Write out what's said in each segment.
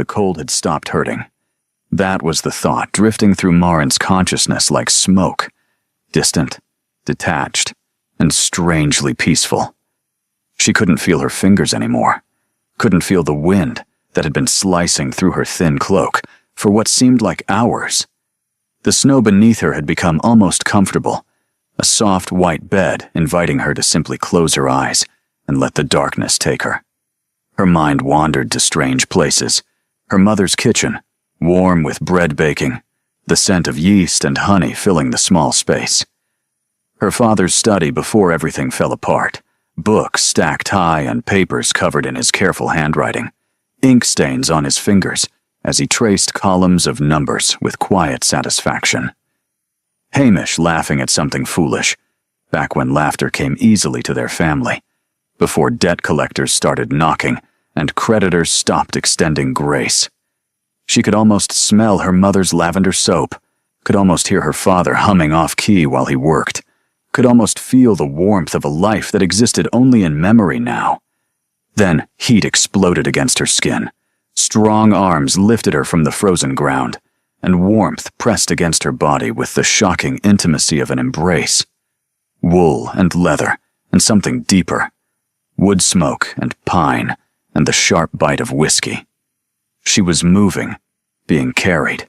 the cold had stopped hurting. That was the thought drifting through Marin's consciousness like smoke, distant, detached, and strangely peaceful. She couldn't feel her fingers anymore, couldn't feel the wind that had been slicing through her thin cloak for what seemed like hours. The snow beneath her had become almost comfortable, a soft white bed inviting her to simply close her eyes and let the darkness take her. Her mind wandered to strange places, her mother's kitchen, warm with bread baking, the scent of yeast and honey filling the small space. Her father's study before everything fell apart, books stacked high and papers covered in his careful handwriting, ink stains on his fingers as he traced columns of numbers with quiet satisfaction. Hamish laughing at something foolish, back when laughter came easily to their family, before debt collectors started knocking and creditors stopped extending grace. She could almost smell her mother's lavender soap, could almost hear her father humming off-key while he worked, could almost feel the warmth of a life that existed only in memory now. Then heat exploded against her skin. Strong arms lifted her from the frozen ground, and warmth pressed against her body with the shocking intimacy of an embrace. Wool and leather, and something deeper. Wood smoke and pine, and the sharp bite of whiskey. She was moving, being carried,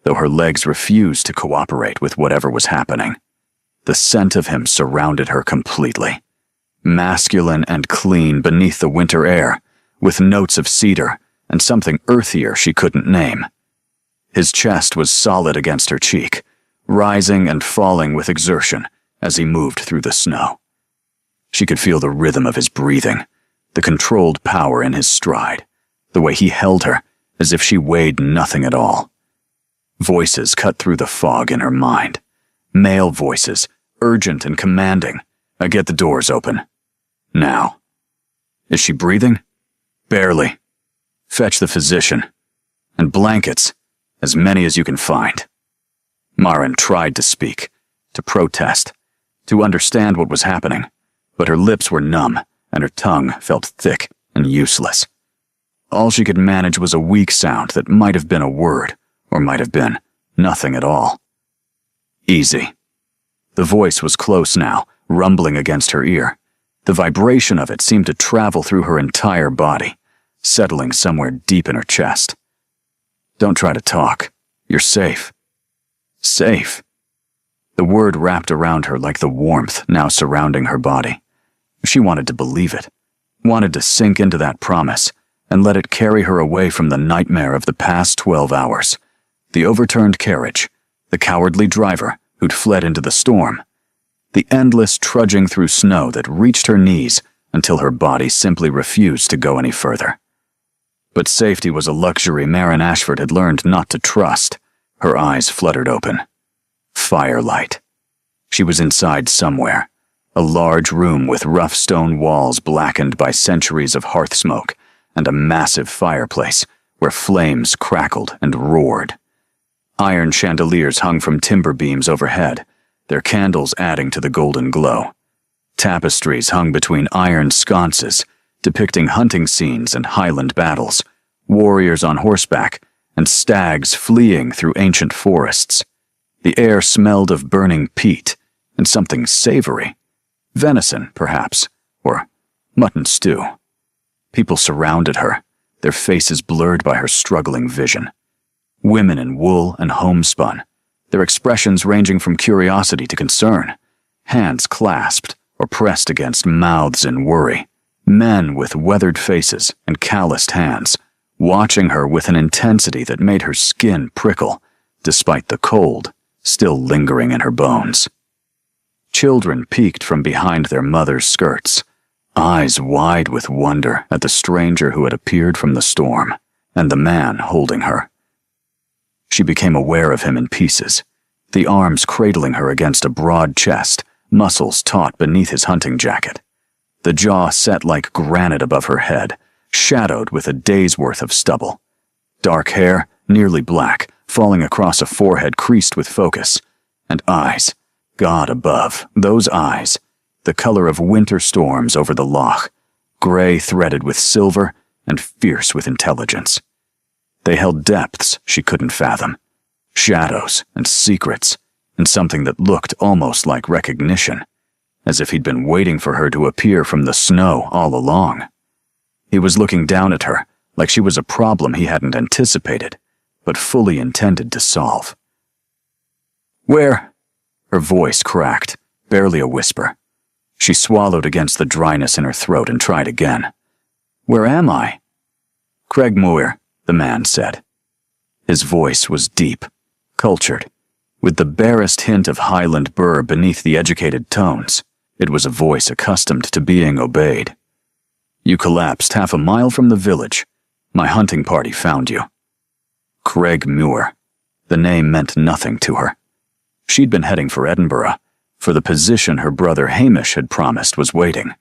though her legs refused to cooperate with whatever was happening. The scent of him surrounded her completely. Masculine and clean beneath the winter air, with notes of cedar and something earthier she couldn't name. His chest was solid against her cheek, rising and falling with exertion as he moved through the snow. She could feel the rhythm of his breathing, the controlled power in his stride, the way he held her as if she weighed nothing at all. Voices cut through the fog in her mind. Male voices, urgent and commanding. Get the doors open. Now. Is she breathing? Barely. Fetch the physician. And blankets, as many as you can find. Marin tried to speak, to protest, to understand what was happening, but her lips were numb and her tongue felt thick and useless. All she could manage was a weak sound that might have been a word, or might have been nothing at all. Easy. The voice was close now, rumbling against her ear. The vibration of it seemed to travel through her entire body, settling somewhere deep in her chest. Don't try to talk. You're safe. Safe. The word wrapped around her like the warmth now surrounding her body. She wanted to believe it, wanted to sink into that promise, and let it carry her away from the nightmare of the past 12 hours. The overturned carriage, the cowardly driver who'd fled into the storm, the endless trudging through snow that reached her knees until her body simply refused to go any further. But safety was a luxury Marin Ashford had learned not to trust. Her eyes fluttered open. Firelight. She was inside somewhere, a large room with rough stone walls blackened by centuries of hearth smoke, and a massive fireplace where flames crackled and roared. Iron chandeliers hung from timber beams overhead, their candles adding to the golden glow. Tapestries hung between iron sconces, depicting hunting scenes and Highland battles, warriors on horseback, and stags fleeing through ancient forests. The air smelled of burning peat and something savory. Venison, perhaps, or mutton stew. People surrounded her, their faces blurred by her struggling vision. Women in wool and homespun, their expressions ranging from curiosity to concern, hands clasped or pressed against mouths in worry. Men with weathered faces and calloused hands, watching her with an intensity that made her skin prickle, despite the cold still lingering in her bones. Children peeked from behind their mothers' skirts, eyes wide with wonder at the stranger who had appeared from the storm, and the man holding her. She became aware of him in pieces, the arms cradling her against a broad chest, muscles taut beneath his hunting jacket. The jaw set like granite above her head, shadowed with a day's worth of stubble. Dark hair, nearly black, falling across a forehead creased with focus, and eyes, God above, those eyes, the color of winter storms over the loch, gray threaded with silver and fierce with intelligence. They held depths she couldn't fathom, shadows and secrets, and something that looked almost like recognition, as if he'd been waiting for her to appear from the snow all along. He was looking down at her like she was a problem he hadn't anticipated, but fully intended to solve. "Where?" Her voice cracked, barely a whisper. She swallowed against the dryness in her throat and tried again. "Where am I?" "Craigmuir," the man said. His voice was deep, cultured, with the barest hint of Highland burr beneath the educated tones. It was a voice accustomed to being obeyed. "You collapsed half a mile from the village. My hunting party found you." Craigmuir. The name meant nothing to her. She'd been heading for Edinburgh, for the position her brother Hamish had promised was waiting.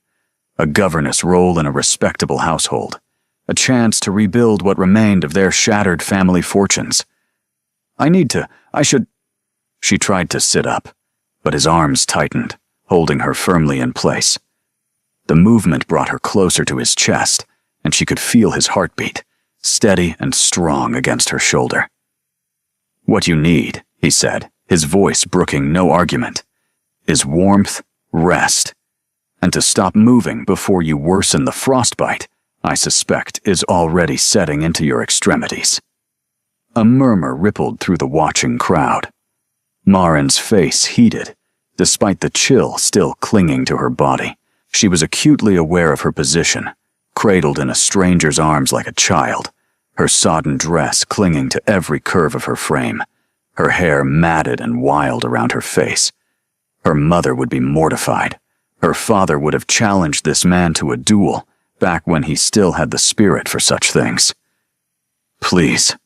A governess role in a respectable household. A chance to rebuild what remained of their shattered family fortunes. I should... She tried to sit up, but his arms tightened, holding her firmly in place. The movement brought her closer to his chest, and she could feel his heartbeat, steady and strong against her shoulder. "What you need," he said, his voice brooking no argument, "is warmth, rest, and to stop moving before you worsen the frostbite I suspect is already setting into your extremities." A murmur rippled through the watching crowd. Marin's face heated, despite the chill still clinging to her body. She was acutely aware of her position, cradled in a stranger's arms like a child, her sodden dress clinging to every curve of her frame, her hair matted and wild around her face. Her mother would be mortified. Her father would have challenged this man to a duel, back when he still had the spirit for such things. "Please."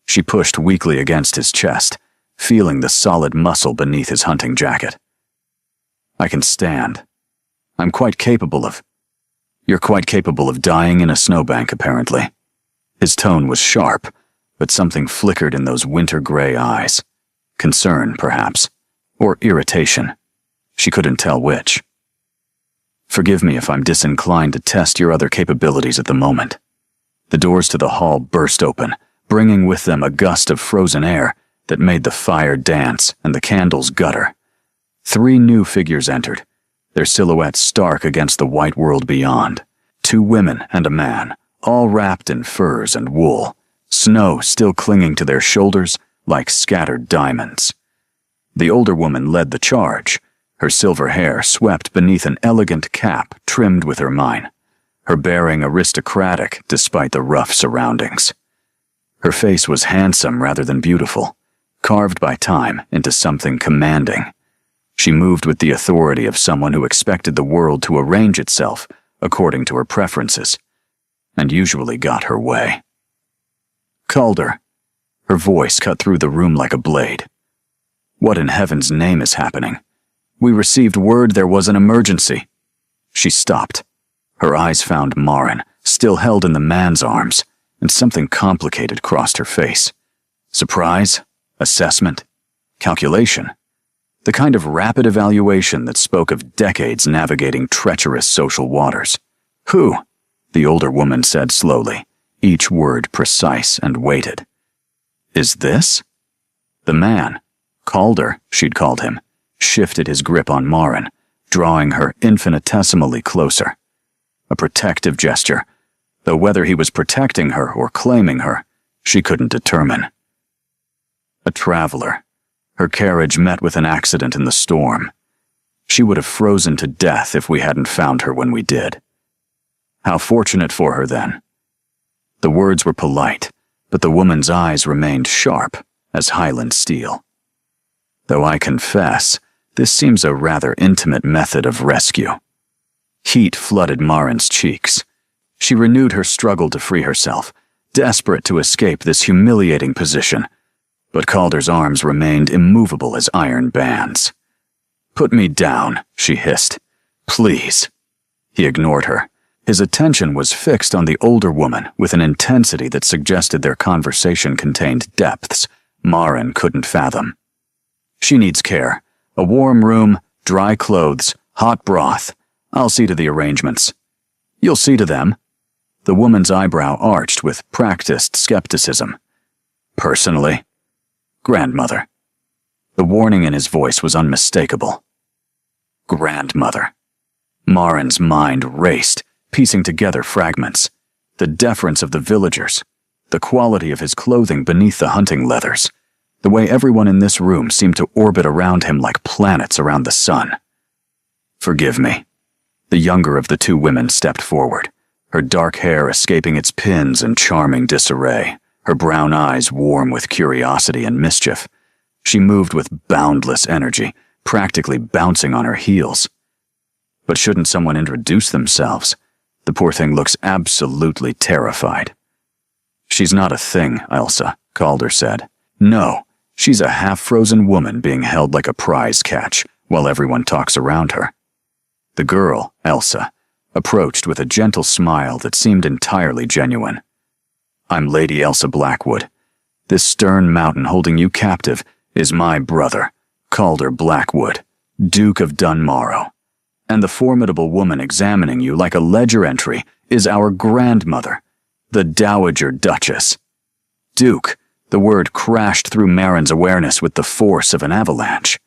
She pushed weakly against his chest, feeling the solid muscle beneath his hunting jacket. "I can stand. I'm quite capable of..." "You're quite capable of dying in a snowbank, apparently." His tone was sharp, but something flickered in those winter-gray eyes. Concern, perhaps, or irritation. She couldn't tell which. "Forgive me if I'm disinclined to test your other capabilities at the moment." The doors to the hall burst open, bringing with them a gust of frozen air that made the fire dance and the candles gutter. 3 new figures entered, their silhouettes stark against the white world beyond. 2 women and a man, all wrapped in furs and wool, snow still clinging to their shoulders like scattered diamonds. The older woman led the charge, her silver hair swept beneath an elegant cap trimmed with ermine, her bearing aristocratic despite the rough surroundings. Her face was handsome rather than beautiful, carved by time into something commanding. She moved with the authority of someone who expected the world to arrange itself according to her preferences, and usually got her way. "Calder." Her voice cut through the room like a blade. "What in heaven's name is happening? We received word there was an emergency." She stopped. Her eyes found Marin, still held in the man's arms, and something complicated crossed her face. Surprise? Assessment? Calculation? The kind of rapid evaluation that spoke of decades navigating treacherous social waters. "Who?" the older woman said slowly, each word precise and weighted. "Is this?" The man, Calder, she'd called him, shifted his grip on Marin, drawing her infinitesimally closer. A protective gesture, though whether he was protecting her or claiming her, she couldn't determine. A traveler. Her carriage met with an accident in the storm. She would have frozen to death if we hadn't found her when we did. How fortunate for her, then. The words were polite, but the woman's eyes remained sharp as Highland steel. Though I confess, this seems a rather intimate method of rescue. Heat flooded Marin's cheeks. She renewed her struggle to free herself, desperate to escape this humiliating position, but Calder's arms remained immovable as iron bands. "Put me down," she hissed. "Please." He ignored her. His attention was fixed on the older woman with an intensity that suggested their conversation contained depths Marin couldn't fathom. "She needs care. A warm room, dry clothes, hot broth. I'll see to the arrangements." "You'll see to them?" The woman's eyebrow arched with practiced skepticism. Personally? Grandmother. The warning in his voice was unmistakable. Grandmother. Marin's mind raced, piecing together fragments. The deference of the villagers, the quality of his clothing beneath the hunting leathers, the way everyone in this room seemed to orbit around him like planets around the sun. Forgive me. The younger of the two women stepped forward, her dark hair escaping its pins in charming disarray, her brown eyes warm with curiosity and mischief. She moved with boundless energy, practically bouncing on her heels. But shouldn't someone introduce themselves? The poor thing looks absolutely terrified. She's not a thing, Elsa, Calder said. No, she's a half-frozen woman being held like a prize catch while everyone talks around her. The girl, Elsa, approached with a gentle smile that seemed entirely genuine. I'm Lady Elsa Blackwood. This stern mountain holding you captive is my brother, Calder Blackwood, Duke of Dunmorrow. And the formidable woman examining you like a ledger entry is our grandmother, the Dowager Duchess. Duke, the word crashed through Marin's awareness with the force of an avalanche.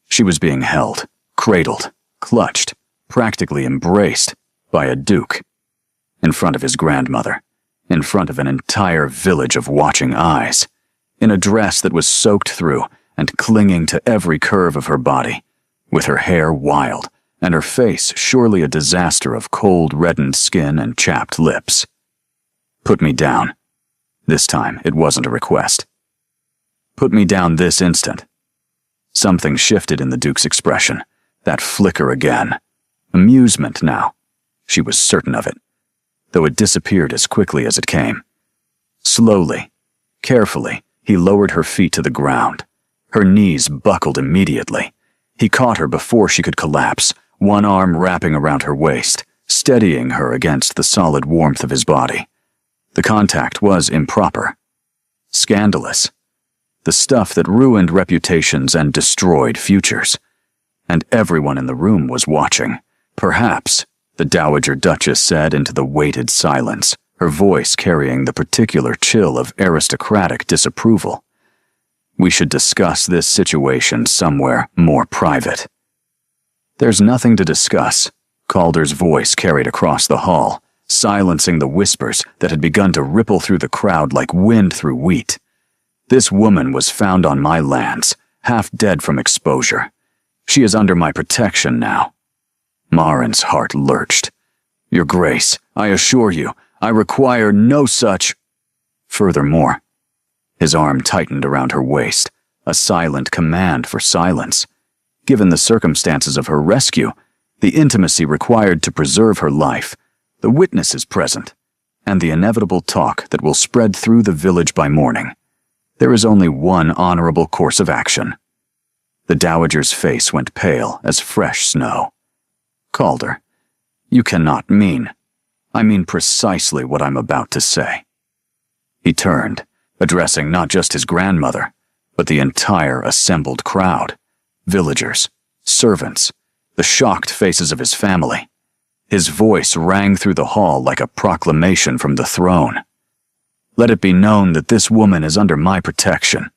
She was being held, cradled, clutched, practically embraced by a duke. In front of his grandmother, in front of an entire village of watching eyes, in a dress that was soaked through and clinging to every curve of her body, with her hair wild, and her face surely a disaster of cold, reddened skin and chapped lips. Put me down. This time, it wasn't a request. Put me down this instant. Something shifted in the Duke's expression, that flicker again. Amusement now. She was certain of it, though it disappeared as quickly as it came. Slowly, carefully, he lowered her feet to the ground. Her knees buckled immediately. He caught her before she could collapse, one arm wrapping around her waist, steadying her against the solid warmth of his body. The contact was improper. Scandalous. The stuff that ruined reputations and destroyed futures. And everyone in the room was watching. Perhaps, the Dowager Duchess said into the weighted silence, her voice carrying the particular chill of aristocratic disapproval. We should discuss this situation somewhere more private. There's nothing to discuss, Calder's voice carried across the hall, silencing the whispers that had begun to ripple through the crowd like wind through wheat. This woman was found on my lands, half dead from exposure. She is under my protection now. Marin's heart lurched. Your Grace, I assure you, I require no such... Furthermore, his arm tightened around her waist, a silent command for silence. Given the circumstances of her rescue, the intimacy required to preserve her life, the witnesses present, and the inevitable talk that will spread through the village by morning, there is only one honorable course of action. The Dowager's face went pale as fresh snow. Calder, you cannot mean. I mean precisely what I'm about to say. He turned, addressing not just his grandmother, but the entire assembled crowd. Villagers, servants, the shocked faces of his family. His voice rang through the hall like a proclamation from the throne. Let it be known that this woman is under my protection.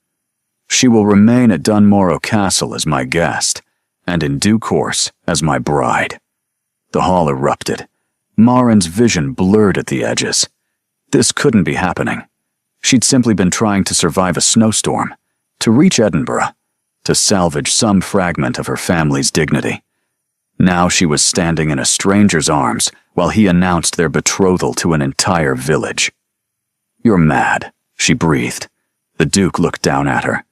She will remain at Dunmorrow Castle as my guest, and in due course as my bride. The hall erupted. Marin's vision blurred at the edges. This couldn't be happening. She'd simply been trying to survive a snowstorm, to reach Edinburgh, to salvage some fragment of her family's dignity. Now she was standing in a stranger's arms while he announced their betrothal to an entire village. You're mad, she breathed. The Duke looked down at her,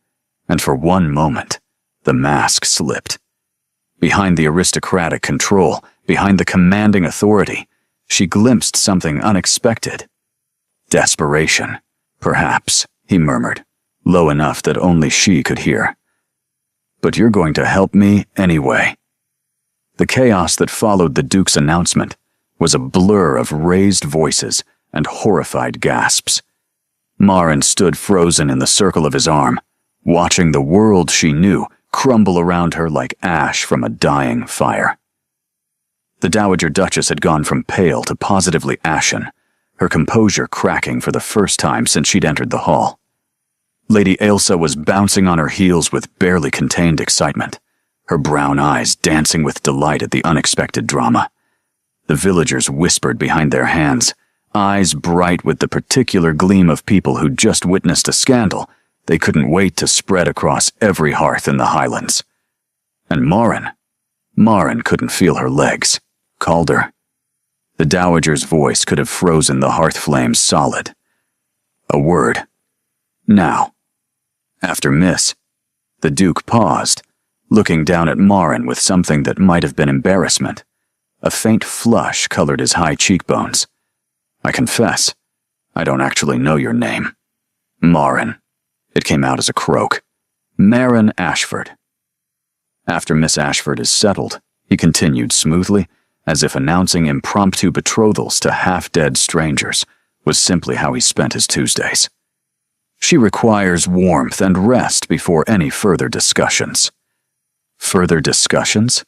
and for one moment, the mask slipped. Behind the aristocratic control, behind the commanding authority, she glimpsed something unexpected. Desperation, perhaps, he murmured, low enough that only she could hear. But you're going to help me anyway. The chaos that followed the Duke's announcement was a blur of raised voices and horrified gasps. Marin stood frozen in the circle of his arm, watching the world she knew crumble around her like ash from a dying fire. The Dowager Duchess had gone from pale to positively ashen, her composure cracking for the first time since she'd entered the hall. Lady Ailsa was bouncing on her heels with barely contained excitement, her brown eyes dancing with delight at the unexpected drama. The villagers whispered behind their hands, eyes bright with the particular gleam of people who'd just witnessed a scandal they couldn't wait to spread across every hearth in the Highlands. And Maren couldn't feel her legs. Calder. The dowager's voice could have frozen the hearth flames solid. A word. Now. After Miss, the Duke paused, looking down at Maren with something that might have been embarrassment. A faint flush colored his high cheekbones. I confess, I don't actually know your name. Maren. It came out as a croak. Maren Ashford. After Miss Ashford is settled, he continued smoothly, as if announcing impromptu betrothals to half-dead strangers was simply how he spent his Tuesdays. She requires warmth and rest before any further discussions. Further discussions?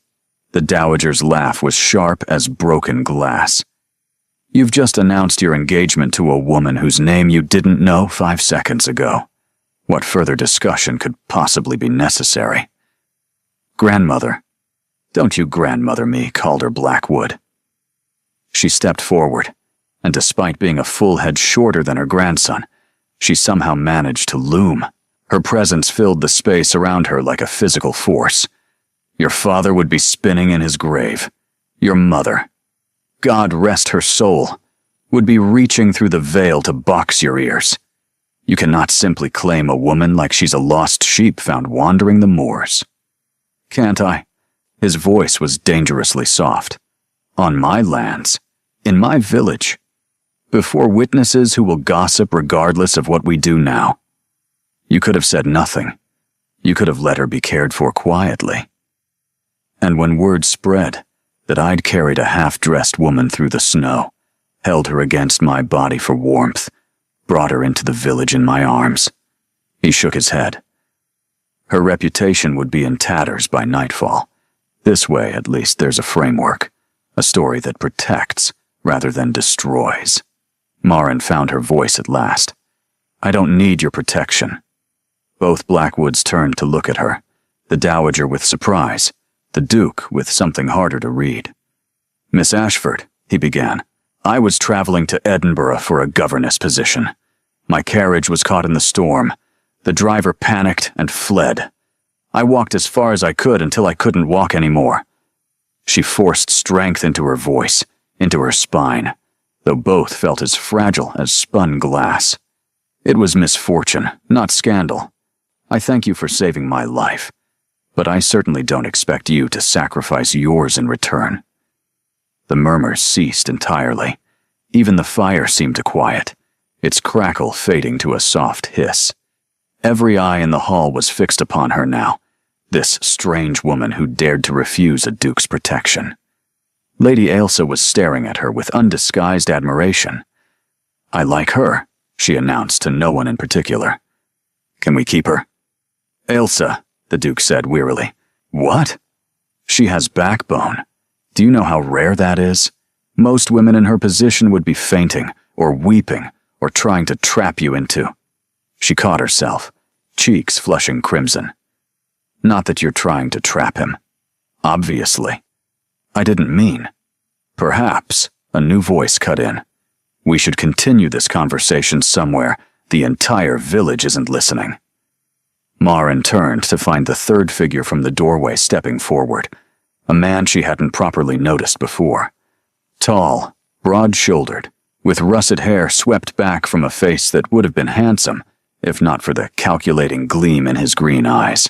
The dowager's laugh was sharp as broken glass. You've just announced your engagement to a woman whose name you didn't know 5 seconds ago. What further discussion could possibly be necessary? Grandmother. Don't you grandmother me, Calder Blackwood. She stepped forward, and despite being a full head shorter than her grandson, she somehow managed to loom. Her presence filled the space around her like a physical force. Your father would be spinning in his grave. Your mother, God rest her soul, would be reaching through the veil to box your ears. You cannot simply claim a woman like she's a lost sheep found wandering the moors. Can't I? His voice was dangerously soft. On my lands, in my village, before witnesses who will gossip regardless of what we do now. You could have said nothing. You could have let her be cared for quietly. And when word spread that I'd carried a half-dressed woman through the snow, held her against my body for warmth, brought her into the village in my arms, he shook his head. Her reputation would be in tatters by nightfall. This way, at least, there's a framework, a story that protects rather than destroys. Maren found her voice at last. I don't need your protection. Both Blackwoods turned to look at her, the dowager with surprise, the Duke with something harder to read. Miss Ashford, he began, I was traveling to Edinburgh for a governess position. My carriage was caught in the storm. The driver panicked and fled. I walked as far as I could until I couldn't walk anymore. She forced strength into her voice, into her spine, though both felt as fragile as spun glass. It was misfortune, not scandal. I thank you for saving my life, but I certainly don't expect you to sacrifice yours in return. The murmurs ceased entirely. Even the fire seemed to quiet, its crackle fading to a soft hiss. Every eye in the hall was fixed upon her now, this strange woman who dared to refuse a duke's protection. Lady Ailsa was staring at her with undisguised admiration. I like her, she announced to no one in particular. Can we keep her? Ailsa, the Duke said wearily. What? She has backbone. Do you know how rare that is? Most women in her position would be fainting, or weeping, or trying to trap you into. She caught herself, cheeks flushing crimson. Not that you're trying to trap him. Obviously. I didn't mean. Perhaps, a new voice cut in. We should continue this conversation somewhere the entire village isn't listening. Maren turned to find the third figure from the doorway stepping forward, a man she hadn't properly noticed before. Tall, broad-shouldered, with russet hair swept back from a face that would have been handsome, if not for the calculating gleam in his green eyes.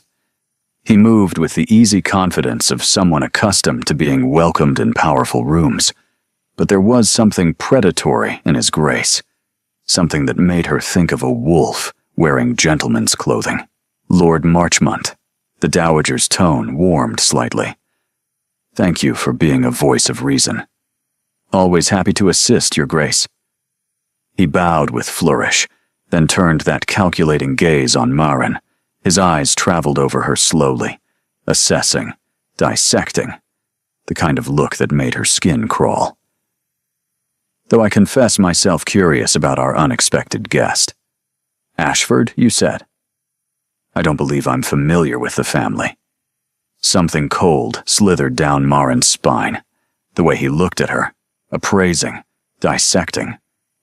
He moved with the easy confidence of someone accustomed to being welcomed in powerful rooms, but there was something predatory in his grace, something that made her think of a wolf wearing gentleman's clothing. Lord Marchmont. The dowager's tone warmed slightly. Thank you for being a voice of reason. Always happy to assist, Your Grace. He bowed with flourish, then turned that calculating gaze on Maren. His eyes traveled over her slowly, assessing, dissecting, the kind of look that made her skin crawl. though I confess myself curious about our unexpected guest. Ashford, you said? I don't believe I'm familiar with the family. Something cold slithered down Marin's spine. The way he looked at her, appraising, dissecting,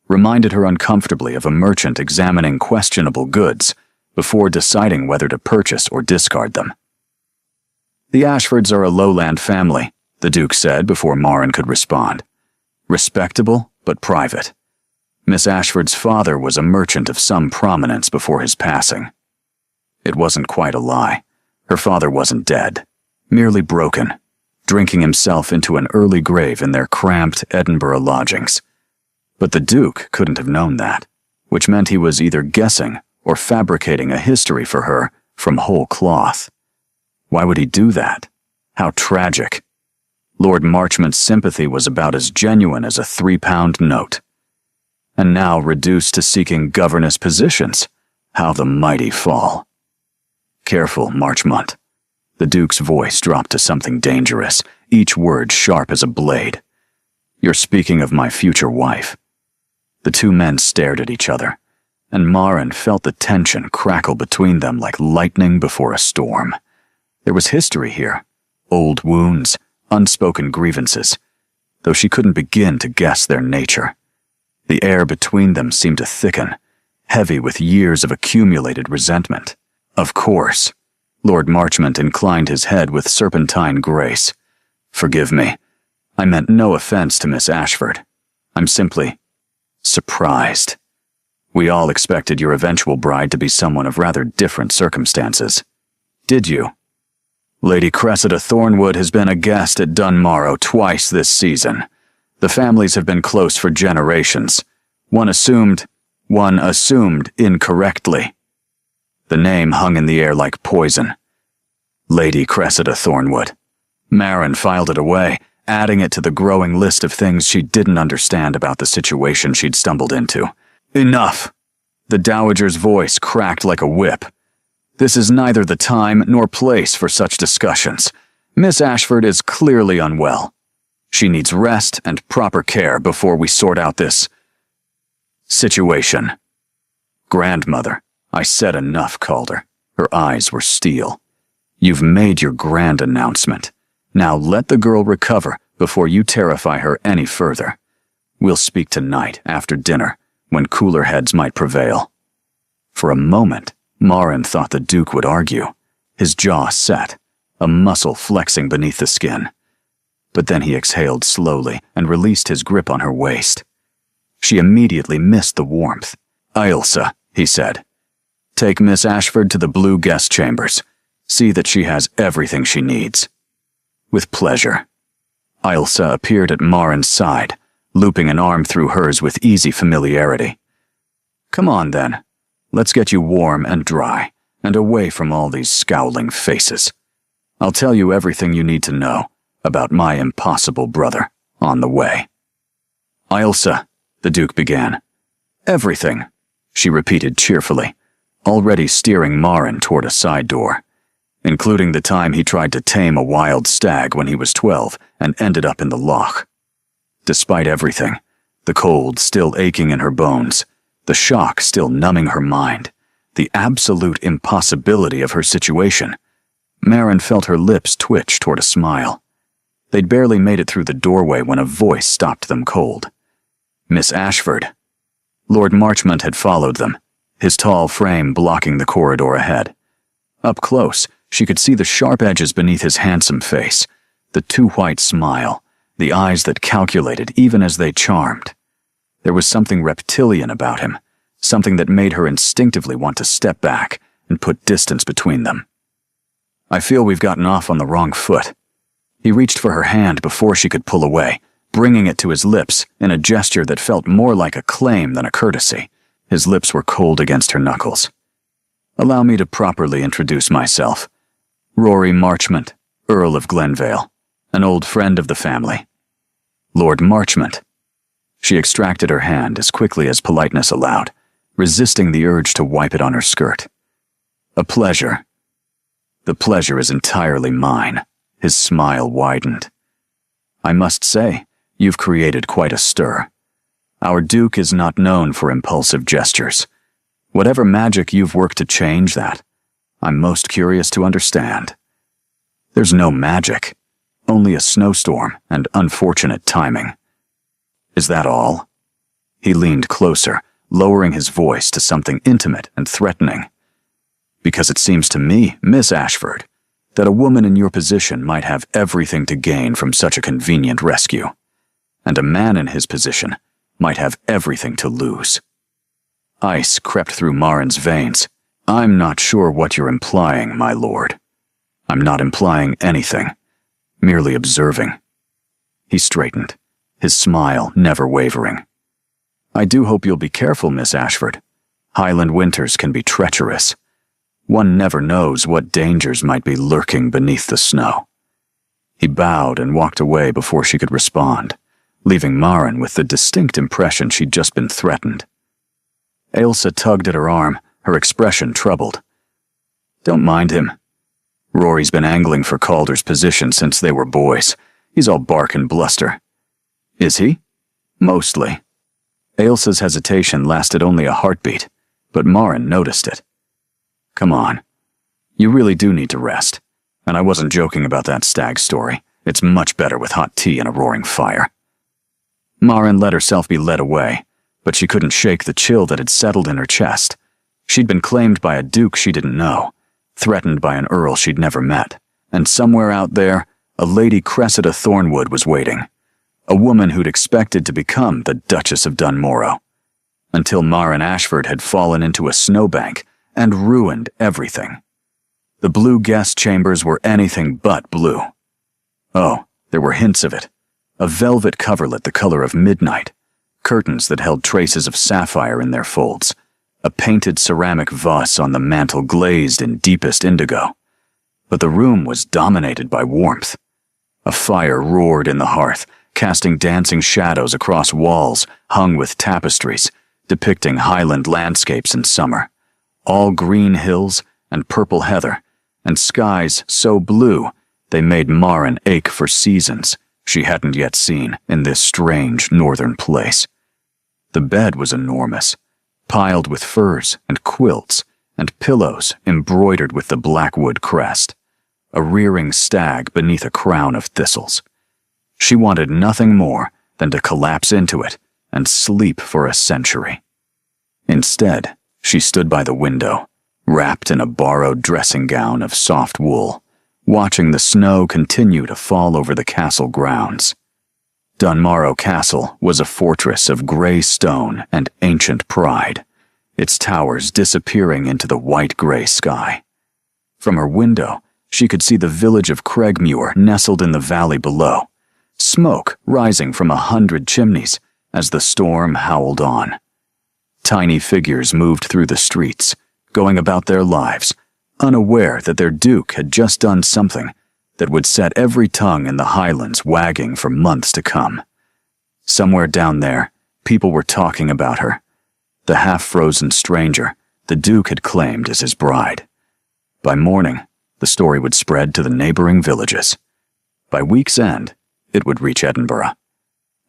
reminded her uncomfortably of a merchant examining questionable goods before deciding whether to purchase or discard them. The Ashfords are a lowland family, the Duke said before Marin could respond. Respectable, but private. Miss Ashford's father was a merchant of some prominence before his passing. It wasn't quite a lie. Her father wasn't dead, merely broken, drinking himself into an early grave in their cramped Edinburgh lodgings. But the Duke couldn't have known that, which meant he was either guessing or fabricating a history for her from whole cloth. Why would he do that? How tragic. Lord Marchmont's sympathy was about as genuine as a 3-pound note. And now reduced to seeking governess positions. How the mighty fall. Careful, Marchmont. The Duke's voice dropped to something dangerous, each word sharp as a blade. You're speaking of my future wife. The two men stared at each other, and Marin felt the tension crackle between them like lightning before a storm. There was history here, old wounds, unspoken grievances, though she couldn't begin to guess their nature. The air between them seemed to thicken, heavy with years of accumulated resentment. Of course. Lord Marchmont inclined his head with serpentine grace. Forgive me. I meant no offense to Miss Ashford. I'm simply surprised. We all expected your eventual bride to be someone of rather different circumstances. Did you? Lady Cressida Thornwood has been a guest at Dunmorrow twice this season. The families have been close for generations. One assumed incorrectly. The name hung in the air like poison. Lady Cressida Thornwood. Marin filed it away, adding it to the growing list of things she didn't understand about the situation she'd stumbled into. Enough! The Dowager's voice cracked like a whip. This is neither the time nor place for such discussions. Miss Ashford is clearly unwell. She needs rest and proper care before we sort out this situation. Grandmother, I said enough, Calder. Her eyes were steel. You've made your grand announcement. Now let the girl recover before you terrify her any further. We'll speak tonight after dinner, when cooler heads might prevail. For a moment, Marin thought the Duke would argue, his jaw set, a muscle flexing beneath the skin. But then he exhaled slowly and released his grip on her waist. She immediately missed the warmth. Ailsa, he said, take Miss Ashford to the blue guest chambers. See that she has everything she needs. With pleasure. Ailsa appeared at Marin's side, looping an arm through hers with easy familiarity. Come on, then. Let's get you warm and dry, and away from all these scowling faces. I'll tell you everything you need to know about my impossible brother on the way. Ailsa, the Duke began. Everything, she repeated cheerfully, already steering Marin toward a side door, including the time he tried to tame a wild stag when he was 12 and ended up in the loch. Despite everything, the cold still aching in her bones, the shock still numbing her mind, the absolute impossibility of her situation, Marin felt her lips twitch toward a smile. They'd barely made it through the doorway when a voice stopped them cold. Miss Ashford. Lord Marchmont had followed them, his tall frame blocking the corridor ahead. Up close, she could see the sharp edges beneath his handsome face, the too-white smile, the eyes that calculated even as they charmed. There was something reptilian about him, something that made her instinctively want to step back and put distance between them. I feel we've gotten off on the wrong foot. He reached for her hand before she could pull away, bringing it to his lips in a gesture that felt more like a claim than a courtesy. His lips were cold against her knuckles. Allow me to properly introduce myself. Rory Marchmont, Earl of Glenvale, an old friend of the family. Lord Marchmont. She extracted her hand as quickly as politeness allowed, resisting the urge to wipe it on her skirt. A pleasure. The pleasure is entirely mine. His smile widened. I must say, you've created quite a stir. Our Duke is not known for impulsive gestures. Whatever magic you've worked to change that, I'm most curious to understand. There's no magic, only a snowstorm and unfortunate timing. Is that all? He leaned closer, lowering his voice to something intimate and threatening. Because it seems to me, Miss Ashford, that a woman in your position might have everything to gain from such a convenient rescue, and a man in his position might have everything to lose. Ice crept through Marin's veins. I'm not sure what you're implying, my lord. I'm not implying anything, merely observing. He straightened, his smile never wavering. I do hope you'll be careful, Miss Ashford. Highland winters can be treacherous. One never knows what dangers might be lurking beneath the snow. He bowed and walked away before she could respond, leaving Marin with the distinct impression she'd just been threatened. Ailsa tugged at her arm, her expression troubled. Don't mind him. Rory's been angling for Calder's position since they were boys. He's all bark and bluster. Is he? Mostly. Ailsa's hesitation lasted only a heartbeat, but Marin noticed it. Come on. You really do need to rest. And I wasn't joking about that stag story. It's much better with hot tea and a roaring fire. Marin let herself be led away, but she couldn't shake the chill that had settled in her chest. She'd been claimed by a duke she didn't know, threatened by an earl she'd never met, and somewhere out there, a Lady Cressida Thornwood was waiting, a woman who'd expected to become the Duchess of Dunmorrow, until Marin Ashford had fallen into a snowbank and ruined everything. The blue guest chambers were anything but blue. Oh, there were hints of it. A velvet coverlet the color of midnight, curtains that held traces of sapphire in their folds, a painted ceramic vase on the mantel glazed in deepest indigo. But the room was dominated by warmth. A fire roared in the hearth, casting dancing shadows across walls hung with tapestries, depicting Highland landscapes in summer, all green hills and purple heather, and skies so blue they made Marin ache for seasons she hadn't yet seen in this strange northern place. The bed was enormous, piled with furs and quilts and pillows embroidered with the blackwood crest, a rearing stag beneath a crown of thistles. She wanted nothing more than to collapse into it and sleep for a century. Instead, she stood by the window, wrapped in a borrowed dressing gown of soft wool, watching the snow continue to fall over the castle grounds. Dunmorrow Castle was a fortress of gray stone and ancient pride, its towers disappearing into the white-gray sky. From her window, she could see the village of Craigmuir nestled in the valley below, smoke rising from 100 chimneys as the storm howled on. Tiny figures moved through the streets, going about their lives, unaware that their duke had just done something that would set every tongue in the Highlands wagging for months to come. Somewhere down there, people were talking about her, the half-frozen stranger the duke had claimed as his bride. By morning, the story would spread to the neighboring villages. By week's end, it would reach Edinburgh,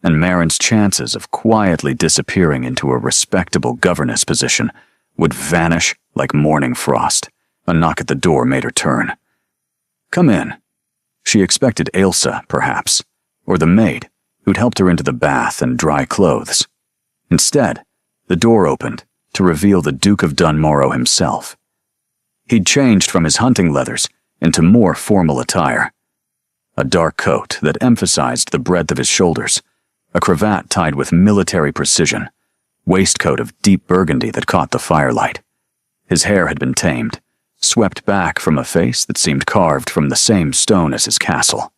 and Marin's chances of quietly disappearing into a respectable governess position would vanish like morning frost. A knock at the door made her turn. Come in. She expected Ailsa, perhaps, or the maid, who'd helped her into the bath and dry clothes. Instead, the door opened to reveal the Duke of Dunmorrow himself. He'd changed from his hunting leathers into more formal attire. A dark coat that emphasized the breadth of his shoulders, a cravat tied with military precision, waistcoat of deep burgundy that caught the firelight. His hair had been tamed, swept back from a face that seemed carved from the same stone as his castle.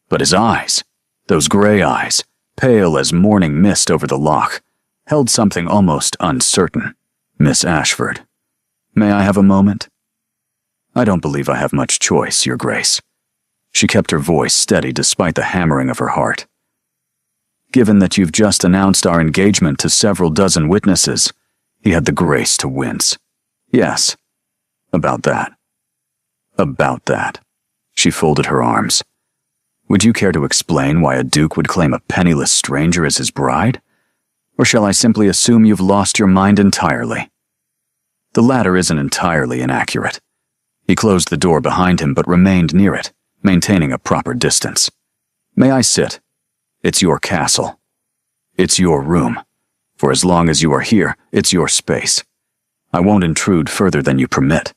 But his eyes, those gray eyes, pale as morning mist over the loch, held something almost uncertain. Miss Ashford, may I have a moment? I don't believe I have much choice, Your Grace. She kept her voice steady despite the hammering of her heart. Given that you've just announced our engagement to several dozen witnesses, he had the grace to wince. Yes. About that. About that. She folded her arms. Would you care to explain why a duke would claim a penniless stranger as his bride? Or shall I simply assume you've lost your mind entirely? The latter isn't entirely inaccurate. He closed the door behind him but remained near it, maintaining a proper distance. May I sit? It's your castle. It's your room. For as long as you are here, it's your space. I won't intrude further than you permit.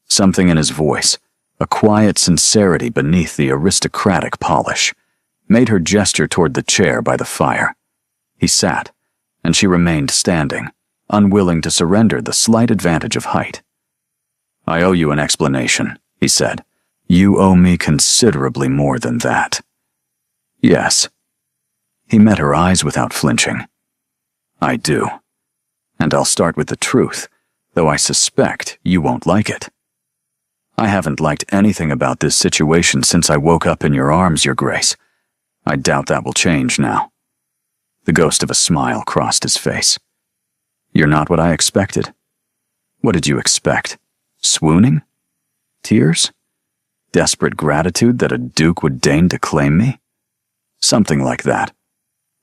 Something in his voice, a quiet sincerity beneath the aristocratic polish, made her gesture toward the chair by the fire. He sat, and she remained standing, unwilling to surrender the slight advantage of height. I owe you an explanation, he said. You owe me considerably more than that. Yes. He met her eyes without flinching. I do. And I'll start with the truth, though I suspect you won't like it. I haven't liked anything about this situation since I woke up in your arms, Your Grace. I doubt that will change now. The ghost of a smile crossed his face. You're not what I expected. What did you expect? Swooning? Tears? Desperate gratitude that a duke would deign to claim me? Something like that.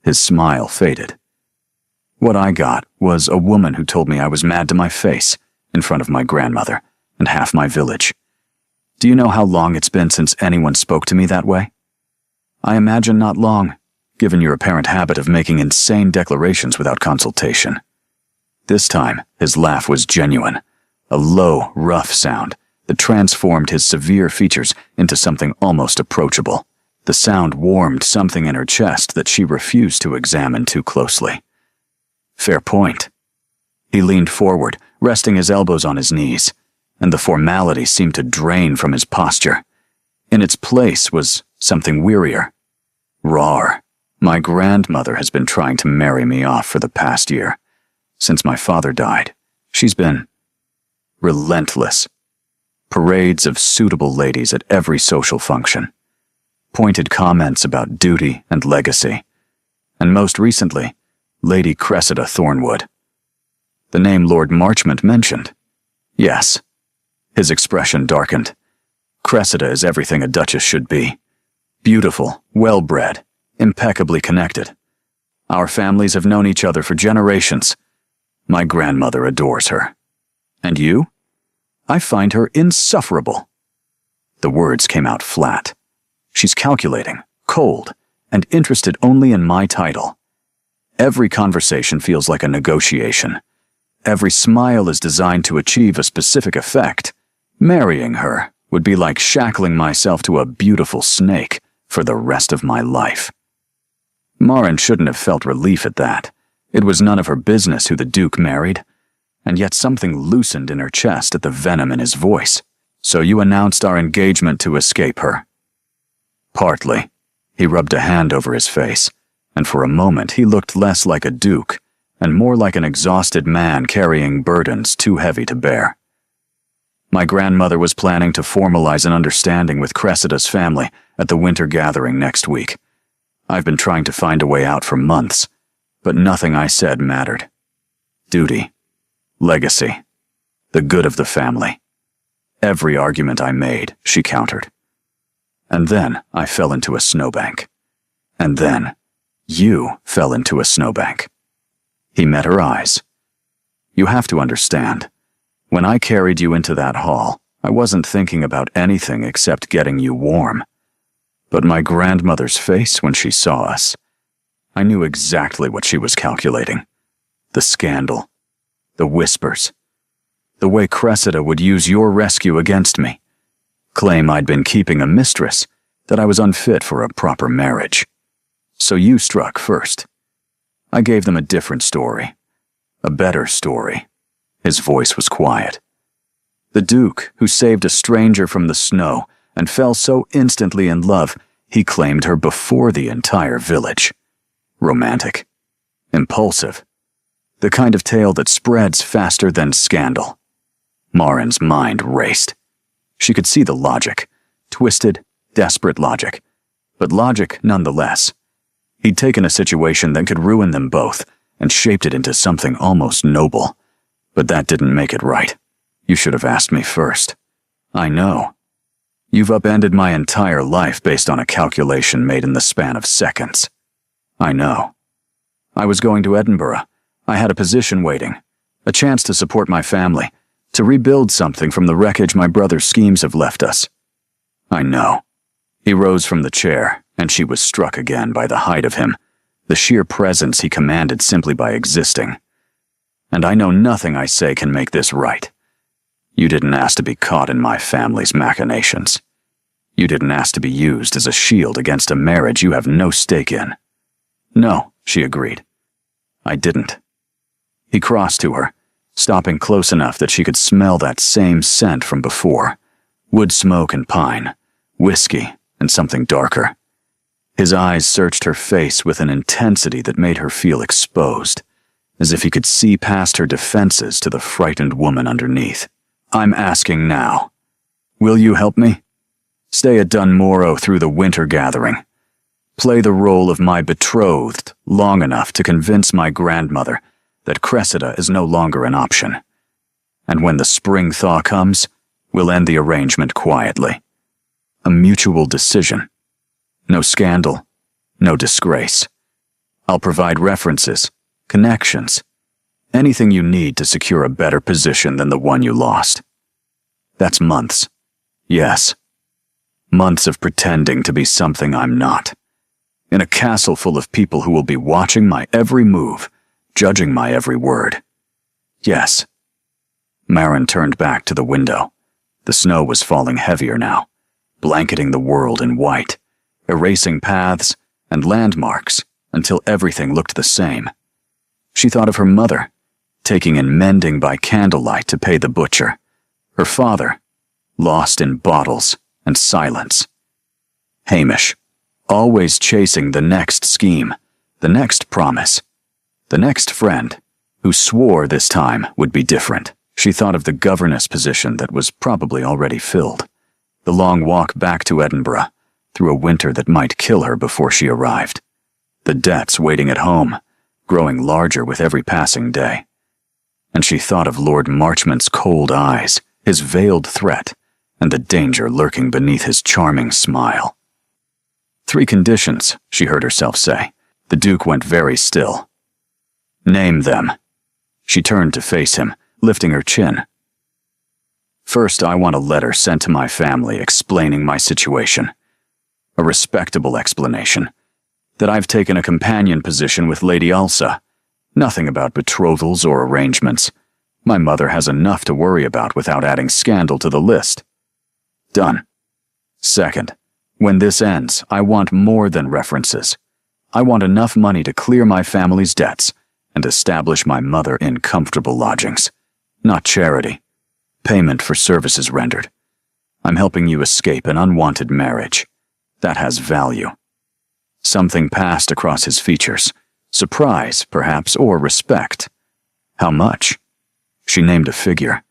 His smile faded. What I got was a woman who told me I was mad to my face, in front of my grandmother, and half my village. Do you know how long it's been since anyone spoke to me that way? I imagine not long, given your apparent habit of making insane declarations without consultation. This time, his laugh was genuine, a low, rough sound that transformed his severe features into something almost approachable. The sound warmed something in her chest that she refused to examine too closely. Fair point. He leaned forward, resting his elbows on his knees, and the formality seemed to drain from his posture. In its place was something wearier. Rawr. My grandmother has been trying to marry me off for the past year. Since my father died, she's been relentless. Parades of suitable ladies at every social function. Pointed comments about duty and legacy. And most recently, Lady Cressida Thornwood. The name Lord Marchmont mentioned. Yes. His expression darkened. Cressida is everything a duchess should be. Beautiful, well-bred, impeccably connected. Our families have known each other for generations. My grandmother adores her. And you? I find her insufferable. The words came out flat. She's calculating, cold, and interested only in my title. Every conversation feels like a negotiation. Every smile is designed to achieve a specific effect. Marrying her would be like shackling myself to a beautiful snake for the rest of my life. Marin shouldn't have felt relief at that. It was none of her business who the Duke married, and yet something loosened in her chest at the venom in his voice. So you announced our engagement to escape her? Partly. He rubbed a hand over his face, and for a moment he looked less like a duke and more like an exhausted man carrying burdens too heavy to bear. My grandmother was planning to formalize an understanding with Cressida's family at the winter gathering next week. I've been trying to find a way out for months, but nothing I said mattered. Duty, legacy, the good of the family. Every argument I made, she countered. And then I fell into a snowbank. And then you fell into a snowbank. He met her eyes. You have to understand, when I carried you into that hall, I wasn't thinking about anything except getting you warm. But my grandmother's face when she saw us, I knew exactly what she was calculating. The scandal, the whispers, the way Cressida would use your rescue against me. Claim I'd been keeping a mistress, that I was unfit for a proper marriage. So you struck first. I gave them a different story. A better story. His voice was quiet. The Duke, who saved a stranger from the snow and fell so instantly in love, he claimed her before the entire village. Romantic. Impulsive. The kind of tale that spreads faster than scandal. Marin's mind raced. She could see the logic. Twisted, desperate logic. But logic nonetheless. He'd taken a situation that could ruin them both and shaped it into something almost noble. But that didn't make it right. You should have asked me first. I know. You've upended my entire life based on a calculation made in the span of seconds. I know. I was going to Edinburgh. I had a position waiting, a chance to support my family, to rebuild something from the wreckage my brother's schemes have left us. I know. He rose from the chair, and she was struck again by the height of him, the sheer presence he commanded simply by existing. And I know nothing I say can make this right. You didn't ask to be caught in my family's machinations. You didn't ask to be used as a shield against a marriage you have no stake in. No, she agreed. I didn't. He crossed to her, stopping close enough that she could smell that same scent from before. Wood smoke and pine, whiskey and something darker. His eyes searched her face with an intensity that made her feel exposed, as if he could see past her defenses to the frightened woman underneath. I'm asking now. Will you help me? Stay at Dunmorrow through the winter gathering. Play the role of my betrothed long enough to convince my grandmother that Cressida is no longer an option. And when the spring thaw comes, we'll end the arrangement quietly. A mutual decision. No scandal, no disgrace. I'll provide references, connections, anything you need to secure a better position than the one you lost. That's months. Yes. Months of pretending to be something I'm not. In a castle full of people who will be watching my every move, judging my every word. Yes. Maren turned back to the window. The snow was falling heavier now, blanketing the world in white, erasing paths and landmarks until everything looked the same. She thought of her mother, taking in mending by candlelight to pay the butcher. Her father, lost in bottles and silence. Hamish, always chasing the next scheme, the next promise, the next friend, who swore this time would be different. She thought of the governess position that was probably already filled, the long walk back to Edinburgh, through a winter that might kill her before she arrived, the debts waiting at home, growing larger with every passing day. And she thought of Lord Marchmont's cold eyes, his veiled threat, and the danger lurking beneath his charming smile. 3 conditions, she heard herself say. The Duke went very still. Name them. She turned to face him, lifting her chin. First, I want a letter sent to my family explaining my situation. A respectable explanation. That I've taken a companion position with Lady Ulsa. Nothing about betrothals or arrangements. My mother has enough to worry about without adding scandal to the list. Done. Second, when this ends, I want more than references. I want enough money to clear my family's debts and establish my mother in comfortable lodgings. Not charity. Payment for services rendered. I'm helping you escape an unwanted marriage. That has value. Something passed across his features. Surprise, perhaps, or respect. How much? She named a figure.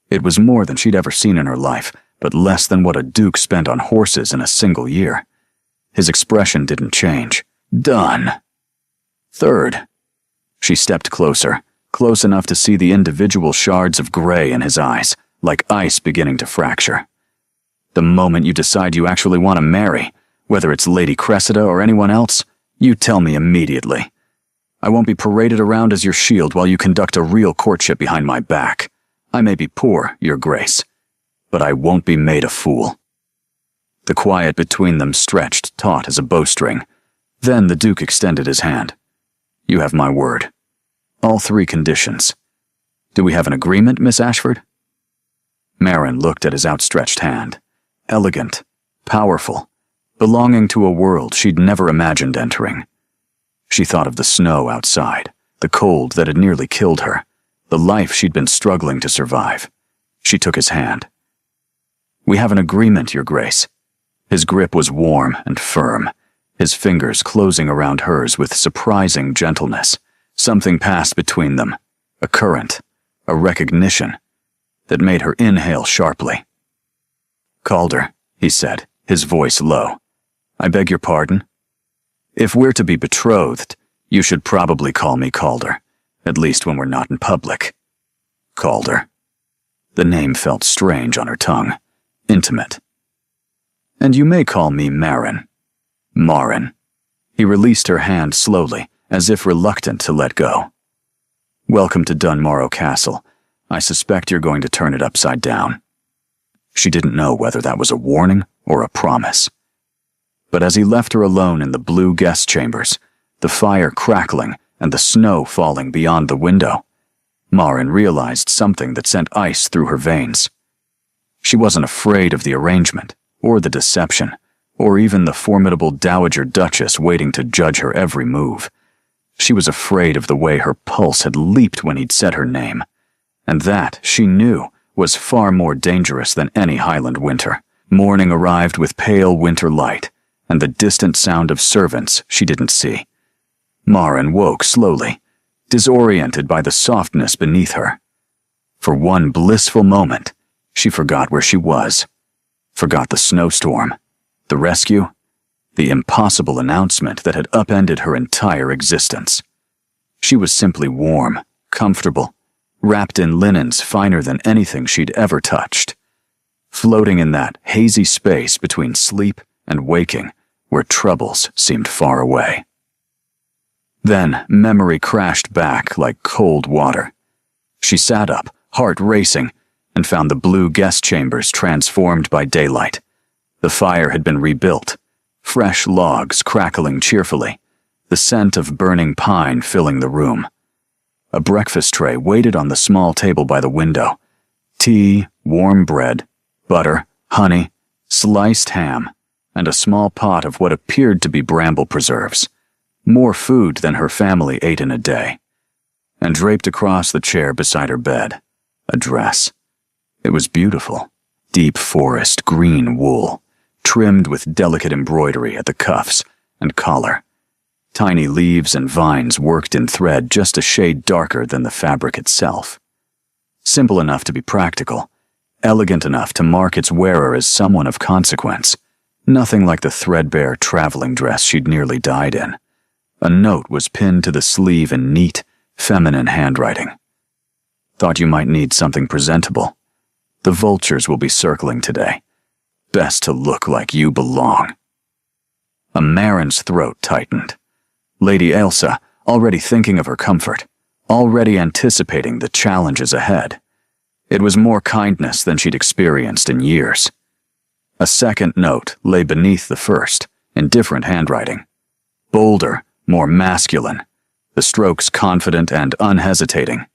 It was more than she'd ever seen in her life, but less than what a duke spent on horses in a single year. His expression didn't change. Done. Third. She stepped closer, close enough to see the individual shards of gray in his eyes, like ice beginning to fracture. The moment you decide you actually want to marry, whether it's Lady Cressida or anyone else, you tell me immediately. I won't be paraded around as your shield while you conduct a real courtship behind my back. I may be poor, Your Grace, but I won't be made a fool. The quiet between them stretched taut as a bowstring. Then the Duke extended his hand. You have my word. All 3 conditions. Do we have an agreement, Miss Ashford? Maren looked at his outstretched hand. Elegant, powerful, belonging to a world she'd never imagined entering. She thought of the snow outside, the cold that had nearly killed her, the life she'd been struggling to survive. She took his hand. We have an agreement, Your Grace. His grip was warm and firm, his fingers closing around hers with surprising gentleness. Something passed between them, a current, a recognition, that made her inhale sharply. Calder, he said, his voice low. I beg your pardon? If we're to be betrothed, you should probably call me Calder, at least when we're not in public. Calder. The name felt strange on her tongue, intimate. And you may call me Maren. Maren. He released her hand slowly, as if reluctant to let go. "Welcome to Dunmorrow Castle. I suspect you're going to turn it upside down." She didn't know whether that was a warning or a promise. But as he left her alone in the blue guest chambers, the fire crackling and the snow falling beyond the window, Marin realized something that sent ice through her veins. She wasn't afraid of the arrangement, or the deception, or even the formidable Dowager Duchess waiting to judge her every move. She was afraid of the way her pulse had leaped when he'd said her name, and that, she knew, was far more dangerous than any Highland winter. Morning arrived with pale winter light, and the distant sound of servants she didn't see. Marin woke slowly, disoriented by the softness beneath her. For one blissful moment, she forgot where she was, forgot the snowstorm, the rescue, the impossible announcement that had upended her entire existence. She was simply warm, comfortable, wrapped in linens finer than anything she'd ever touched, floating in that hazy space between sleep and waking where troubles seemed far away. Then memory crashed back like cold water. She sat up, heart racing, and found the blue guest chambers transformed by daylight. The fire had been rebuilt, fresh logs crackling cheerfully, the scent of burning pine filling the room. A breakfast tray waited on the small table by the window. Tea, warm bread, butter, honey, sliced ham, and a small pot of what appeared to be bramble preserves. More food than her family ate in a day. And draped across the chair beside her bed, a dress. It was beautiful. Deep forest green wool, trimmed with delicate embroidery at the cuffs and collar. Tiny leaves and vines worked in thread just a shade darker than the fabric itself. Simple enough to be practical, elegant enough to mark its wearer as someone of consequence. Nothing like the threadbare traveling dress she'd nearly died in. A note was pinned to the sleeve in neat, feminine handwriting. "Thought you might need something presentable. The vultures will be circling today. Best to look like you belong." A Marin's throat tightened. Lady Ailsa, already thinking of her comfort, already anticipating the challenges ahead. It was more kindness than she'd experienced in years. A second note lay beneath the first, in different handwriting. Bolder, more masculine, the strokes confident and unhesitating.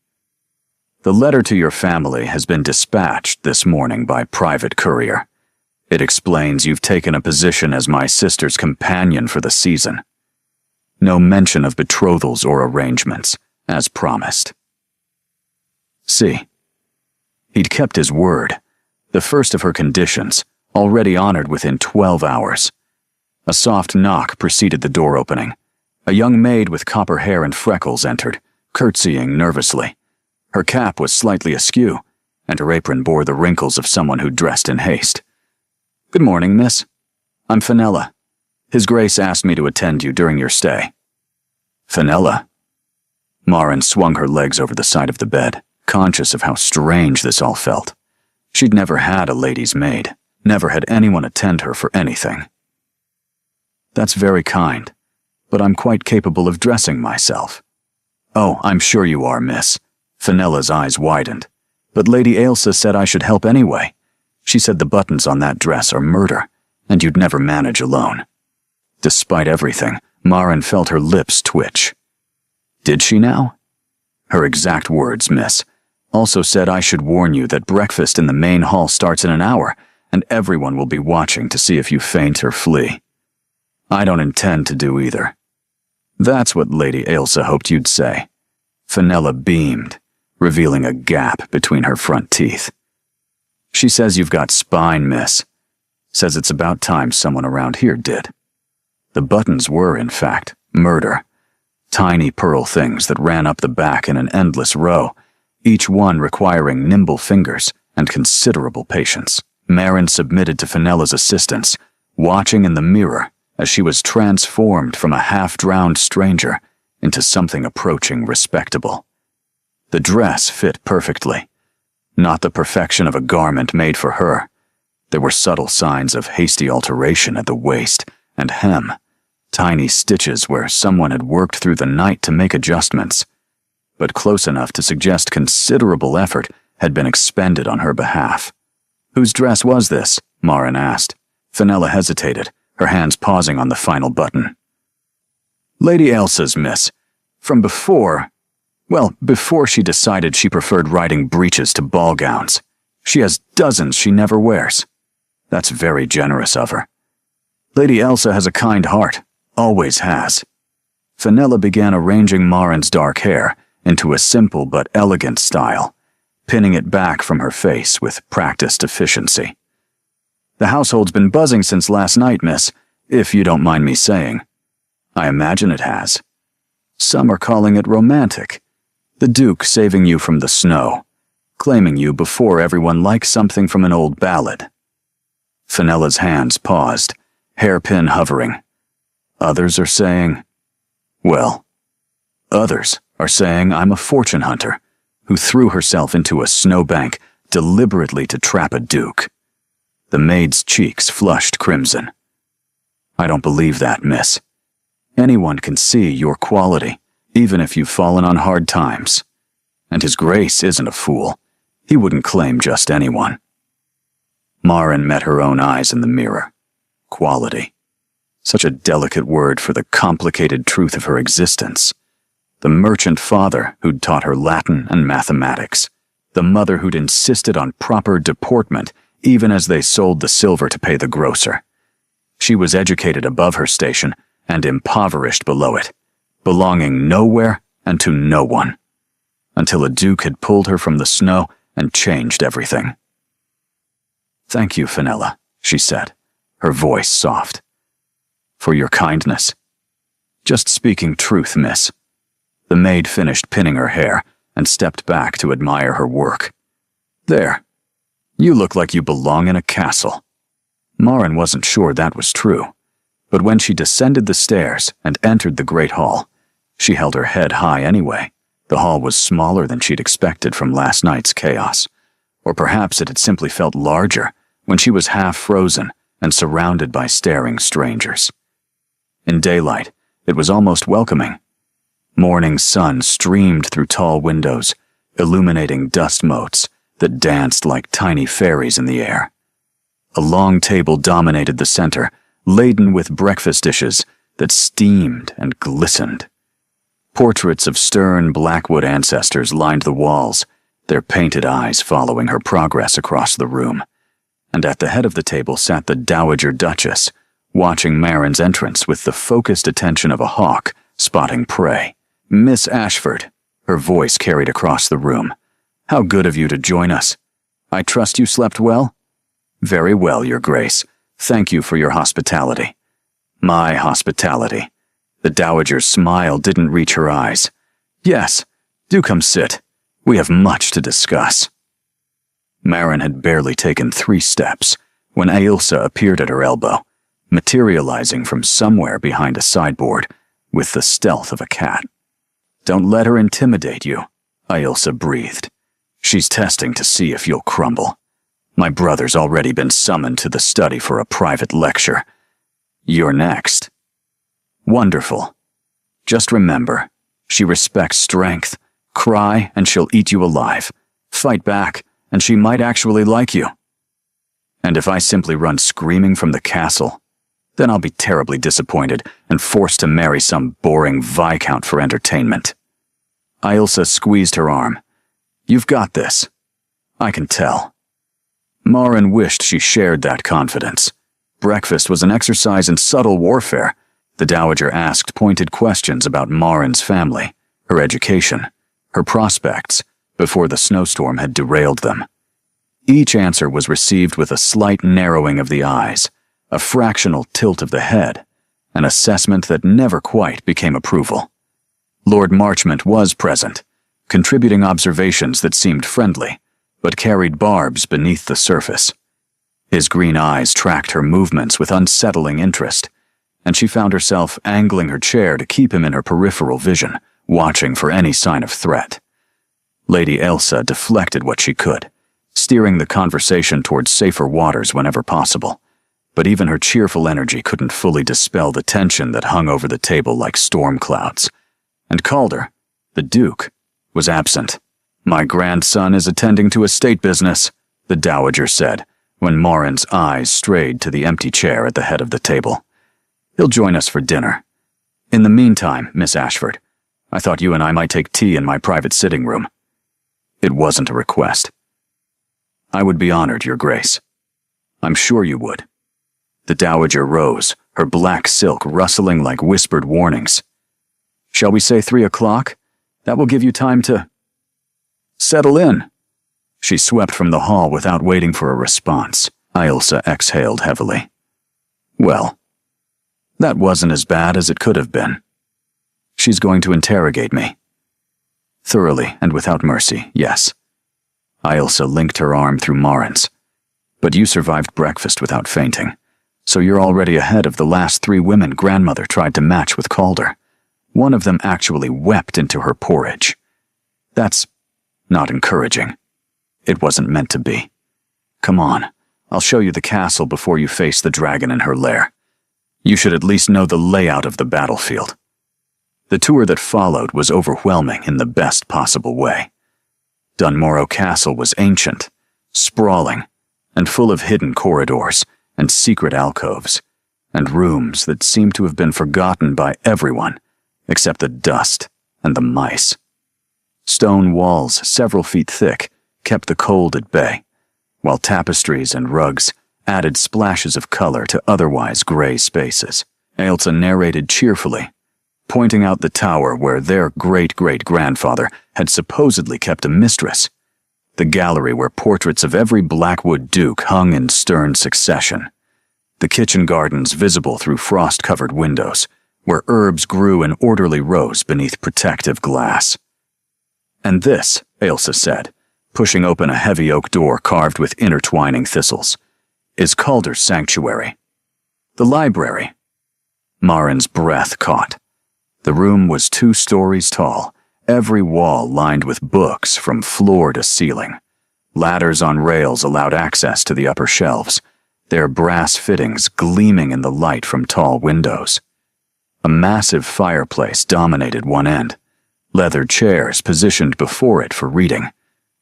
"The letter to your family has been dispatched this morning by private courier. It explains you've taken a position as my sister's companion for the season. No mention of betrothals or arrangements, as promised." See, he'd kept his word, the first of her conditions, already honored within 12 hours. A soft knock preceded the door opening. A young maid with copper hair and freckles entered, curtsying nervously. Her cap was slightly askew, and her apron bore the wrinkles of someone who dressed in haste. "Good morning, miss. I'm Fenella. His Grace asked me to attend you during your stay." "Fenella?" Marin swung her legs over the side of the bed, conscious of how strange this all felt. She'd never had a lady's maid, never had anyone attend her for anything. "That's very kind, but I'm quite capable of dressing myself." "Oh, I'm sure you are, miss." Fenella's eyes widened. "But Lady Ailsa said I should help anyway. She said the buttons on that dress are murder, and you'd never manage alone." Despite everything, Marin felt her lips twitch. Did she now? "Her exact words, miss. Also said I should warn you that breakfast in the main hall starts in an hour, and everyone will be watching to see if you faint or flee." "I don't intend to do either." "That's what Lady Ailsa hoped you'd say." Fenella beamed, revealing a gap between her front teeth. "She says you've got spine, miss. Says it's about time someone around here did." The buttons were, in fact, murder. Tiny pearl things that ran up the back in an endless row, each one requiring nimble fingers and considerable patience. Marin submitted to Fenella's assistance, watching in the mirror as she was transformed from a half-drowned stranger into something approaching respectable. The dress fit perfectly. Not the perfection of a garment made for her. There were subtle signs of hasty alteration at the waist and hem, Tiny stitches where someone had worked through the night to make adjustments, but close enough to suggest considerable effort had been expended on her behalf. Whose dress was this? Marin asked. Fenella hesitated, her hands pausing on the final button. Lady Ailsa's, miss. From before she decided she preferred riding breeches to ball gowns. She has dozens she never wears. That's very generous of her. Lady Ailsa has a kind heart, always has. Fenella began arranging Marin's dark hair into a simple but elegant style, pinning it back from her face with practiced efficiency. The household's been buzzing since last night, miss, if you don't mind me saying. I imagine it has. Some are calling it romantic. The Duke saving you from the snow, claiming you before everyone like something from an old ballad. Fenella's hands paused, hairpin hovering. Others are saying, others are saying I'm a fortune hunter who threw herself into a snowbank deliberately to trap a duke. The maid's cheeks flushed crimson. I don't believe that, miss. Anyone can see your quality, even if you've fallen on hard times. And His Grace isn't a fool. He wouldn't claim just anyone. Marin met her own eyes in the mirror. Quality. Such a delicate word for the complicated truth of her existence. The merchant father who'd taught her Latin and mathematics. The mother who'd insisted on proper deportment even as they sold the silver to pay the grocer. She was educated above her station and impoverished below it, belonging nowhere and to no one, until a duke had pulled her from the snow and changed everything. Thank you, Fenella, she said, her voice soft. For your kindness. Just speaking truth, miss. The maid finished pinning her hair and stepped back to admire her work. There. You look like you belong in a castle. Marin wasn't sure that was true, but when she descended the stairs and entered the great hall, she held her head high anyway. The hall was smaller than she'd expected from last night's chaos, or perhaps it had simply felt larger when she was half frozen and surrounded by staring strangers. In daylight, it was almost welcoming. Morning sun streamed through tall windows, illuminating dust motes that danced like tiny fairies in the air. A long table dominated the center, laden with breakfast dishes that steamed and glistened. Portraits of stern Blackwood ancestors lined the walls, their painted eyes following her progress across the room. And at the head of the table sat the Dowager Duchess, watching Marin's entrance with the focused attention of a hawk spotting prey. Miss Ashford, her voice carried across the room. How good of you to join us. I trust you slept well? Very well, Your Grace. Thank you for your hospitality. My hospitality. The Dowager's smile didn't reach her eyes. Yes, do come sit. We have much to discuss. Marin had barely taken 3 steps when Ailsa appeared at her elbow, materializing from somewhere behind a sideboard with the stealth of a cat. Don't let her intimidate you, Ailsa breathed. She's testing to see if you'll crumble. My brother's already been summoned to the study for a private lecture. You're next. Wonderful. Just remember, she respects strength. Cry and she'll eat you alive. Fight back and she might actually like you. And if I simply run screaming from the castle, then I'll be terribly disappointed and forced to marry some boring viscount for entertainment. Ailsa squeezed her arm. You've got this. I can tell. Marin wished she shared that confidence. Breakfast was an exercise in subtle warfare. The Dowager asked pointed questions about Marin's family, her education, her prospects, before the snowstorm had derailed them. Each answer was received with a slight narrowing of the eyes, a fractional tilt of the head, an assessment that never quite became approval. Lord Marchmont was present, contributing observations that seemed friendly, but carried barbs beneath the surface. His green eyes tracked her movements with unsettling interest, and she found herself angling her chair to keep him in her peripheral vision, watching for any sign of threat. Lady Ailsa deflected what she could, steering the conversation towards safer waters whenever possible, but even her cheerful energy couldn't fully dispel the tension that hung over the table like storm clouds. And Calder, the Duke, was absent. "My grandson is attending to estate business," the Dowager said, when Morin's eyes strayed to the empty chair at the head of the table. "He'll join us for dinner. In the meantime, Miss Ashford, I thought you and I might take tea in my private sitting room." It wasn't a request. "I would be honored, Your Grace." "I'm sure you would." The Dowager rose, her black silk rustling like whispered warnings. "Shall we say 3 o'clock? That will give you time to—" "Settle in." She swept from the hall without waiting for a response. Ailsa exhaled heavily. "Well, that wasn't as bad as it could have been. She's going to interrogate me." "Thoroughly and without mercy, yes." Ailsa linked her arm through Morin's. "But you survived breakfast without fainting, so you're already ahead of the last 3 women grandmother tried to match with Calder. One of them actually wept into her porridge. That's not encouraging. It wasn't meant to be. Come on, I'll show you the castle before you face the dragon in her lair. You should at least know the layout of the battlefield." The tour that followed was overwhelming in the best possible way. Dunmorrow Castle was ancient, sprawling, and full of hidden corridors and secret alcoves, and rooms that seemed to have been forgotten by everyone except the dust and the mice. Stone walls several feet thick kept the cold at bay, while tapestries and rugs added splashes of color to otherwise gray spaces. Ailsa narrated cheerfully, pointing out the tower where their great-great-grandfather had supposedly kept a mistress, the gallery where portraits of every Blackwood duke hung in stern succession, the kitchen gardens visible through frost-covered windows, where herbs grew in orderly rows beneath protective glass. "And this," Ailsa said, pushing open a heavy oak door carved with intertwining thistles, "is Calder's sanctuary. The library." Morin's breath caught. The room was 2 stories tall, every wall lined with books from floor to ceiling. Ladders on rails allowed access to the upper shelves, their brass fittings gleaming in the light from tall windows. A massive fireplace dominated one end, leather chairs positioned before it for reading,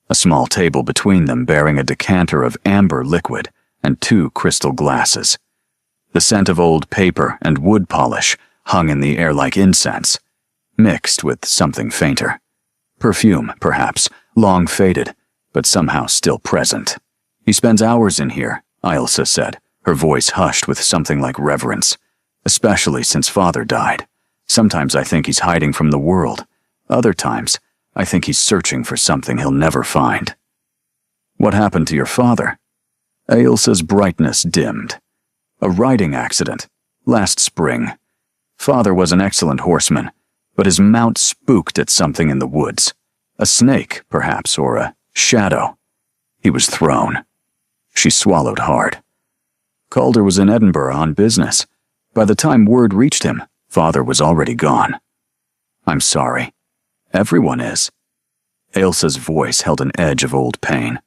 a small table between them bearing a decanter of amber liquid and 2 crystal glasses. The scent of old paper and wood polish hung in the air like incense, mixed with something fainter. Perfume, perhaps, long faded, but somehow still present. "He spends hours in here," Ailsa said, her voice hushed with something like reverence. "Especially since Father died. Sometimes I think he's hiding from the world. Other times, I think he's searching for something he'll never find." "What happened to your father?" Ailsa's brightness dimmed. "A riding accident. Last spring. Father was an excellent horseman, but his mount spooked at something in the woods. A snake, perhaps, or a shadow. He was thrown." She swallowed hard. "Calder was in Edinburgh on business. By the time word reached him, Father was already gone." "I'm sorry. Everyone is." Ailsa's voice held an edge of old pain.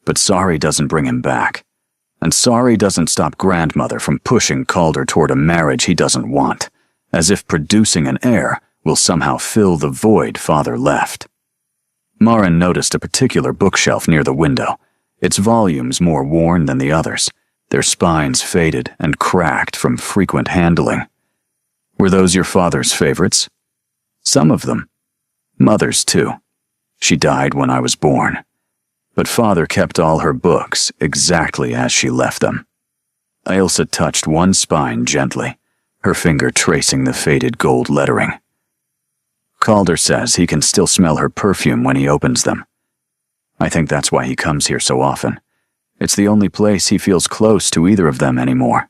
"But sorry doesn't bring him back. And sorry doesn't stop grandmother from pushing Calder toward a marriage he doesn't want, as if producing an heir will somehow fill the void Father left." Morin noticed a particular bookshelf near the window, its volumes more worn than the others, their spines faded and cracked from frequent handling. "Were those your father's favorites?" "Some of them. Mother's, too. She died when I was born. But Father kept all her books exactly as she left them." Ailsa touched one spine gently, her finger tracing the faded gold lettering. "Calder says he can still smell her perfume when he opens them. I think that's why he comes here so often. It's the only place he feels close to either of them anymore."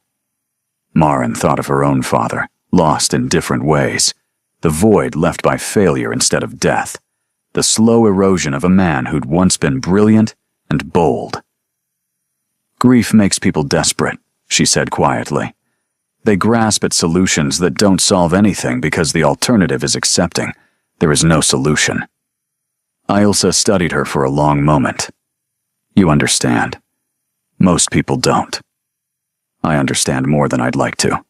Morin thought of her own father, lost in different ways, the void left by failure instead of death, the slow erosion of a man who'd once been brilliant and bold. "Grief makes people desperate," she said quietly. "They grasp at solutions that don't solve anything because the alternative is accepting there is no solution." Ailsa studied her for a long moment. "You understand. Most people don't." I understand more than I'd like to.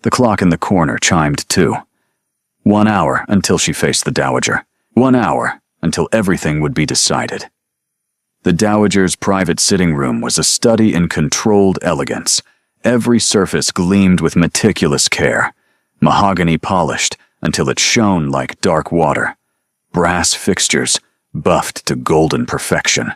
The clock in the corner chimed 2. 1 hour until she faced the Dowager. 1 hour until everything would be decided. The Dowager's private sitting room was a study in controlled elegance. Every surface gleamed with meticulous care, mahogany polished until it shone like dark water, brass fixtures buffed to golden perfection.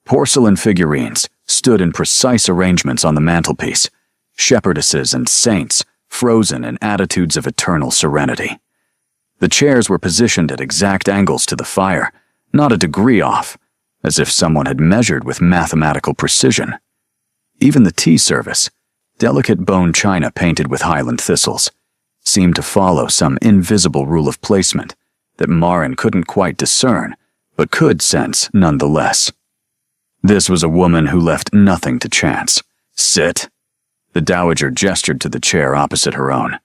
Porcelain figurines stood in precise arrangements on the mantelpiece, shepherdesses and saints frozen in attitudes of eternal serenity. The chairs were positioned at exact angles to the fire, not a degree off, as if someone had measured with mathematical precision. Even the tea service, delicate bone china painted with Highland thistles, seemed to follow some invisible rule of placement that Marin couldn't quite discern, but could sense nonetheless. This was a woman who left nothing to chance. Sit. The Dowager gestured to the chair opposite her own.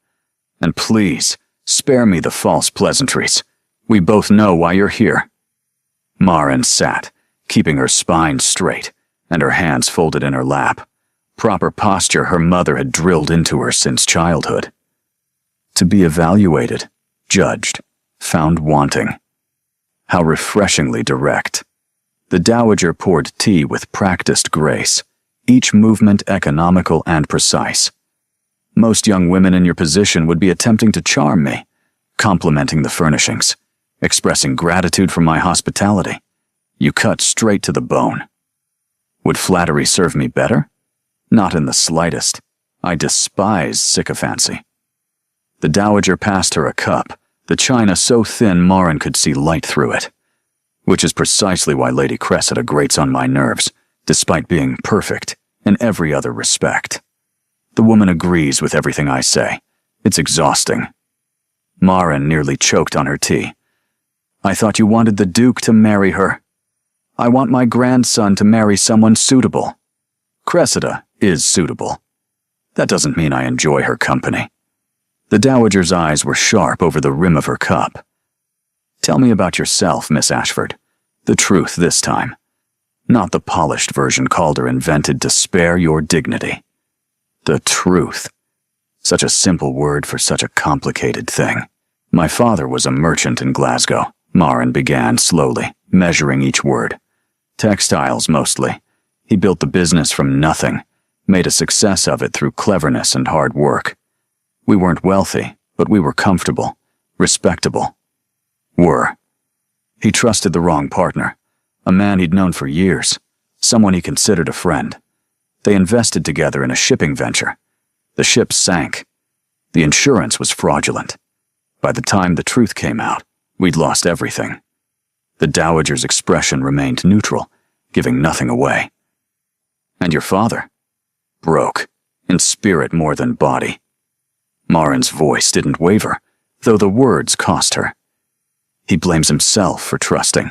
And please, spare me the false pleasantries. We both know why you're here. Marin sat, keeping her spine straight, and her hands folded in her lap. Proper posture her mother had drilled into her since childhood. To be evaluated, judged, found wanting. How refreshingly direct. The Dowager poured tea with practiced grace, each movement economical and precise. Most young women in your position would be attempting to charm me, complimenting the furnishings, expressing gratitude for my hospitality. You cut straight to the bone. Would flattery serve me better? Not in the slightest. I despise sycophancy. The Dowager passed her a cup, the china so thin Marin could see light through it. Which is precisely why Lady Cressida grates on my nerves, despite being perfect in every other respect. The woman agrees with everything I say. It's exhausting. Marin nearly choked on her tea. I thought you wanted the Duke to marry her. I want my grandson to marry someone suitable. Cressida is suitable. That doesn't mean I enjoy her company. The Dowager's eyes were sharp over the rim of her cup. Tell me about yourself, Miss Ashford. The truth this time. Not the polished version Calder invented to spare your dignity. The truth. Such a simple word for such a complicated thing. My father was a merchant in Glasgow, Marin began slowly, measuring each word. Textiles mostly. He built the business from nothing, made a success of it through cleverness and hard work. We weren't wealthy, but we were comfortable, respectable. He trusted the wrong partner, a man he'd known for years, someone he considered a friend. They invested together in a shipping venture. The ship sank. The insurance was fraudulent. By the time the truth came out, we'd lost everything. The Dowager's expression remained neutral, giving nothing away. And your father? Broke, in spirit more than body. Marin's voice didn't waver, though the words cost her. He blames himself for trusting,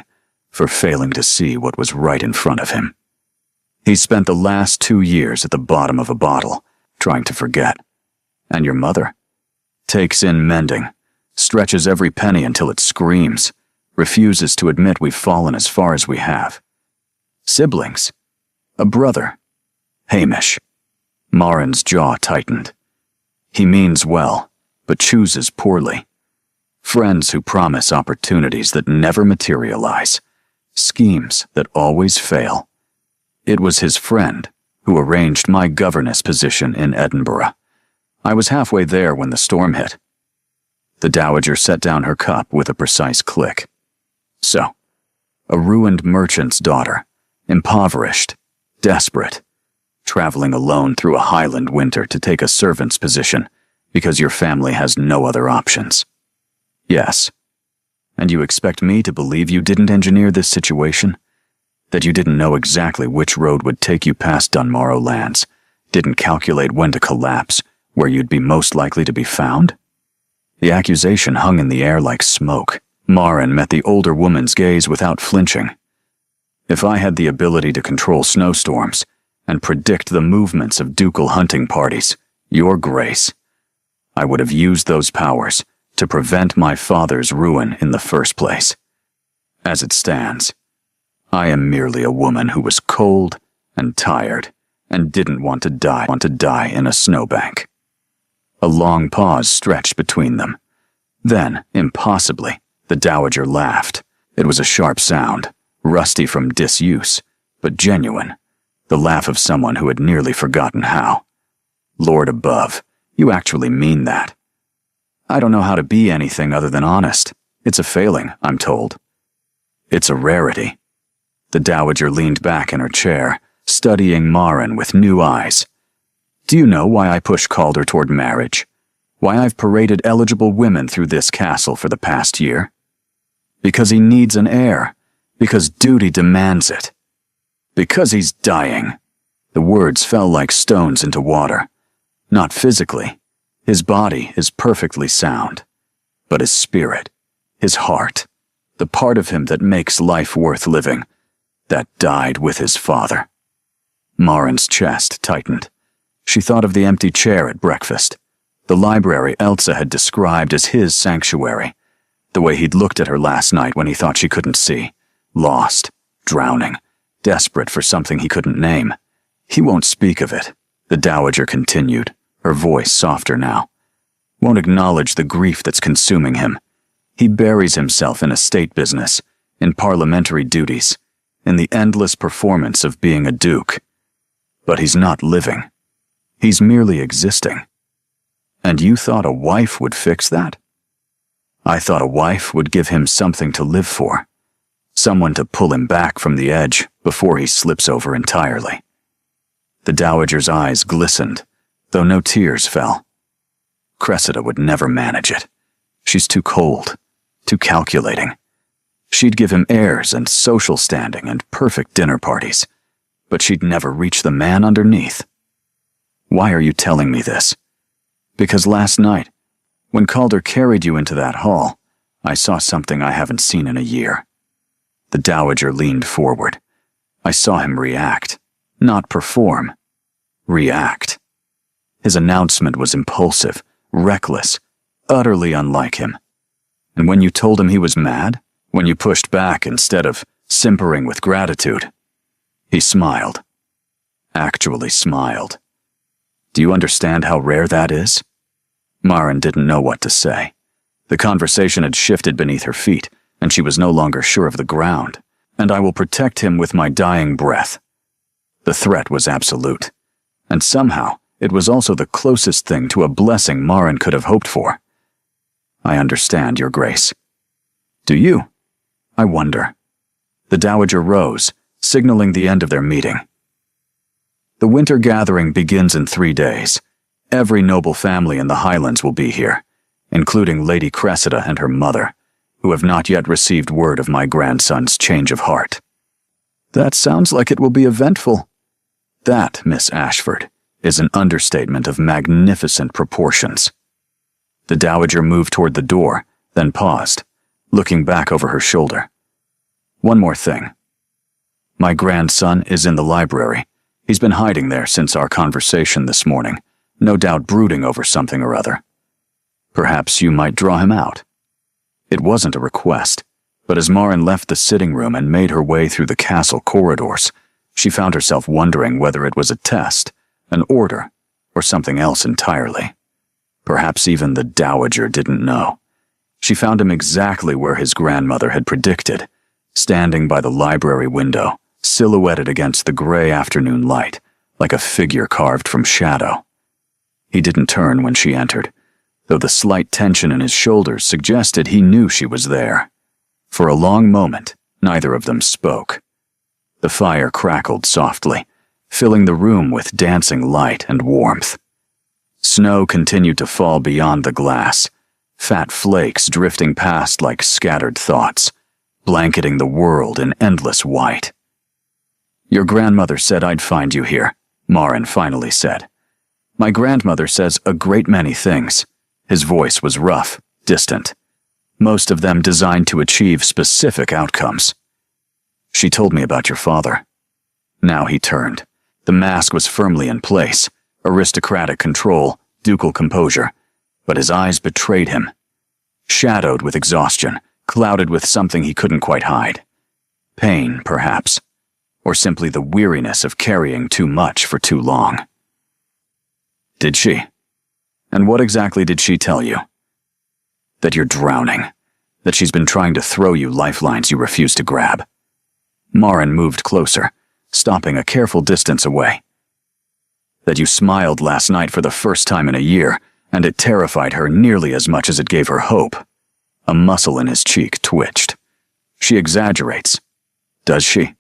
for failing to see what was right in front of him. He spent the last 2 years at the bottom of a bottle, trying to forget. And your mother? Takes in mending, stretches every penny until it screams, refuses to admit we've fallen as far as we have. Siblings? A brother? Hamish. Marin's jaw tightened. He means well, but chooses poorly. Friends who promise opportunities that never materialize. Schemes that always fail. It was his friend who arranged my governess position in Edinburgh. I was halfway there when the storm hit. The Dowager set down her cup with a precise click. So, a ruined merchant's daughter, impoverished, desperate, traveling alone through a Highland winter to take a servant's position because your family has no other options. Yes. And you expect me to believe you didn't engineer this situation? That you didn't know exactly which road would take you past Dunmorrow lands, didn't calculate when to collapse, where you'd be most likely to be found? The accusation hung in the air like smoke. Marin met the older woman's gaze without flinching. If I had the ability to control snowstorms and predict the movements of ducal hunting parties, your grace, I would have used those powers to prevent my father's ruin in the first place. As it stands, I am merely a woman who was cold and tired and didn't want to die in a snowbank. A long pause stretched between them. Then, impossibly, the Dowager laughed. It was a sharp sound, rusty from disuse, but genuine, the laugh of someone who had nearly forgotten how. Lord above, you actually mean that. I don't know how to be anything other than honest. It's a failing, I'm told. It's a rarity. The Dowager leaned back in her chair, studying Marin with new eyes. Do you know why I push Calder toward marriage? Why I've paraded eligible women through this castle for the past year? Because he needs an heir. Because duty demands it. Because he's dying. The words fell like stones into water. Not physically. His body is perfectly sound. But his spirit, his heart, the part of him that makes life worth living, that died with his father. Marin's chest tightened. She thought of the empty chair at breakfast, the library Elsa had described as his sanctuary, the way he'd looked at her last night when he thought she couldn't see, lost, drowning, desperate for something he couldn't name. He won't speak of it, the Dowager continued, her voice softer now. Won't acknowledge the grief that's consuming him. He buries himself in estate business, in parliamentary duties, in the endless performance of being a duke. But he's not living. He's merely existing. And you thought a wife would fix that? I thought a wife would give him something to live for, someone to pull him back from the edge before he slips over entirely. The Dowager's eyes glistened, though no tears fell. Cressida would never manage it. She's too cold, too calculating. She'd give him heirs and social standing and perfect dinner parties, but she'd never reach the man underneath. Why are you telling me this? Because last night, when Calder carried you into that hall, I saw something I haven't seen in a year. The Dowager leaned forward. I saw him react, not perform. React. His announcement was impulsive, reckless, utterly unlike him. And when you told him he was mad, when you pushed back instead of simpering with gratitude, he smiled. Actually smiled. Do you understand how rare that is? Marin didn't know what to say. The conversation had shifted beneath her feet, and she was no longer sure of the ground. And I will protect him with my dying breath. The threat was absolute. And somehow, it was also the closest thing to a blessing Marin could have hoped for. I understand, Your Grace. Do you? I wonder. The Dowager rose, signaling the end of their meeting. The winter gathering begins in 3 days. Every noble family in the Highlands will be here, including Lady Cressida and her mother, who have not yet received word of my grandson's change of heart. That sounds like it will be eventful. That, Miss Ashford, is an understatement of magnificent proportions. The Dowager moved toward the door, then paused, looking back over her shoulder. One more thing. My grandson is in the library. He's been hiding there since our conversation this morning, no doubt brooding over something or other. Perhaps you might draw him out. It wasn't a request, but as Marin left the sitting room and made her way through the castle corridors, she found herself wondering whether it was a test, an order, or something else entirely. Perhaps even the Dowager didn't know. She found him exactly where his grandmother had predicted, standing by the library window, silhouetted against the gray afternoon light, like a figure carved from shadow. He didn't turn when she entered, though the slight tension in his shoulders suggested he knew she was there. For a long moment, neither of them spoke. The fire crackled softly, filling the room with dancing light and warmth. Snow continued to fall beyond the glass, fat flakes drifting past like scattered thoughts, blanketing the world in endless white. Your grandmother said I'd find you here, Marin finally said. My grandmother says a great many things. His voice was rough, distant, most of them designed to achieve specific outcomes. She told me about your father. Now he turned. The mask was firmly in place, aristocratic control, ducal composure, but his eyes betrayed him. Shadowed with exhaustion, clouded with something he couldn't quite hide. Pain, perhaps. or simply the weariness of carrying too much for too long. Did she? And what exactly did she tell you? That you're drowning. That she's been trying to throw you lifelines you refuse to grab. Marin moved closer, stopping a careful distance away. That you smiled last night for the first time in a year, and it terrified her nearly as much as it gave her hope. A muscle in his cheek twitched. She exaggerates. Does she?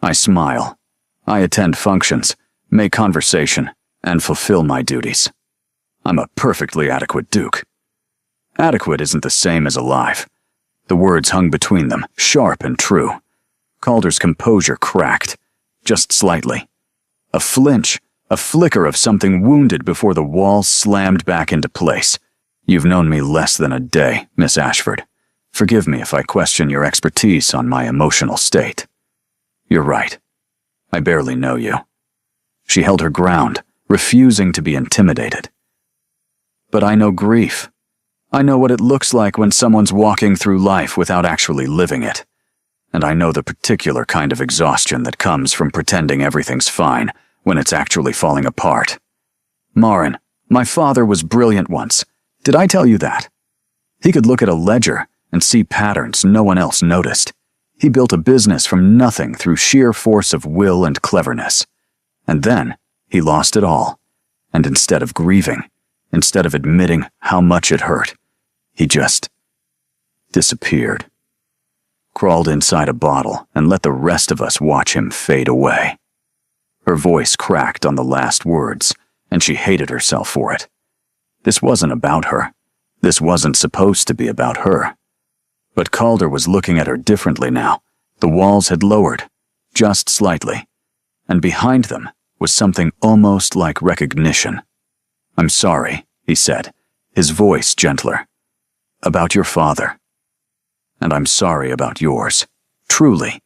I smile. I attend functions, make conversation, and fulfill my duties. I'm a perfectly adequate Duke. Adequate isn't the same as alive. The words hung between them, sharp and true. Calder's composure cracked, just slightly. A flinch, a flicker of something wounded before the wall slammed back into place. You've known me less than a day, Miss Ashford. Forgive me if I question your expertise on my emotional state. You're right. I barely know you. She held her ground, refusing to be intimidated. But I know grief. I know what it looks like when someone's walking through life without actually living it. And I know the particular kind of exhaustion that comes from pretending everything's fine when it's actually falling apart. Marin, my father was brilliant once. Did I tell you that? He could look at a ledger and see patterns no one else noticed. He built a business from nothing through sheer force of will and cleverness. And then he lost it all. And instead of grieving, instead of admitting how much it hurt, he just disappeared. Crawled inside a bottle and let the rest of us watch him fade away. Her voice cracked on the last words, and she hated herself for it. This wasn't about her. This wasn't supposed to be about her. But Calder was looking at her differently now. The walls had lowered, just slightly, and behind them was something almost like recognition. I'm sorry, he said, his voice gentler. About your father. And I'm sorry about yours. Truly.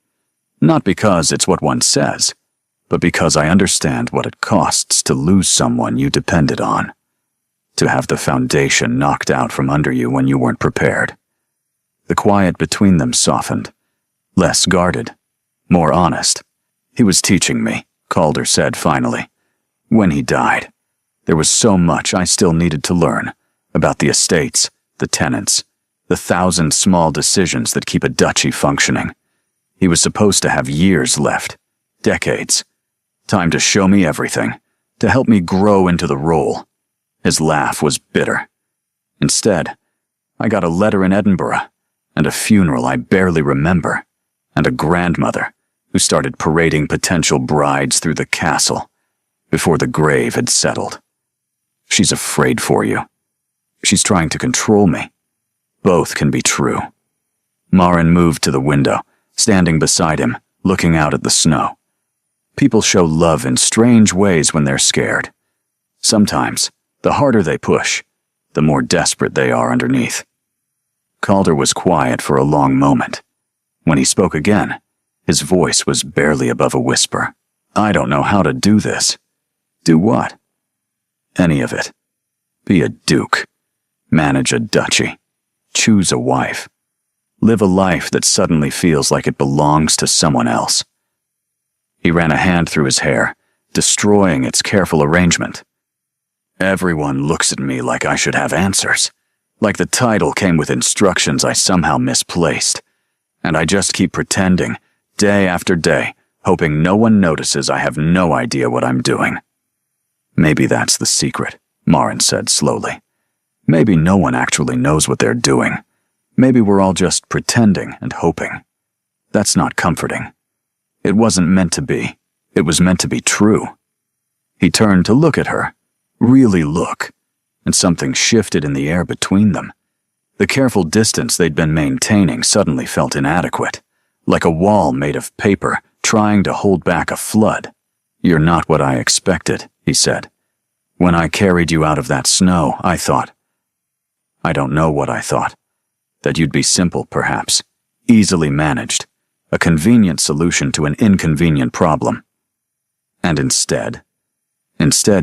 Not because it's what one says, but because I understand what it costs to lose someone you depended on. To have the foundation knocked out from under you when you weren't prepared. The quiet between them softened. Less guarded. More honest. He was teaching me, Calder said finally. When he died, there was so much I still needed to learn about the estates, the tenants, the 1,000 small decisions that keep a duchy functioning. He was supposed to have years left, decades. Time to show me everything, to help me grow into the role. His laugh was bitter. Instead, I got a letter in Edinburgh, and a funeral I barely remember, and a grandmother who started parading potential brides through the castle before the grave had settled. She's afraid for you. She's trying to control me. Both can be true. Marin moved to the window, standing beside him, looking out at the snow. People show love in strange ways when they're scared. Sometimes, the harder they push, the more desperate they are underneath. Calder was quiet for a long moment. When he spoke again, his voice was barely above a whisper. I don't know how to do this. Do what? Any of it. Be a duke. Manage a duchy. Choose a wife. Live a life that suddenly feels like it belongs to someone else. He ran a hand through his hair, destroying its careful arrangement. Everyone looks at me like I should have answers, like the title came with instructions I somehow misplaced, and I just keep pretending, day after day, hoping no one notices I have no idea what I'm doing. Maybe that's the secret, Marin said slowly. Maybe no one actually knows what they're doing. Maybe we're all just pretending and hoping. That's not comforting. It wasn't meant to be. It was meant to be true. He turned to look at her, really look, and something shifted in the air between them. The careful distance they'd been maintaining suddenly felt inadequate, like a wall made of paper trying to hold back a flood. You're not what I expected, he said. When I carried you out of that snow, I thought. I don't know what I thought. That you'd be simple, perhaps, easily managed, a convenient solution to an inconvenient problem. And instead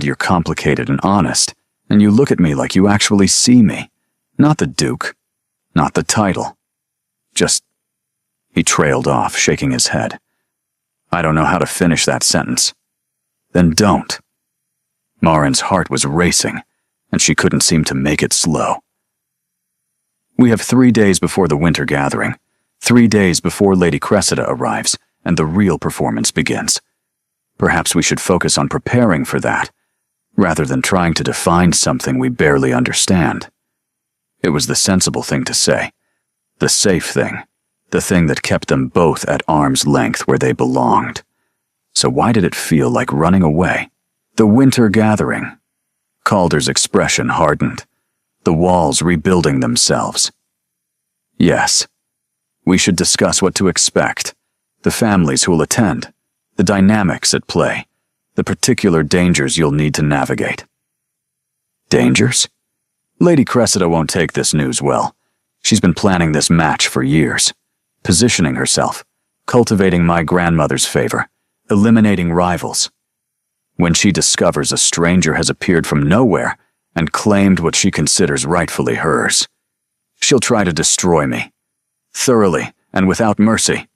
you're complicated and honest, and you look at me like you actually see me. Not the Duke, not the title. Just... He trailed off, shaking his head. I don't know how to finish that sentence. Then don't. Marin's heart was racing, and she couldn't seem to make it slow. We have 3 days before the winter gathering, 3 days before Lady Cressida arrives, and the real performance begins. Perhaps we should focus on preparing for that, rather than trying to define something we barely understand. It was the sensible thing to say, the safe thing, the thing that kept them both at arm's length where they belonged. So why did it feel like running away? The winter gathering. Calder's expression hardened, the walls rebuilding themselves. Yes, we should discuss what to expect, the families who will attend, the dynamics at play, the particular dangers you'll need to navigate. Dangers? Lady Cressida won't take this news well. She's been planning this match for years, positioning herself, cultivating my grandmother's favor, eliminating rivals. When she discovers a stranger has appeared from nowhere and claimed what she considers rightfully hers, she'll try to destroy me, thoroughly and without mercy,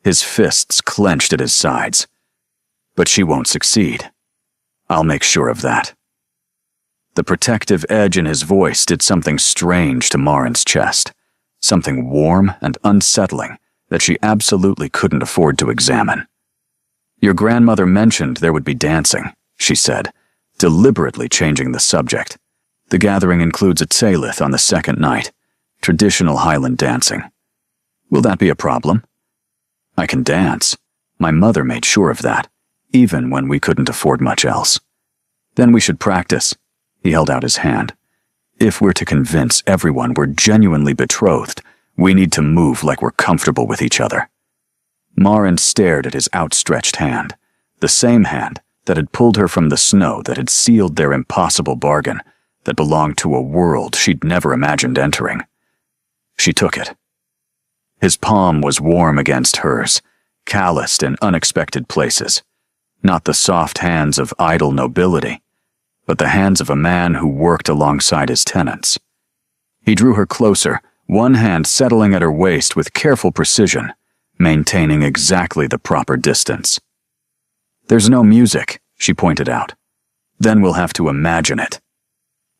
his fists clenched at his sides. But she won't succeed. I'll make sure of that. The protective edge in his voice did something strange to Marin's chest, something warm and unsettling that she absolutely couldn't afford to examine. Your grandmother mentioned there would be dancing, she said, deliberately changing the subject. The gathering includes a tseilith on the second night, traditional Highland dancing. Will that be a problem? I can dance. My mother made sure of that, even when we couldn't afford much else. Then we should practice. He held out his hand. If we're to convince everyone we're genuinely betrothed, we need to move like we're comfortable with each other. Marin stared at his outstretched hand, the same hand that had pulled her from the snow that had sealed their impossible bargain, that belonged to a world she'd never imagined entering. She took it. His palm was warm against hers, calloused in unexpected places. Not the soft hands of idle nobility, but the hands of a man who worked alongside his tenants. He drew her closer, one hand settling at her waist with careful precision, maintaining exactly the proper distance. There's no music, she pointed out. Then we'll have to imagine it.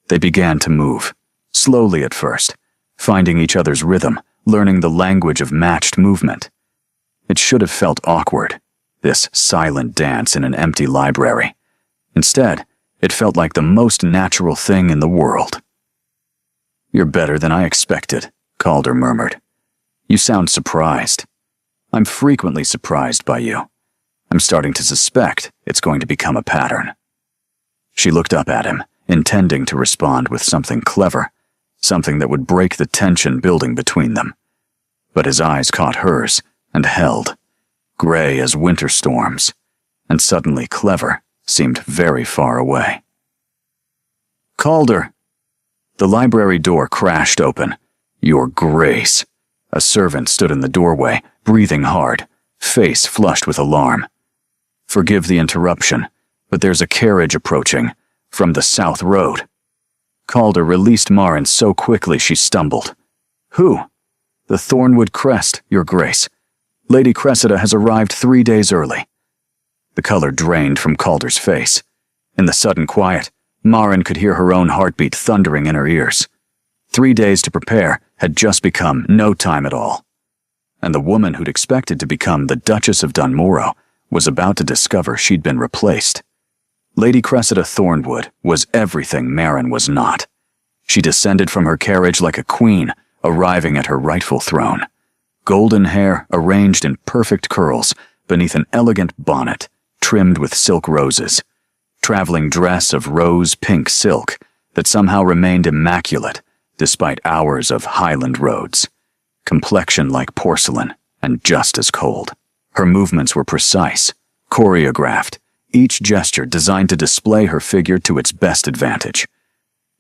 They began to move, slowly at first, finding each other's rhythm, learning the language of matched movement. It should have felt awkward, this silent dance in an empty library. Instead, it felt like the most natural thing in the world. You're better than I expected, Calder murmured. You sound surprised. I'm frequently surprised by you. I'm starting to suspect it's going to become a pattern. She looked up at him, intending to respond with something clever, something that would break the tension building between them. But his eyes caught hers and held, gray as winter storms, and suddenly clever seemed very far away. Calder! The library door crashed open. Your Grace. A servant stood in the doorway, breathing hard, face flushed with alarm. Forgive the interruption, but there's a carriage approaching, from the south road. Calder released Marin so quickly she stumbled. Who? The Thornwood Crest, Your Grace. Lady Cressida has arrived 3 days early. The color drained from Calder's face. In the sudden quiet, Marin could hear her own heartbeat thundering in her ears. 3 days to prepare had just become no time at all. And the woman who'd expected to become the Duchess of Dunmorrow was about to discover she'd been replaced. Lady Cressida Thornwood was everything Marin was not. She descended from her carriage like a queen, arriving at her rightful throne. Golden hair arranged in perfect curls beneath an elegant bonnet trimmed with silk roses. Traveling dress of rose-pink silk that somehow remained immaculate despite hours of Highland roads. Complexion like porcelain and just as cold. Her movements were precise, choreographed, each gesture designed to display her figure to its best advantage.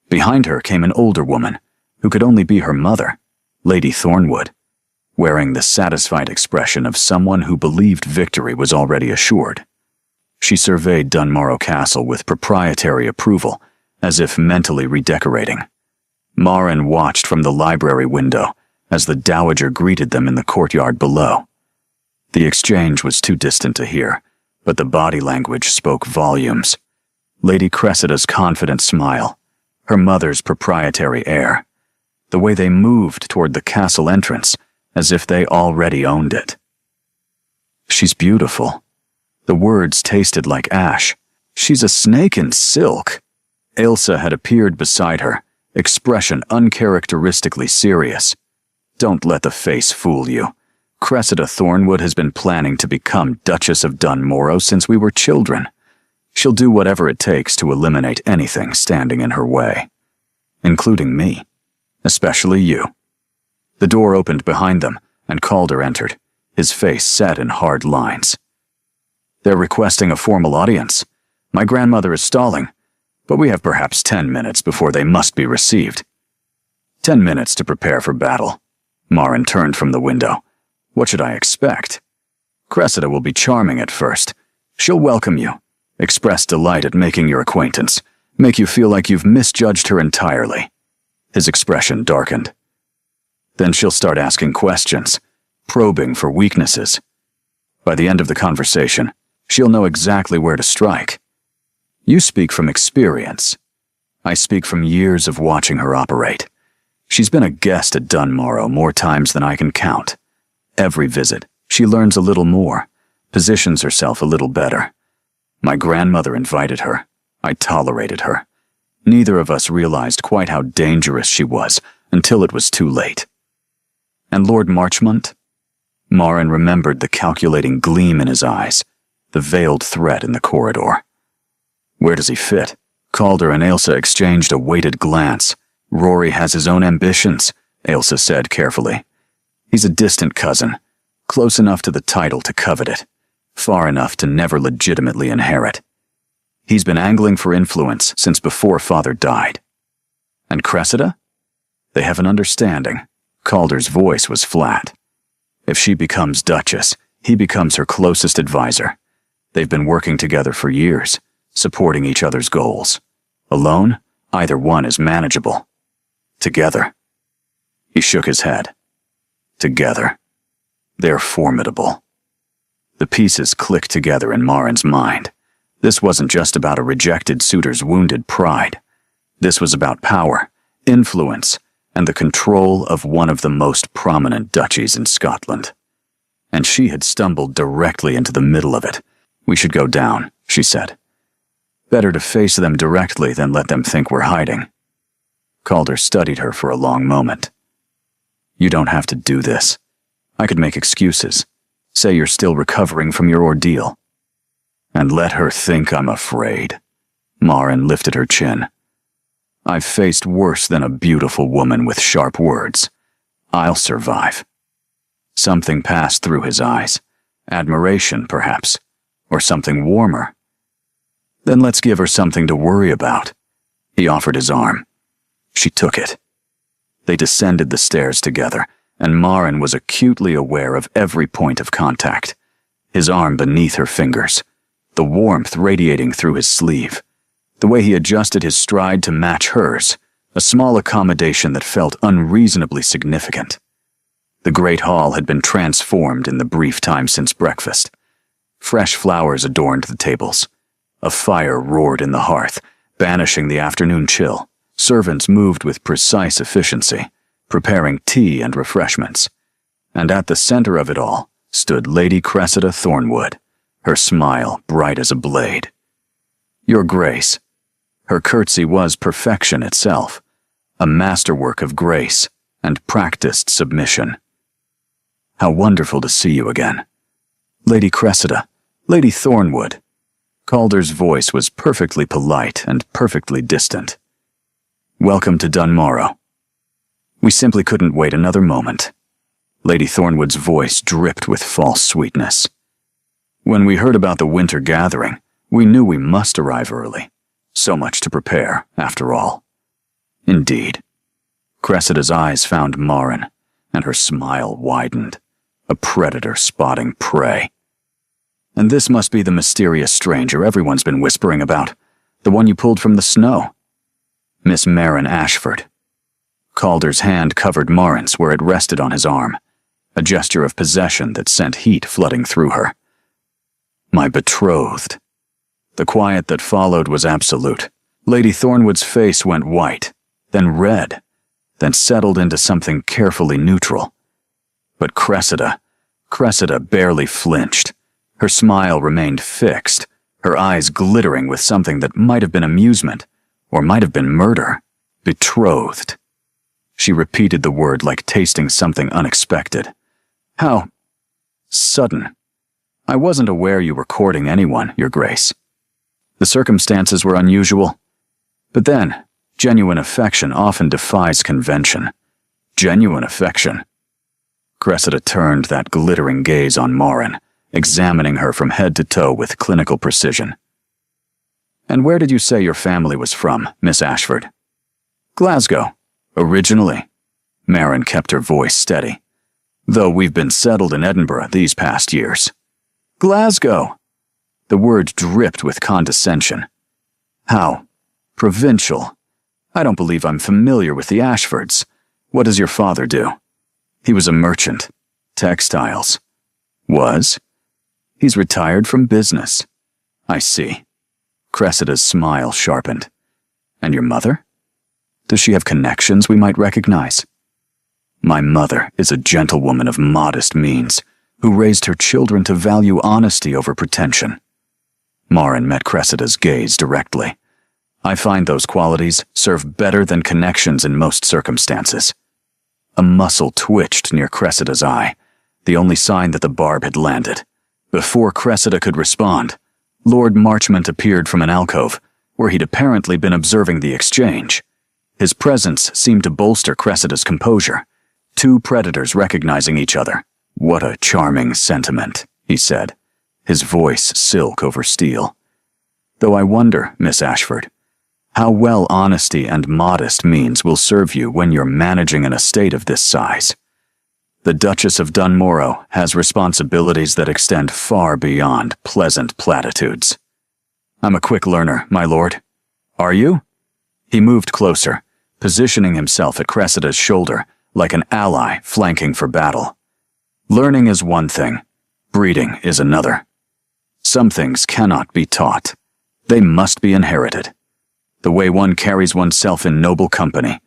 Behind her came an older woman, who could only be her mother, Lady Thornwood, wearing the satisfied expression of someone who believed victory was already assured. She surveyed Dunmorrow Castle with proprietary approval, as if mentally redecorating. Marin watched from the library window as the dowager greeted them in the courtyard below. The exchange was too distant to hear, but the body language spoke volumes. Lady Cressida's confident smile, her mother's proprietary air, the way they moved toward the castle entrance as if they already owned it. She's beautiful. The words tasted like ash. She's a snake in silk. Ailsa had appeared beside her, expression uncharacteristically serious. Don't let the face fool you. Cressida Thornwood has been planning to become Duchess of Dunmorrow since we were children. She'll do whatever it takes to eliminate anything standing in her way, including me, especially you. The door opened behind them, and Calder entered, his face set in hard lines. They're requesting a formal audience. My grandmother is stalling, but we have perhaps 10 minutes before they must be received. 10 minutes to prepare for battle. Marin turned from the window. What should I expect? Cressida will be charming at first. She'll welcome you, express delight at making your acquaintance, make you feel like you've misjudged her entirely. His expression darkened. Then she'll start asking questions, probing for weaknesses. By the end of the conversation, she'll know exactly where to strike. You speak from experience. I speak from years of watching her operate. She's been a guest at Dunmorrow more times than I can count. Every visit, she learns a little more, positions herself a little better. My grandmother invited her. I tolerated her. Neither of us realized quite how dangerous she was until it was too late. And Lord Marchmont? Marin remembered the calculating gleam in his eyes, the veiled threat in the corridor. Where does he fit? Calder and Ailsa exchanged a weighted glance. Rory has his own ambitions, Ailsa said carefully. He's a distant cousin, close enough to the title to covet it, far enough to never legitimately inherit. He's been angling for influence since before Father died. And Cressida? They have an understanding. Calder's voice was flat. If she becomes Duchess, he becomes her closest advisor. They've been working together for years, supporting each other's goals. Alone, either one is manageable. Together. He shook his head. Together. They're formidable. The pieces clicked together in Marin's mind. This wasn't just about a rejected suitor's wounded pride. This was about power, influence, and the control of one of the most prominent duchies in Scotland. And she had stumbled directly into the middle of it. We should go down, she said. Better to face them directly than let them think we're hiding. Calder studied her for a long moment. You don't have to do this. I could make excuses. Say you're still recovering from your ordeal. And let her think I'm afraid. Marin lifted her chin. I've faced worse than a beautiful woman with sharp words. I'll survive. Something passed through his eyes. Admiration, perhaps. Or something warmer. Then let's give her something to worry about. He offered his arm. She took it. They descended the stairs together, and Marin was acutely aware of every point of contact. His arm beneath her fingers, the warmth radiating through his sleeve, the way he adjusted his stride to match hers, a small accommodation that felt unreasonably significant. The great hall had been transformed in the brief time since breakfast. Fresh flowers adorned the tables. A fire roared in the hearth, banishing the afternoon chill. Servants moved with precise efficiency, preparing tea and refreshments. And at the center of it all stood Lady Cressida Thornwood, her smile bright as a blade. Your Grace. Her curtsy was perfection itself, a masterwork of grace and practiced submission. How wonderful to see you again. Lady Cressida, Lady Thornwood. Calder's voice was perfectly polite and perfectly distant. Welcome to Dunmorrow. We simply couldn't wait another moment. Lady Thornwood's voice dripped with false sweetness. When we heard about the winter gathering, we knew we must arrive early. So much to prepare, after all. Indeed. Cressida's eyes found Marin, and her smile widened. A predator spotting prey. And this must be the mysterious stranger everyone's been whispering about, the one you pulled from the snow. Miss Marin Ashford. Calder's hand covered Marin's where it rested on his arm. a gesture of possession that sent heat flooding through her. My betrothed. The quiet that followed was absolute. Lady Thornwood's face went white, then red, then settled into something carefully neutral. But Cressida barely flinched. Her smile remained fixed, her eyes glittering with something that might have been amusement, or might have been murder. Betrothed. She repeated the word like tasting something unexpected. How sudden. I wasn't aware you were courting anyone, Your Grace. The circumstances were unusual. But then, genuine affection often defies convention. Genuine affection. Cressida turned that glittering gaze on Morin, examining her from head to toe with clinical precision. And where did you say your family was from, Miss Ashford? Glasgow, originally. Marin kept her voice steady. Though we've been settled in Edinburgh these past years. Glasgow! The word dripped with condescension. How? Provincial. I don't believe I'm familiar with the Ashfords. What does your father do? He was a merchant. Textiles. Was? He's retired from business. I see. Cressida's smile sharpened. And your mother? Does she have connections we might recognize? My mother is a gentlewoman of modest means, who raised her children to value honesty over pretension. Morin met Cressida's gaze directly. I find those qualities serve better than connections in most circumstances. A muscle twitched near Cressida's eye, the only sign that the barb had landed. Before Cressida could respond, Lord Marchmont appeared from an alcove, where he'd apparently been observing the exchange. His presence seemed to bolster Cressida's composure, two predators recognizing each other. What a charming sentiment, he said, his voice silk over steel. Though I wonder, Miss Ashford, how well honesty and modest means will serve you when you're managing an estate of this size. The Duchess of Dunmorrow has responsibilities that extend far beyond pleasant platitudes. I'm a quick learner, my lord. Are you? He moved closer, positioning himself at Cressida's shoulder like an ally flanking for battle. Learning is one thing, breeding is another. Some things cannot be taught. They must be inherited. The way one carries oneself in noble company,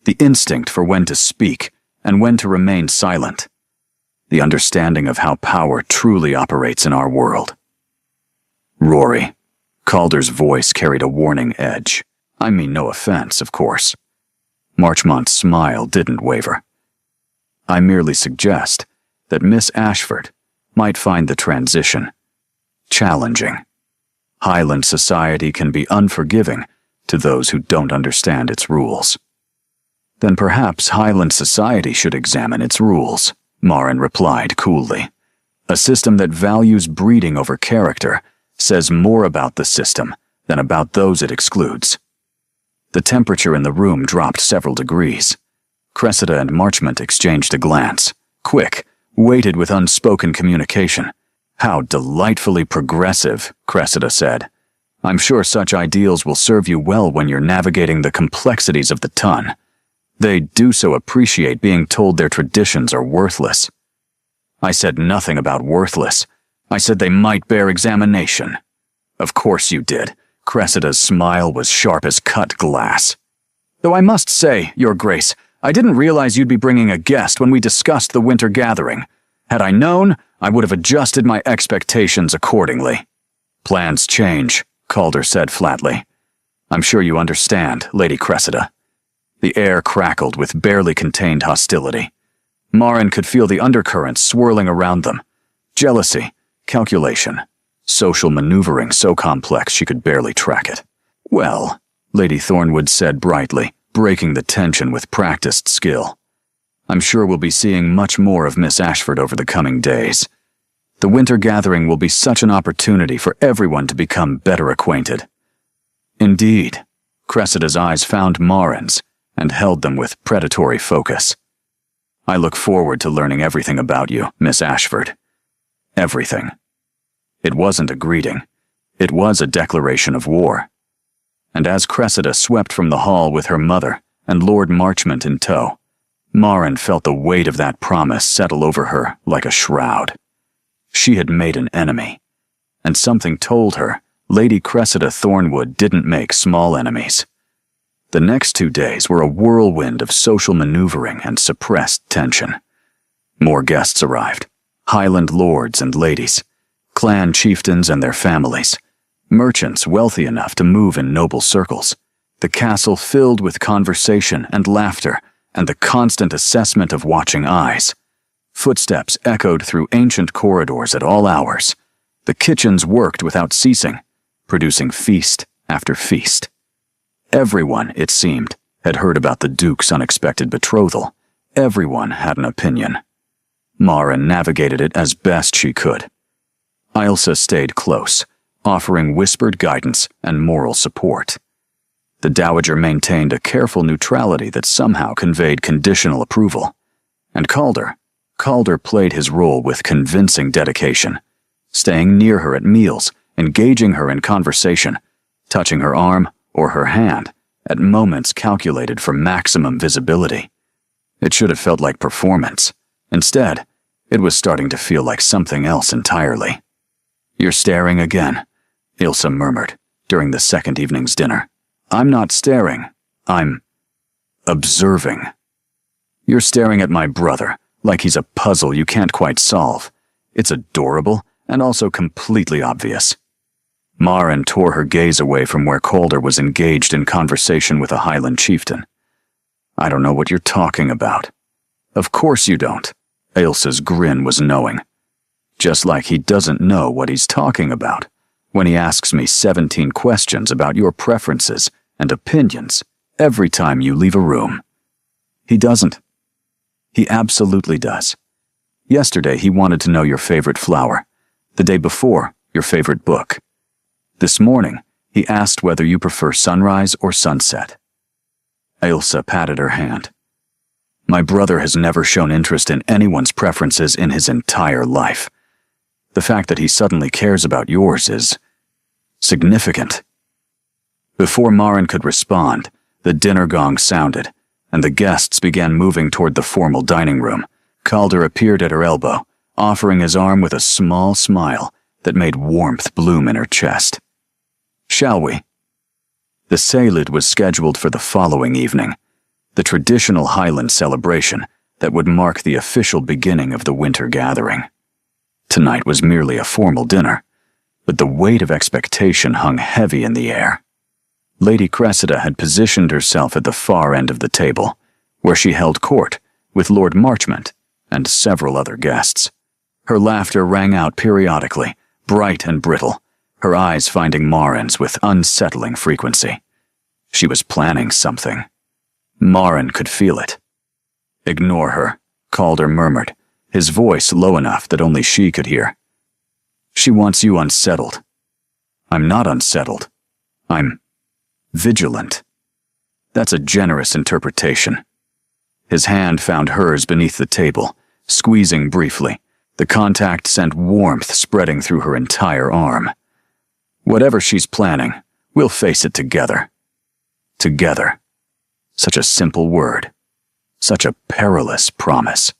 the instinct for when to speak and when to remain silent, the understanding of how power truly operates in our world. Rory. Calder's voice carried a warning edge. I mean no offense, of course. Marchmont's smile didn't waver. I merely suggest that Miss Ashford might find the transition challenging. Highland society can be unforgiving to those who don't understand its rules. Then perhaps Highland society should examine its rules, Morin replied coolly. A system that values breeding over character says more about the system than about those it excludes. The temperature in the room dropped several degrees. Cressida and Marchmont exchanged a glance, quick, weighted with unspoken communication. How delightfully progressive, Cressida said. I'm sure such ideals will serve you well when you're navigating the complexities of the ton. They do so appreciate being told their traditions are worthless. I said nothing about worthless. I said they might bear examination. Of course you did. Cressida's smile was sharp as cut glass. Though I must say, Your Grace, I didn't realize you'd be bringing a guest when we discussed the winter gathering. Had I known, I would have adjusted my expectations accordingly. Plans change, Calder said flatly. I'm sure you understand, Lady Cressida. The air crackled with barely contained hostility. Morin could feel the undercurrents swirling around them. Jealousy, calculation, social maneuvering so complex she could barely track it. Well, Lady Thornwood said brightly, breaking the tension with practiced skill. I'm sure we'll be seeing much more of Miss Ashford over the coming days. The winter gathering will be such an opportunity for everyone to become better acquainted. Indeed, Cressida's eyes found Morin's and held them with predatory focus. I look forward to learning everything about you, Miss Ashford. Everything. It wasn't a greeting. It was a declaration of war. And as Cressida swept from the hall with her mother and Lord Marchmont in tow, Maren felt the weight of that promise settle over her like a shroud. She had made an enemy, and something told her Lady Cressida Thornwood didn't make small enemies. The next 2 days were a whirlwind of social maneuvering and suppressed tension. More guests arrived, Highland lords and ladies, clan chieftains and their families, merchants wealthy enough to move in noble circles, the castle filled with conversation and laughter and the constant assessment of watching eyes. Footsteps echoed through ancient corridors at all hours. The kitchens worked without ceasing, producing feast after feast. Everyone, it seemed, had heard about the Duke's unexpected betrothal. Everyone had an opinion. Maren navigated it as best she could. Ailsa stayed close, offering whispered guidance and moral support. The Dowager maintained a careful neutrality that somehow conveyed conditional approval. And Calder played his role with convincing dedication, staying near her at meals, engaging her in conversation, touching her arm or her hand at moments calculated for maximum visibility. It should have felt like performance. Instead, it was starting to feel like something else entirely. "You're staring again," Ailsa murmured during the second evening's dinner. "I'm not staring. I'm observing. You're staring at my brother like he's a puzzle you can't quite solve. It's adorable and also completely obvious." Maren tore her gaze away from where Calder was engaged in conversation with a Highland chieftain. "I don't know what you're talking about." "Of course you don't." Ailsa's grin was knowing. "Just like he doesn't know what he's talking about when he asks me 17 questions about your preferences and opinions every time you leave a room. He doesn't. He absolutely does. Yesterday he wanted to know your favorite flower. The day before, your favorite book. This morning, he asked whether you prefer sunrise or sunset." Ailsa patted her hand. "My brother has never shown interest in anyone's preferences in his entire life. The fact that he suddenly cares about yours is significant." Before Maren could respond, the dinner gong sounded, and the guests began moving toward the formal dining room. Calder appeared at her elbow, offering his arm with a small smile that made warmth bloom in her chest. "Shall we?" The Seilid was scheduled for the following evening, the traditional Highland celebration that would mark the official beginning of the winter gathering. Tonight was merely a formal dinner, but the weight of expectation hung heavy in the air. Lady Cressida had positioned herself at the far end of the table, where she held court with Lord Marchmont and several other guests. Her laughter rang out periodically, bright and brittle, her eyes finding Maren's with unsettling frequency. She was planning something. Maren could feel it. "Ignore her," Calder murmured, his voice low enough that only she could hear. "She wants you unsettled." "I'm not unsettled. I'm vigilant." "That's a generous interpretation." His hand found hers beneath the table, squeezing briefly. The contact sent warmth spreading through her entire arm. "Whatever she's planning, we'll face it together." Together. Such a simple word. Such a perilous promise.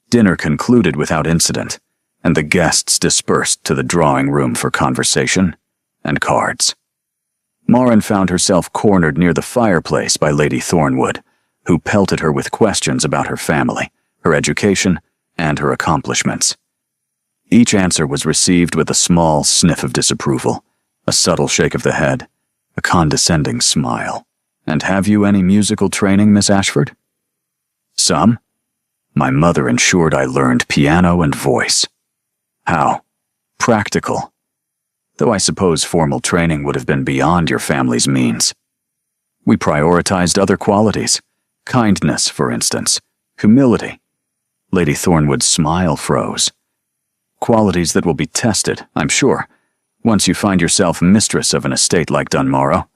Dinner concluded without incident, and the guests dispersed to the drawing room for conversation and cards. Maren found herself cornered near the fireplace by Lady Thornwood, who pelted her with questions about her family, her education, and her accomplishments. Each answer was received with a small sniff of disapproval, a subtle shake of the head, a condescending smile. "And have you any musical training, Miss Ashford?" "Some. My mother ensured I learned piano and voice." "How? Practical. Though I suppose formal training would have been beyond your family's means." "We prioritized other qualities. Kindness, for instance. Humility." Lady Thornwood's smile froze. "Qualities that will be tested, I'm sure, once you find yourself mistress of an estate like Dunmorrow.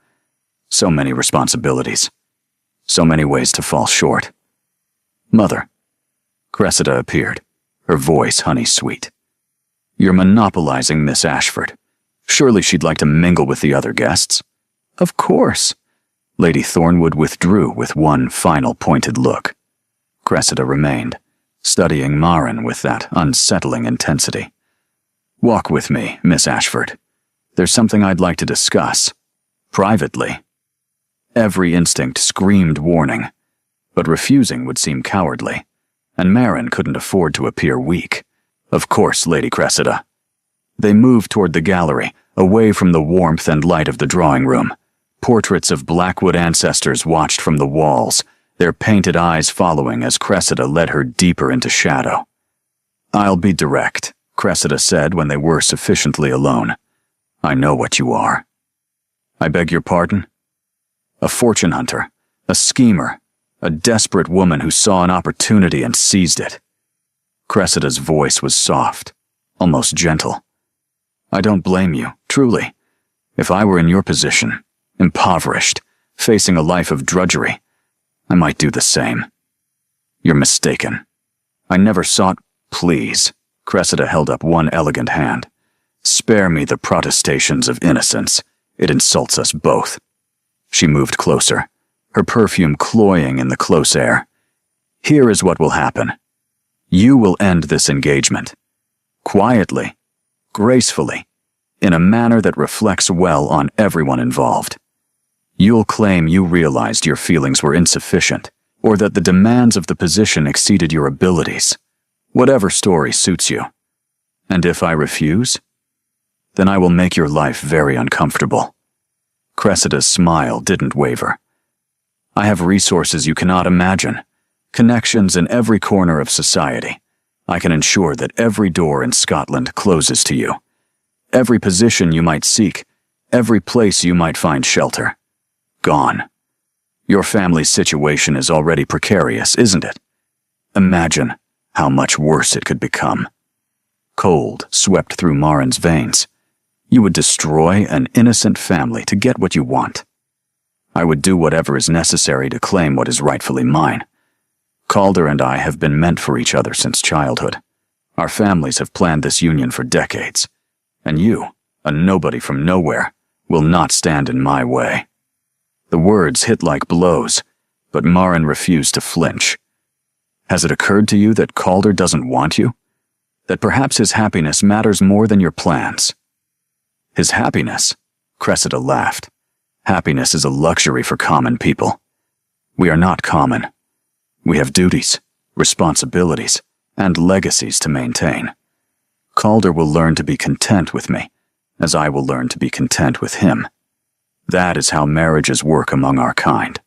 So many responsibilities. So many ways to fall short." "Mother." Cressida appeared, her voice honey-sweet. "You're monopolizing Miss Ashford. Surely she'd like to mingle with the other guests." "Of course." Lady Thornwood withdrew with one final pointed look. Cressida remained, studying Marin with that unsettling intensity. "Walk with me, Miss Ashford. There's something I'd like to discuss. Privately." Every instinct screamed warning, but refusing would seem cowardly, and Marin couldn't afford to appear weak. "Of course, Lady Cressida." They moved toward the gallery, away from the warmth and light of the drawing room. Portraits of Blackwood ancestors watched from the walls, their painted eyes following as Cressida led her deeper into shadow. "I'll be direct," Cressida said when they were sufficiently alone. "I know what you are." "I beg your pardon?" "A fortune hunter, a schemer, a desperate woman who saw an opportunity and seized it." Cressida's voice was soft, almost gentle. "I don't blame you, truly. If I were in your position, impoverished, facing a life of drudgery, I might do the same." "You're mistaken. I never sought—" "Please," Cressida held up one elegant hand. "Spare me the protestations of innocence. It insults us both." She moved closer, her perfume cloying in the close air. "Here is what will happen. You will end this engagement. Quietly, gracefully, in a manner that reflects well on everyone involved. You'll claim you realized your feelings were insufficient, or that the demands of the position exceeded your abilities. Whatever story suits you. And if I refuse, then I will make your life very uncomfortable." Cressida's smile didn't waver. "I have resources you cannot imagine, connections in every corner of society. I can ensure that every door in Scotland closes to you. Every position you might seek, every place you might find shelter. Gone. Your family's situation is already precarious, isn't it? Imagine how much worse it could become." Cold swept through Marin's veins. "You would destroy an innocent family to get what you want. I would do whatever is necessary to claim what is rightfully mine. Calder and I have been meant for each other since childhood. Our families have planned this union for decades. And you, a nobody from nowhere, will not stand in my way." The words hit like blows, but Marin refused to flinch. "Has it occurred to you that Calder doesn't want you? That perhaps his happiness matters more than your plans?" "His happiness?" Cressida laughed. "Happiness is a luxury for common people. We are not common. We have duties, responsibilities, and legacies to maintain. Calder will learn to be content with me, as I will learn to be content with him. That is how marriages work among our kind."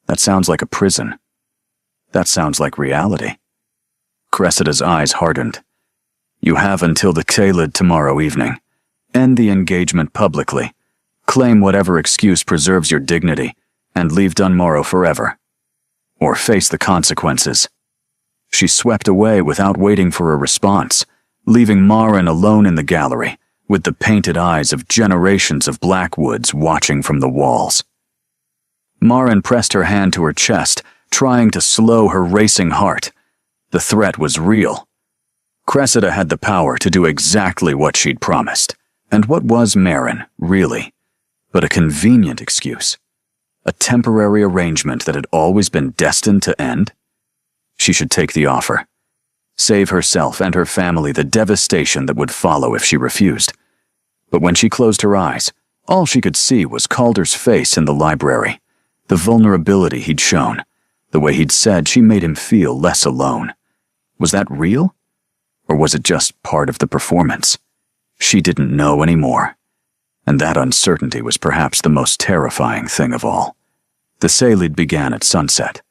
"That sounds like a prison. That sounds like reality." Cressida's eyes hardened. "You have until the Caelid tomorrow evening. End the engagement publicly. Claim whatever excuse preserves your dignity, and leave Dunmorrow forever. Or face the consequences." She swept away without waiting for a response, leaving Marin alone in the gallery, with the painted eyes of generations of Blackwoods watching from the walls. Marin pressed her hand to her chest, trying to slow her racing heart. The threat was real. Cressida had the power to do exactly what she'd promised. And what was Marin, really? But a convenient excuse. A temporary arrangement that had always been destined to end? She should take the offer. Save herself and her family the devastation that would follow if she refused. But when she closed her eyes, all she could see was Calder's face in the library, the vulnerability he'd shown, the way he'd said she made him feel less alone. Was that real? Or was it just part of the performance? She didn't know anymore. And that uncertainty was perhaps the most terrifying thing of all. The Caelid began at sunset.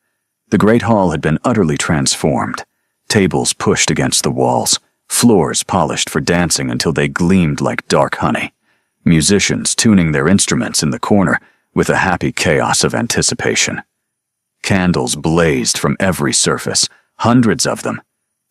The great hall had been utterly transformed. Tables pushed against the walls, floors polished for dancing until they gleamed like dark honey, musicians tuning their instruments in the corner with a happy chaos of anticipation. Candles blazed from every surface, hundreds of them,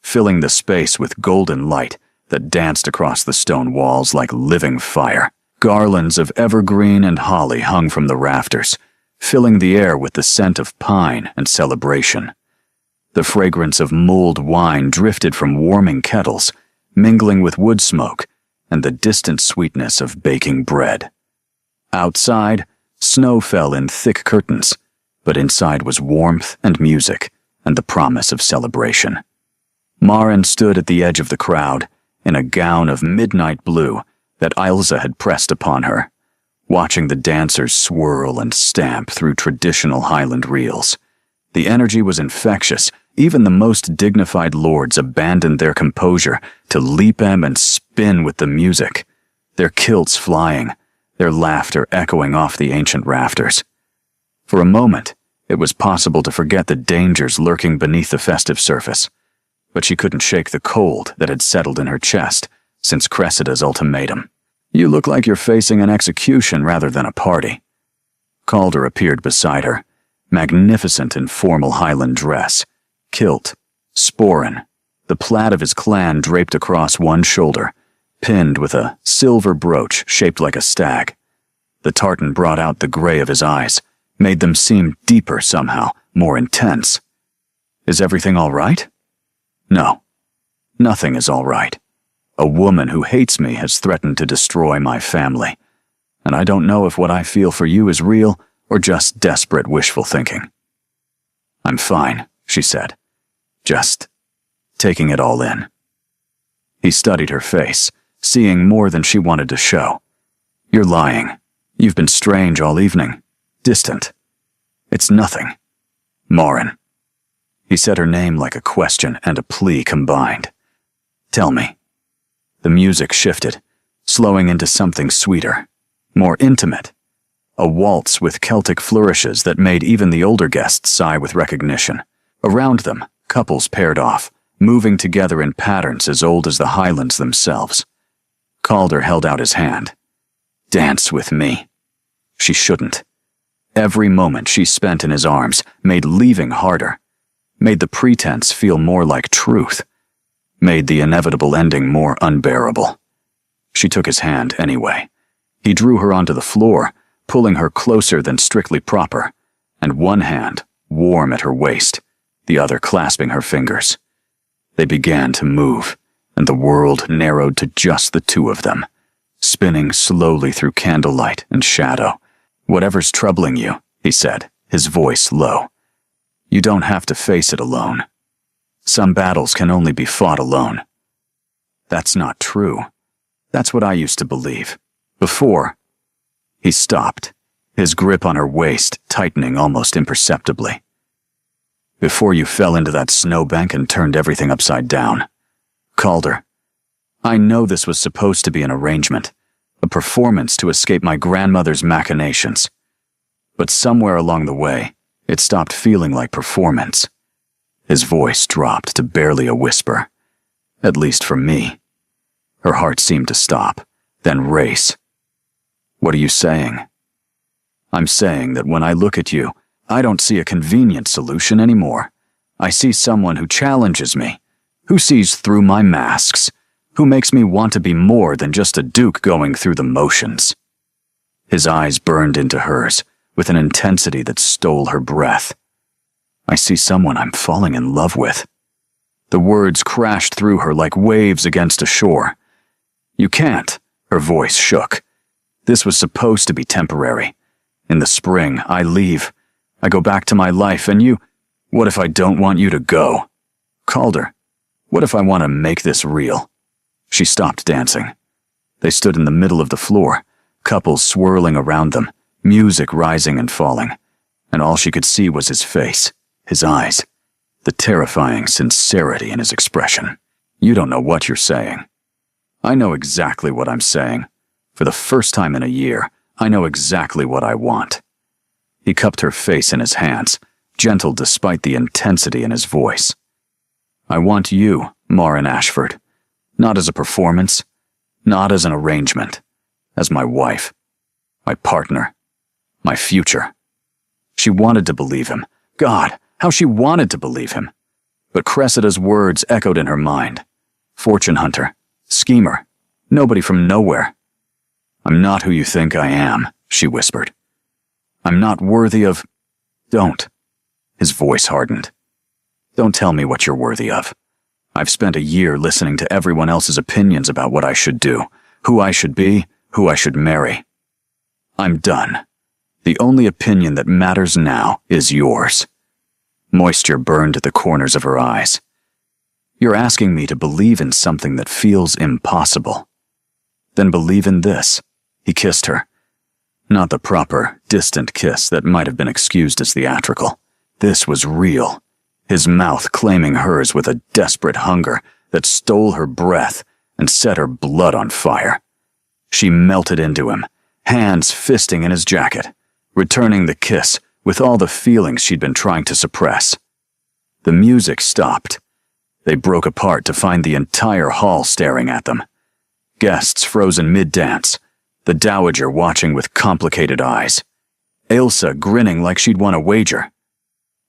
filling the space with golden light that danced across the stone walls like living fire. Garlands of evergreen and holly hung from the rafters, filling the air with the scent of pine and celebration. The fragrance of mulled wine drifted from warming kettles, mingling with wood smoke and the distant sweetness of baking bread. Outside, snow fell in thick curtains, but inside was warmth and music, and the promise of celebration. Maren stood at the edge of the crowd, in a gown of midnight blue that Ilsa had pressed upon her, watching the dancers swirl and stamp through traditional Highland reels. The energy was infectious. Even the most dignified lords abandoned their composure to leap and spin with the music, their kilts flying, their laughter echoing off the ancient rafters. For a moment, it was possible to forget the dangers lurking beneath the festive surface, but she couldn't shake the cold that had settled in her chest since Cressida's ultimatum. "You look like you're facing an execution rather than a party." Calder appeared beside her, magnificent in formal Highland dress, kilt, sporran, the plaid of his clan draped across one shoulder, pinned with a silver brooch shaped like a stag. The tartan brought out the gray of his eyes, made them seem deeper somehow, more intense. "Is everything all right?" "No, nothing is all right. A woman who hates me has threatened to destroy my family, and I don't know if what I feel for you is real or just desperate wishful thinking." "I'm fine," she said, just taking it all in. He studied her face, seeing more than she wanted to show. "You're lying. You've been strange all evening. Distant. It's nothing. Maren." He said her name like a question and a plea combined. "Tell me." The music shifted, slowing into something sweeter, more intimate. A waltz with Celtic flourishes that made even the older guests sigh with recognition. Around them, couples paired off, moving together in patterns as old as the Highlands themselves. Calder held out his hand. "Dance with me." She shouldn't. Every moment she spent in his arms made leaving harder, made the pretense feel more like truth, made the inevitable ending more unbearable. She took his hand anyway. He drew her onto the floor, pulling her closer than strictly proper, and one hand, warm at her waist, the other clasping her fingers. They began to move, and the world narrowed to just the two of them, spinning slowly through candlelight and shadow. "Whatever's troubling you," he said, his voice low, "you don't have to face it alone. Some battles can only be fought alone." "That's not true. That's what I used to believe. Before." He stopped, his grip on her waist tightening almost imperceptibly. "Before you fell into that snowbank and turned everything upside down. Calder, I know this was supposed to be an arrangement, a performance to escape my grandmother's machinations. But somewhere along the way, it stopped feeling like performance." His voice dropped to barely a whisper. "At least for me." Her heart seemed to stop, then race. "What are you saying?" "I'm saying that when I look at you, I don't see a convenient solution anymore. I see someone who challenges me, who sees through my masks, who makes me want to be more than just a duke going through the motions." His eyes burned into hers with an intensity that stole her breath. "I see someone I'm falling in love with." The words crashed through her like waves against a shore. "You can't," her voice shook. "This was supposed to be temporary. In the spring, I leave. I go back to my life, and you— What if I don't want you to go? Calder, what if I want to make this real?" She stopped dancing. They stood in the middle of the floor, couples swirling around them, music rising and falling, and all she could see was his face, his eyes, the terrifying sincerity in his expression. "You don't know what you're saying." "I know exactly what I'm saying. For the first time in a year, I know exactly what I want." He cupped her face in his hands, gentle despite the intensity in his voice. "I want you, Maren Ashford, not as a performance, not as an arrangement, as my wife, my partner, my future." She wanted to believe him. God, how she wanted to believe him. But Cressida's words echoed in her mind. Fortune hunter, schemer, nobody from nowhere. "I'm not who you think I am," she whispered. "I'm not worthy of—" "Don't." His voice hardened. "Don't tell me what you're worthy of. I've spent a year listening to everyone else's opinions about what I should do, who I should be, who I should marry. I'm done. The only opinion that matters now is yours." Moisture burned at the corners of her eyes. You're asking me to believe in something that feels impossible. Then believe in this. He kissed her. Not the proper, distant kiss that might have been excused as theatrical. This was real. His mouth claiming hers with a desperate hunger that stole her breath and set her blood on fire. She melted into him, hands fisting in his jacket, returning the kiss with all the feelings she'd been trying to suppress. The music stopped. They broke apart to find the entire hall staring at them. Guests frozen mid-dance, the dowager watching with complicated eyes, Ailsa grinning like she'd won a wager.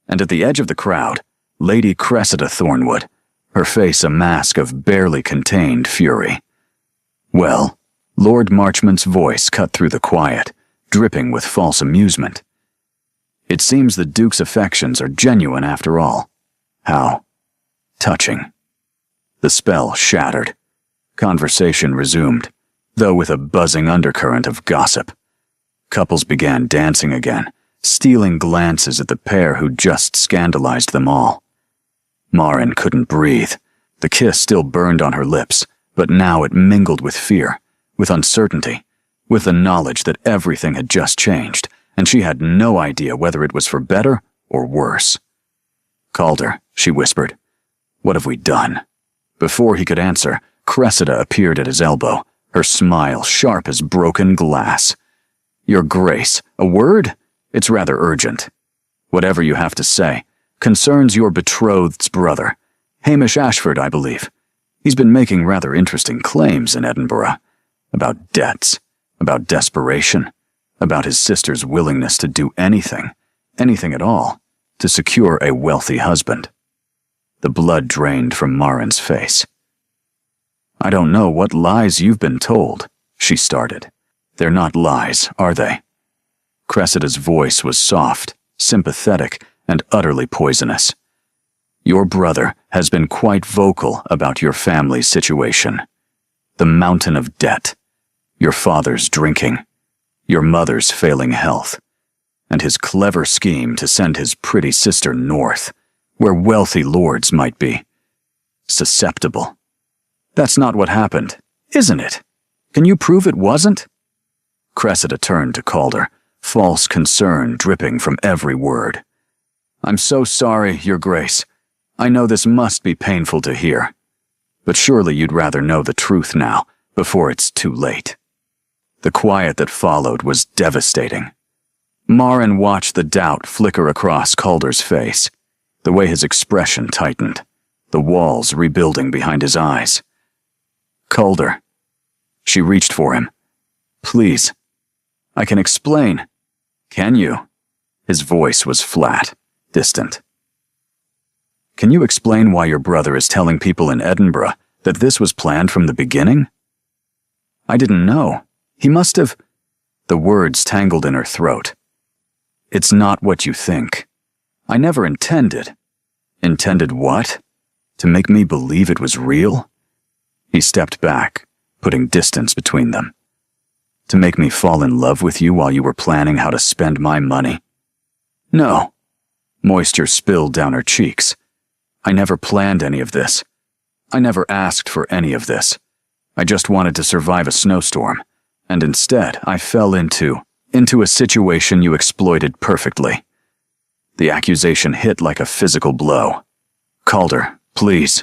And at the edge of the crowd, Lady Cressida Thornwood, her face a mask of barely contained fury. Well, Lord Marchmont's voice cut through the quiet, dripping with false amusement. It seems the Duke's affections are genuine after all. How touching. The spell shattered. Conversation resumed, though with a buzzing undercurrent of gossip. Couples began dancing again, stealing glances at the pair who'd just scandalized them all. Marin couldn't breathe. The kiss still burned on her lips, but now it mingled with fear, with uncertainty, with the knowledge that everything had just changed, and she had no idea whether it was for better or worse. Calder, she whispered. What have we done? Before he could answer, Cressida appeared at his elbow, her smile sharp as broken glass. Your Grace, a word? It's rather urgent. Whatever you have to say concerns your betrothed's brother, Hamish Ashford, I believe. He's been making rather interesting claims in Edinburgh. About debts, about desperation, about his sister's willingness to do anything at all, to secure a wealthy husband. The blood drained from Marin's face. I don't know what lies you've been told, she started. They're not lies, are they? Cressida's voice was soft, sympathetic, and utterly poisonous. Your brother has been quite vocal about your family's situation. The mountain of debt, your father's drinking, your mother's failing health, and his clever scheme to send his pretty sister north, where wealthy lords might be. Susceptible. That's not what happened, isn't it? Can you prove it wasn't? Cressida turned to Calder, false concern dripping from every word. I'm so sorry, Your Grace. I know this must be painful to hear. But surely you'd rather know the truth now, before it's too late. The quiet that followed was devastating. Marin watched the doubt flicker across Calder's face, the way his expression tightened, the walls rebuilding behind his eyes. Calder. She reached for him. Please. I can explain. Can you? His voice was flat, distant. Can you explain why your brother is telling people in Edinburgh that this was planned from the beginning? I didn't know. He must have... The words tangled in her throat. It's not what you think. I never intended. Intended what? To make me believe it was real? He stepped back, putting distance between them. To make me fall in love with you while you were planning how to spend my money? No. Moisture spilled down her cheeks. I never planned any of this. I never asked for any of this. I just wanted to survive a snowstorm, and instead I fell into a situation you exploited perfectly. The accusation hit like a physical blow. Calder, please.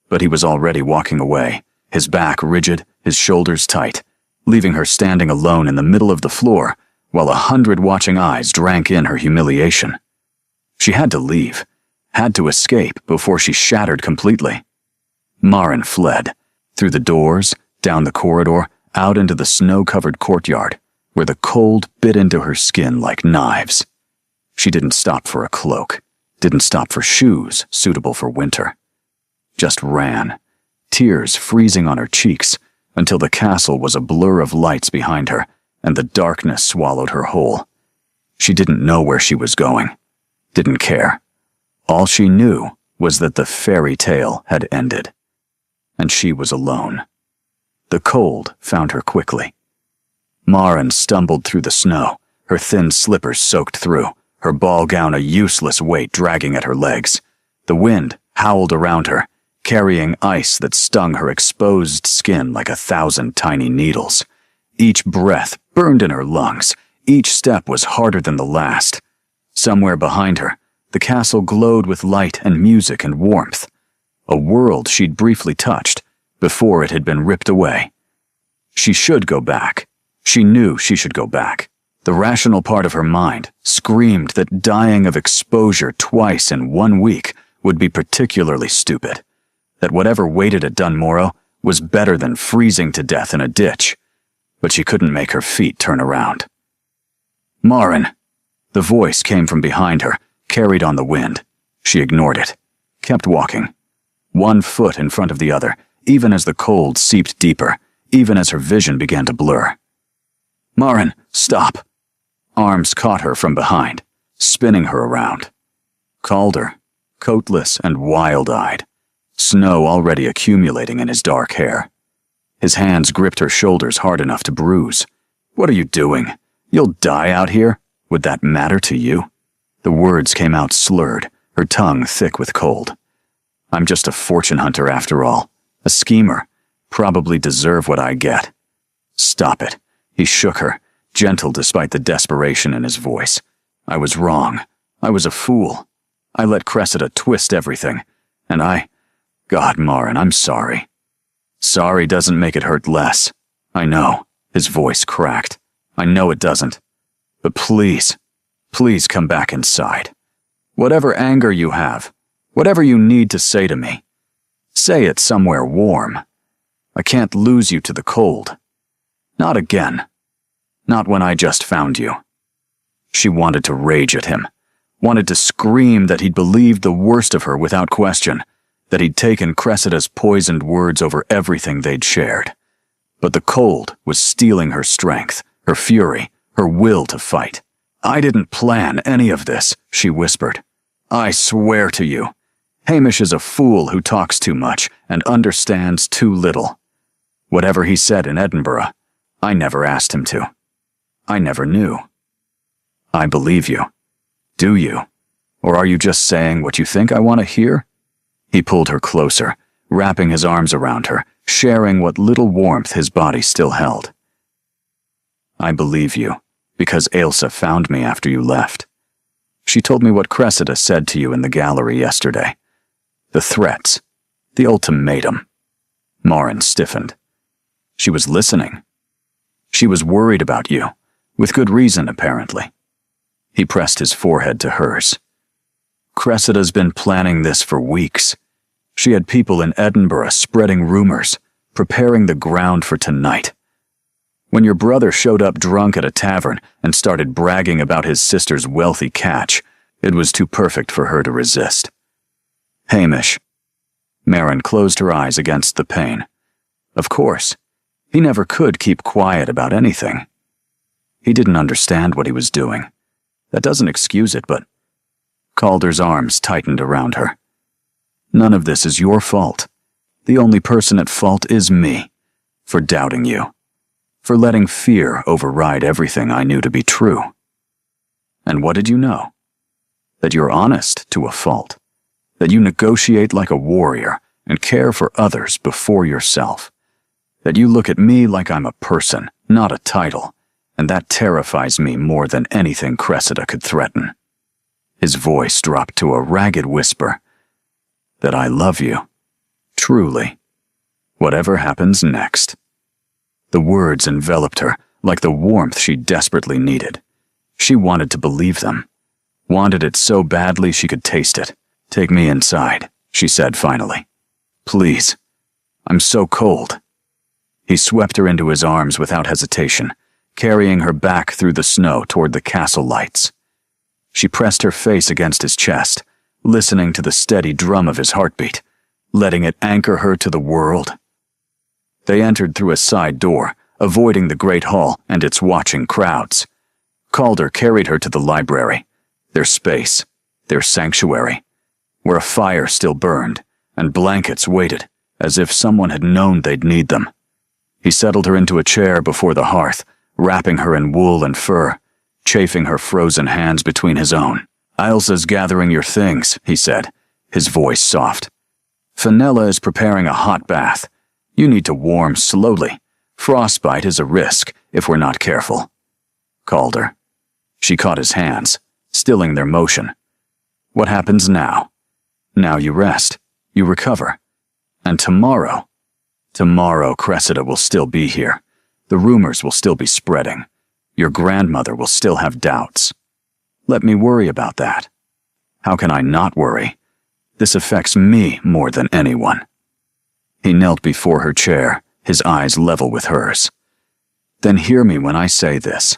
But he was already walking away, his back rigid, his shoulders tight, leaving her standing alone in the middle of the floor, while 100 watching eyes drank in her humiliation. She had to leave, had to escape before she shattered completely. Marin fled, through the doors, down the corridor, out into the snow-covered courtyard, where the cold bit into her skin like knives. She didn't stop for a cloak, didn't stop for shoes suitable for winter. Just ran, tears freezing on her cheeks, until the castle was a blur of lights behind her, and the darkness swallowed her whole. She didn't know where she was going, didn't care. All she knew was that the fairy tale had ended, and she was alone. The cold found her quickly. Marin stumbled through the snow, her thin slippers soaked through, her ball gown a useless weight dragging at her legs. The wind howled around her, carrying ice that stung her exposed skin like 1,000 tiny needles. Each breath burned in her lungs. Each step was harder than the last. Somewhere behind her, the castle glowed with light and music and warmth. A world she'd briefly touched before it had been ripped away. She should go back. She knew she should go back. The rational part of her mind screamed that dying of exposure twice in 1 week would be particularly stupid, that whatever waited at Dunmorrow was better than freezing to death in a ditch. But she couldn't make her feet turn around. "Marin!" The voice came from behind her, carried on the wind. She ignored it, kept walking, 1 foot in front of the other, even as the cold seeped deeper, even as her vision began to blur. "Marin, stop!" Arms caught her from behind, spinning her around. Calder, coatless and wild-eyed, snow already accumulating in his dark hair. His hands gripped her shoulders hard enough to bruise. "What are you doing? You'll die out here? Would that matter to you?" The words came out slurred, her tongue thick with cold. "I'm just a fortune hunter after all. A schemer. Probably deserve what I get." "Stop it." He shook her, gentle despite the desperation in his voice. "I was wrong. I was a fool. I let Cressida twist everything. And God, Marin, I'm sorry." "Sorry doesn't make it hurt less. I know." His voice cracked. "I know it doesn't. But please, please come back inside. Whatever anger you have, whatever you need to say to me, say it somewhere warm. I can't lose you to the cold. Not again. Not when I just found you." She wanted to rage at him, wanted to scream that he'd believed the worst of her without question, that he'd taken Cressida's poisoned words over everything they'd shared. But the cold was stealing her strength, her fury, her will to fight. "I didn't plan any of this," she whispered. "I swear to you. Hamish is a fool who talks too much and understands too little. Whatever he said in Edinburgh, I never asked him to. I never knew." "I believe you. Do you? Or are you just saying what you think I want to hear?" He pulled her closer, wrapping his arms around her, sharing what little warmth his body still held. "I believe you, because Ailsa found me after you left. She told me what Cressida said to you in the gallery yesterday. The threats, the ultimatum." Marin stiffened. She was listening. She was worried about you, with good reason, apparently. He pressed his forehead to hers. "Cressida's been planning this for weeks. She had people in Edinburgh spreading rumors, preparing the ground for tonight. When your brother showed up drunk at a tavern and started bragging about his sister's wealthy catch, it was too perfect for her to resist. Hamish." Marin closed her eyes against the pain. Of course, he never could keep quiet about anything. He didn't understand what he was doing. That doesn't excuse it, but... Calder's arms tightened around her. "None of this is your fault. The only person at fault is me, for doubting you, for letting fear override everything I knew to be true. And what did you know? That you're honest to a fault, that you negotiate like a warrior and care for others before yourself, that you look at me like I'm a person, not a title, and that terrifies me more than anything Cressida could threaten." His voice dropped to a ragged whisper. "That I love you. Truly. Whatever happens next." The words enveloped her like the warmth she desperately needed. She wanted to believe them. Wanted it so badly she could taste it. "Take me inside," she said finally. "Please. I'm so cold." He swept her into his arms without hesitation, carrying her back through the snow toward the castle lights. She pressed her face against his chest, listening to the steady drum of his heartbeat, letting it anchor her to the world. They entered through a side door, avoiding the great hall and its watching crowds. Calder carried her to the library, their space, their sanctuary, where a fire still burned and blankets waited as if someone had known they'd need them. He settled her into a chair before the hearth, wrapping her in wool and fur. chafing her frozen hands between his own. "Ilsa's gathering your things," he said, his voice soft. "Fenella is preparing a hot bath. You need to warm slowly. Frostbite is a risk if we're not careful." Calder. She caught his hands, stilling their motion. "What happens now? Now you rest, you recover. And tomorrow Cressida will still be here. The rumors will still be spreading. Your grandmother will still have doubts. Let me worry about that. How can I not worry? This affects me more than anyone." He knelt before her chair, his eyes level with hers. "Then hear me when I say this.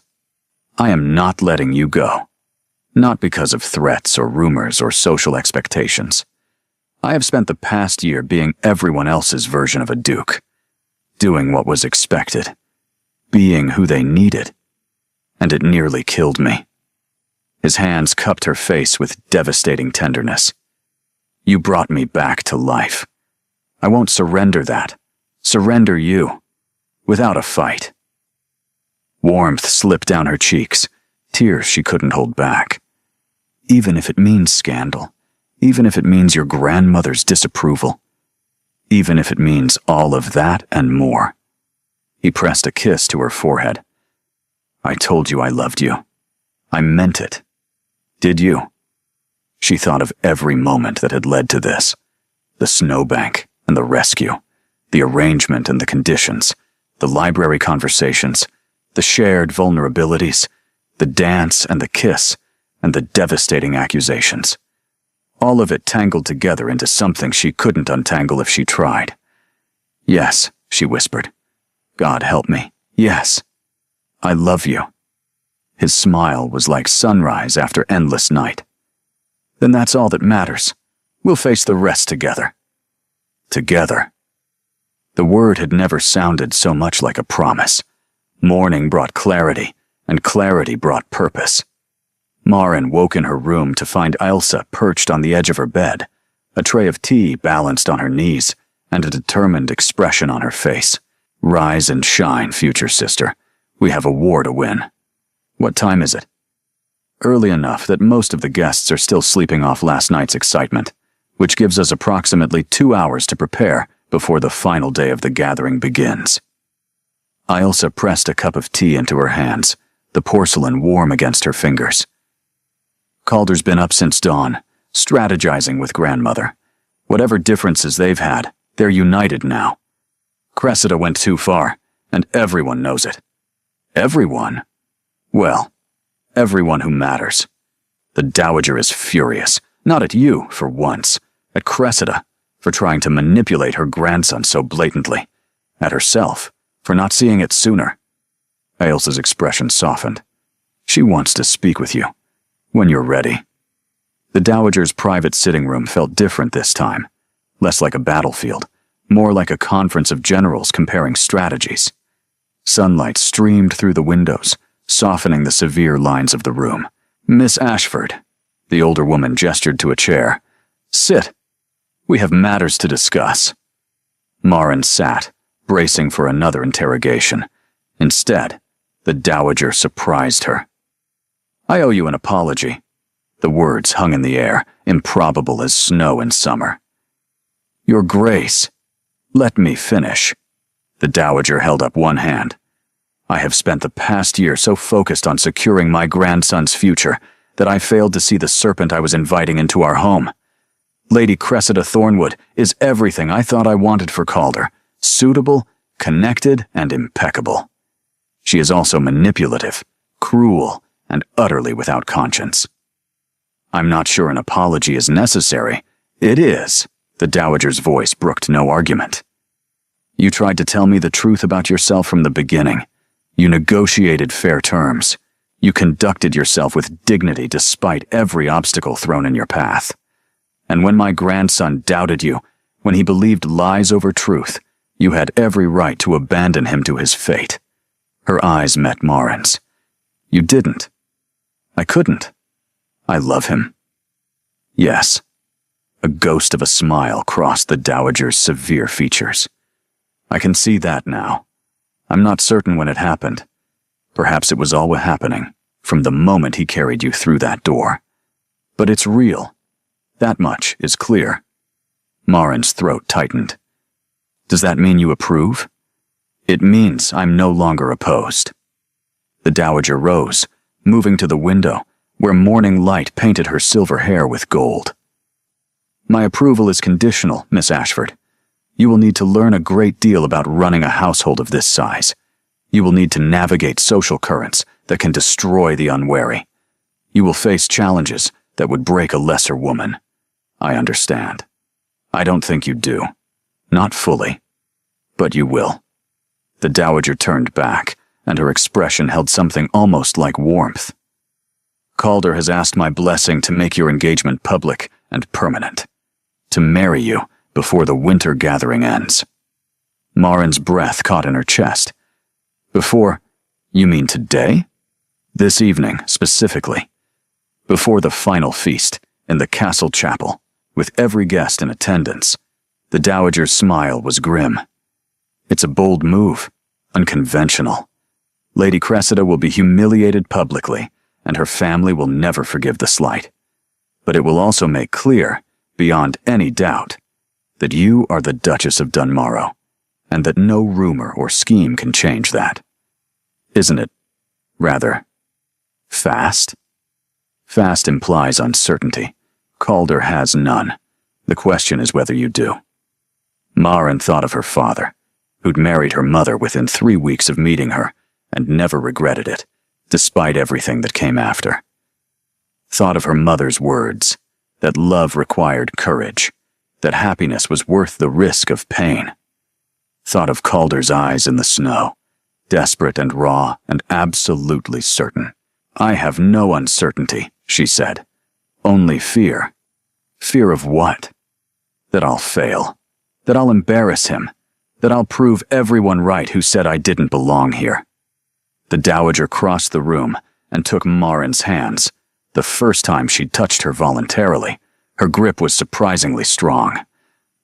I am not letting you go. Not because of threats or rumors or social expectations. I have spent the past year being everyone else's version of a duke, doing what was expected, being who they needed, and it nearly killed me." His hands cupped her face with devastating tenderness. "You brought me back to life. I won't surrender that. Surrender you. Without a fight." Warmth slipped down her cheeks, tears she couldn't hold back. "Even if it means scandal, even if it means your grandmother's disapproval, even if it means all of that and more." He pressed a kiss to her forehead. "I told you I loved you. I meant it. Did you?" She thought of every moment that had led to this. The snowbank and the rescue, the arrangement and the conditions, the library conversations, the shared vulnerabilities, the dance and the kiss, and the devastating accusations. All of it tangled together into something she couldn't untangle if she tried. "Yes," she whispered. "God help me. Yes. I love you." His smile was like sunrise after endless night. "Then that's all that matters. We'll face the rest together." Together. The word had never sounded so much like a promise. Morning brought clarity, and clarity brought purpose. Maren woke in her room to find Ilsa perched on the edge of her bed, a tray of tea balanced on her knees, and a determined expression on her face. "Rise and shine, future sister. We have a war to win." "What time is it?" "Early enough that most of the guests are still sleeping off last night's excitement, which gives us approximately 2 hours to prepare before the final day of the gathering begins." Ilsa pressed a cup of tea into her hands, the porcelain warm against her fingers. "Calder's been up since dawn, strategizing with grandmother. Whatever differences they've had, they're united now. Cressida went too far, and everyone knows it." "Everyone?" "Well, everyone who matters. The Dowager is furious, not at you, for once, at Cressida, for trying to manipulate her grandson so blatantly, at herself, for not seeing it sooner." Ailsa's expression softened. "She wants to speak with you. When you're ready." The Dowager's private sitting room felt different this time, less like a battlefield, more like a conference of generals comparing strategies. Sunlight streamed through the windows, softening the severe lines of the room. "Miss Ashford," the older woman gestured to a chair. "Sit. We have matters to discuss." Maren sat, bracing for another interrogation. Instead, the Dowager surprised her. "I owe you an apology." The words hung in the air, improbable as snow in summer. "Your Grace, let me finish." The Dowager held up one hand. "I have spent the past year so focused on securing my grandson's future that I failed to see the serpent I was inviting into our home. Lady Cressida Thornwood is everything I thought I wanted for Calder, suitable, connected, and impeccable. She is also manipulative, cruel, and utterly without conscience. I'm not sure an apology is necessary." "It is." The Dowager's voice brooked no argument. "You tried to tell me the truth about yourself from the beginning. You negotiated fair terms. You conducted yourself with dignity despite every obstacle thrown in your path. And when my grandson doubted you, when he believed lies over truth, you had every right to abandon him to his fate." Her eyes met Maren's. "You didn't. I couldn't. I love him." "Yes." A ghost of a smile crossed the Dowager's severe features. "I can see that now. I'm not certain when it happened. Perhaps it was all happening, from the moment he carried you through that door. But it's real. That much is clear. Marin's throat tightened. Does that mean you approve? It means I'm no longer opposed. The Dowager rose, moving to the window, where morning light painted her silver hair with gold. My approval is conditional, Miss Ashford. You will need to learn a great deal about running a household of this size. You will need to navigate social currents that can destroy the unwary. You will face challenges that would break a lesser woman. I understand. I don't think you do. Not fully. But you will. The Dowager turned back, and her expression held something almost like warmth. Calder has asked my blessing to make your engagement public and permanent. To marry you before the winter gathering ends. Marin's breath caught in her chest. Before, you mean today? This evening, specifically. Before the final feast, in the castle chapel, with every guest in attendance. The Dowager's smile was grim. It's a bold move, unconventional. Lady Cressida will be humiliated publicly, and her family will never forgive the slight. But it will also make clear, beyond any doubt, that you are the Duchess of Dunmorrow, and that no rumor or scheme can change that. Isn't it, rather, fast? Fast implies uncertainty. Calder has none. The question is whether you do. Marin thought of her father, who'd married her mother within 3 weeks of meeting her, and never regretted it, despite everything that came after. Thought of her mother's words, that love required courage, that happiness was worth the risk of pain. Thought of Calder's eyes in the snow, desperate and raw and absolutely certain. I have no uncertainty, she said. Only fear. Fear of what? That I'll fail. That I'll embarrass him. That I'll prove everyone right who said I didn't belong here. The Dowager crossed the room and took Marin's hands. The first time she'd touched her voluntarily, her grip was surprisingly strong.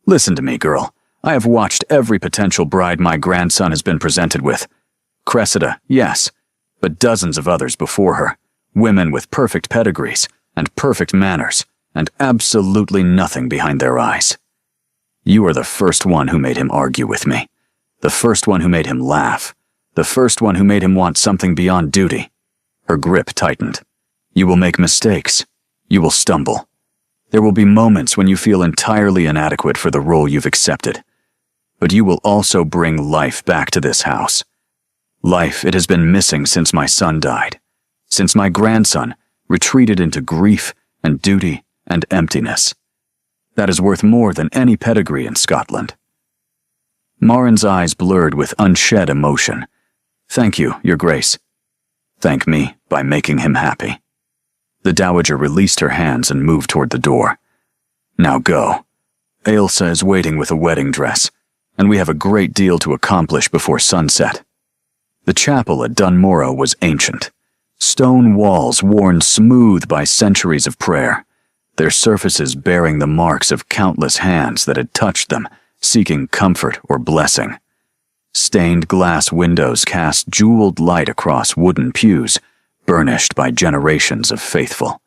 Listen to me, girl. I have watched every potential bride my grandson has been presented with. Cressida, yes, but dozens of others before her. Women with perfect pedigrees and perfect manners and absolutely nothing behind their eyes. You are the first one who made him argue with me. The first one who made him laugh. The first one who made him want something beyond duty. Her grip tightened. You will make mistakes. You will stumble. There will be moments when you feel entirely inadequate for the role you've accepted. But you will also bring life back to this house. Life it has been missing since my son died. Since my grandson retreated into grief and duty and emptiness. That is worth more than any pedigree in Scotland. Marin's eyes blurred with unshed emotion. Thank you, Your Grace. Thank me by making him happy. The Dowager released her hands and moved toward the door. Now go. Ailsa is waiting with a wedding dress, and we have a great deal to accomplish before sunset. The chapel at Dunmorrow was ancient. Stone walls worn smooth by centuries of prayer, their surfaces bearing the marks of countless hands that had touched them, seeking comfort or blessing. Stained glass windows cast jeweled light across wooden pews, burnished by generations of faithful.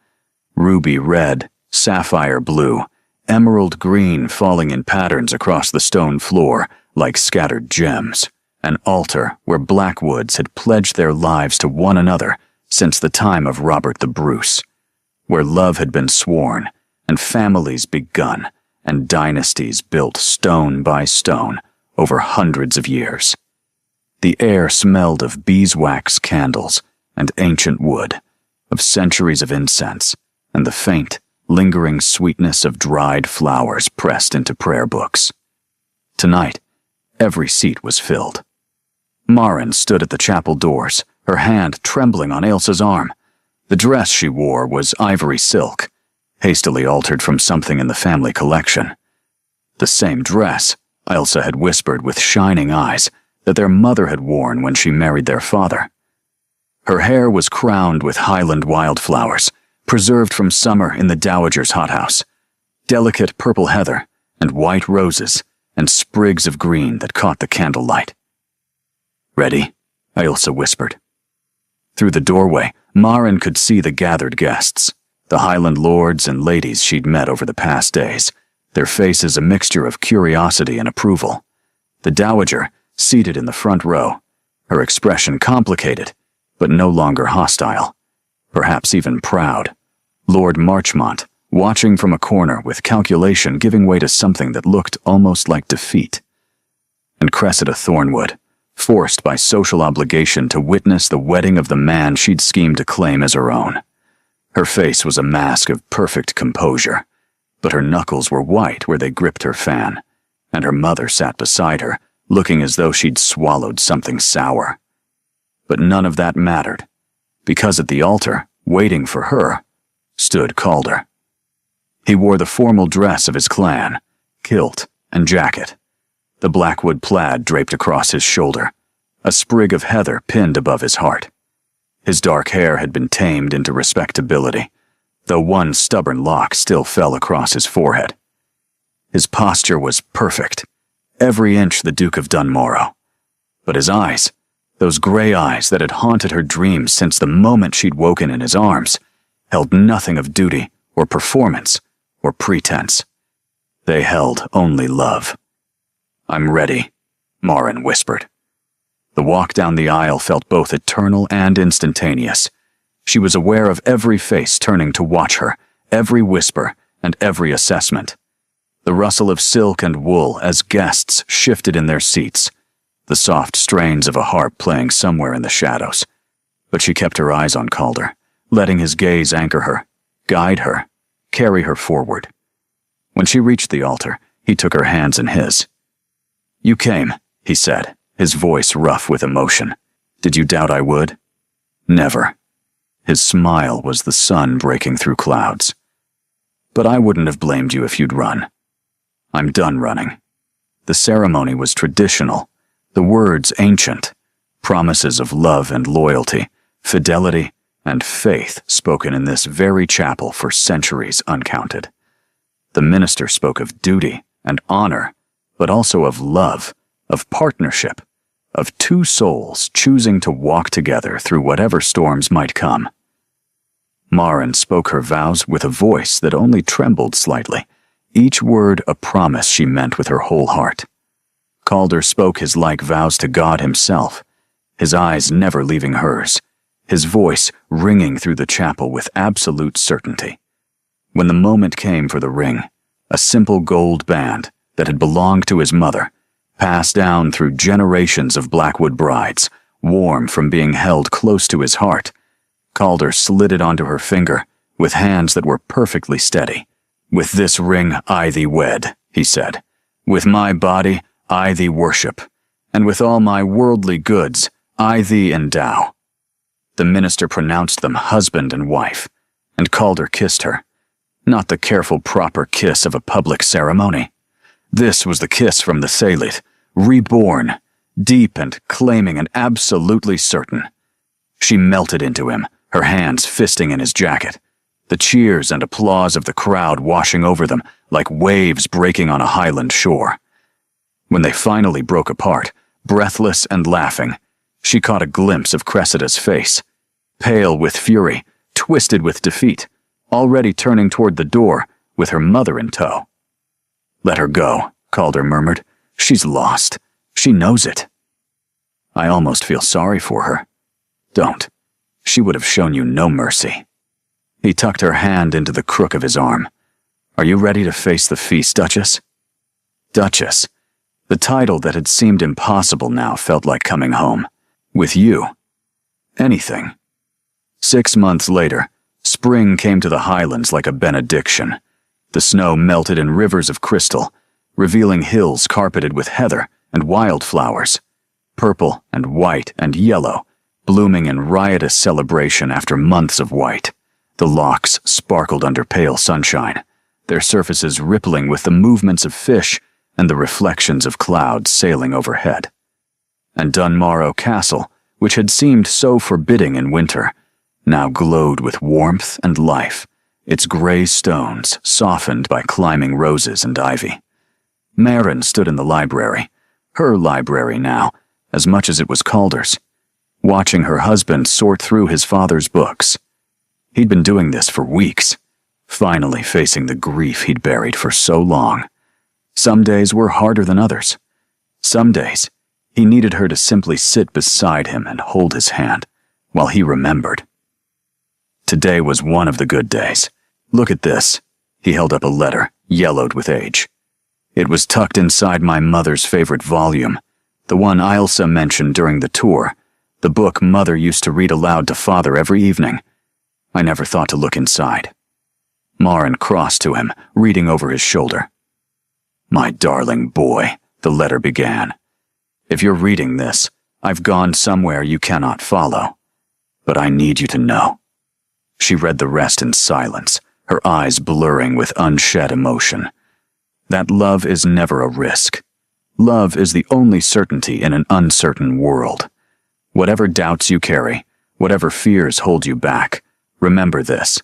Ruby red, sapphire blue, emerald green falling in patterns across the stone floor like scattered gems. An altar where Blackwoods had pledged their lives to one another since the time of Robert the Bruce, where love had been sworn and families begun and dynasties built stone by stone over hundreds of years. The air smelled of beeswax candles and ancient wood, of centuries of incense, and the faint, lingering sweetness of dried flowers pressed into prayer books. Tonight, every seat was filled. Marin stood at the chapel doors, her hand trembling on Ailsa's arm. The dress she wore was ivory silk, hastily altered from something in the family collection. The same dress, Ailsa had whispered with shining eyes, that their mother had worn when she married their father. Her hair was crowned with Highland wildflowers, preserved from summer in the Dowager's hothouse, delicate purple heather and white roses and sprigs of green that caught the candlelight. Ready? Ailsa whispered. Through the doorway, Marin could see the gathered guests, the Highland lords and ladies she'd met over the past days, their faces a mixture of curiosity and approval. The dowager, seated in the front row, her expression complicated, but no longer hostile, perhaps even proud. Lord Marchmont, watching from a corner with calculation giving way to something that looked almost like defeat. And Cressida Thornwood, forced by social obligation to witness the wedding of the man she'd schemed to claim as her own. Her face was a mask of perfect composure, but her knuckles were white where they gripped her fan, and her mother sat beside her, looking as though she'd swallowed something sour. But none of that mattered, because at the altar, waiting for her, stood Calder. He wore the formal dress of his clan, kilt and jacket, the blackwood plaid draped across his shoulder, a sprig of heather pinned above his heart. His dark hair had been tamed into respectability, though one stubborn lock still fell across his forehead. His posture was perfect, every inch the Duke of Dunmorrow. But his eyes, those gray eyes that had haunted her dreams since the moment she'd woken in his arms, held nothing of duty or performance or pretense. They held only love. "I'm ready," Marin whispered. The walk down the aisle felt both eternal and instantaneous. She was aware of every face turning to watch her, every whisper and every assessment. The rustle of silk and wool as guests shifted in their seats, the soft strains of a harp playing somewhere in the shadows. But she kept her eyes on Calder, letting his gaze anchor her, guide her, carry her forward. When she reached the altar, he took her hands in his. "You came," he said, his voice rough with emotion. "Did you doubt I would?" "Never." His smile was the sun breaking through clouds. "But I wouldn't have blamed you if you'd run. I'm done running." The ceremony was traditional, the words ancient, promises of love and loyalty, fidelity and faith spoken in this very chapel for centuries uncounted. The minister spoke of duty and honor, but also of love, of partnership, of two souls choosing to walk together through whatever storms might come. Marin spoke her vows with a voice that only trembled slightly, each word a promise she meant with her whole heart. Calder spoke his like vows to God himself, his eyes never leaving hers, his voice ringing through the chapel with absolute certainty. When the moment came for the ring, a simple gold band that had belonged to his mother, passed down through generations of Blackwood brides, warm from being held close to his heart, Calder slid it onto her finger with hands that were perfectly steady. "With this ring I thee wed," he said. "With my body I thee worship, and with all my worldly goods I thee endow." The minister pronounced them husband and wife, and Calder kissed her. Not the careful proper kiss of a public ceremony. This was the kiss from the Thalit, reborn, deep and claiming and absolutely certain. She melted into him, her hands fisting in his jacket, the cheers and applause of the crowd washing over them like waves breaking on a Highland shore. When they finally broke apart, breathless and laughing, she caught a glimpse of Cressida's face, pale with fury, twisted with defeat, already turning toward the door with her mother in tow. "Let her go," Calder murmured. "She's lost. She knows it." "I almost feel sorry for her." "Don't. She would have shown you no mercy." He tucked her hand into the crook of his arm. "Are you ready to face the feast, Duchess?" Duchess. The title that had seemed impossible now felt like coming home. With you. Anything. 6 months later, spring came to the Highlands like a benediction. The snow melted in rivers of crystal, revealing hills carpeted with heather and wildflowers, purple and white and yellow, blooming in riotous celebration after months of white. The lochs sparkled under pale sunshine, their surfaces rippling with the movements of fish and the reflections of clouds sailing overhead. And Dunmorrow Castle, which had seemed so forbidding in winter, now glowed with warmth and life, its gray stones softened by climbing roses and ivy. Marin stood in the library, her library now, as much as it was Calder's. watching her husband sort through his father's books. He'd been doing this for weeks, finally facing the grief he'd buried for so long. Some days were harder than others. Some days, he needed her to simply sit beside him and hold his hand while he remembered. Today was one of the good days. Look at this. He held up a letter, yellowed with age. It was tucked inside my mother's favorite volume, the one Ilsa mentioned during the tour, the book Mother used to read aloud to Father every evening. I never thought to look inside. Maren crossed to him, reading over his shoulder. My darling boy, the letter began. If you're reading this, I've gone somewhere you cannot follow. But I need you to know. She read the rest in silence, her eyes blurring with unshed emotion. That love is never a risk. Love is the only certainty in an uncertain world. Whatever doubts you carry, whatever fears hold you back, remember this.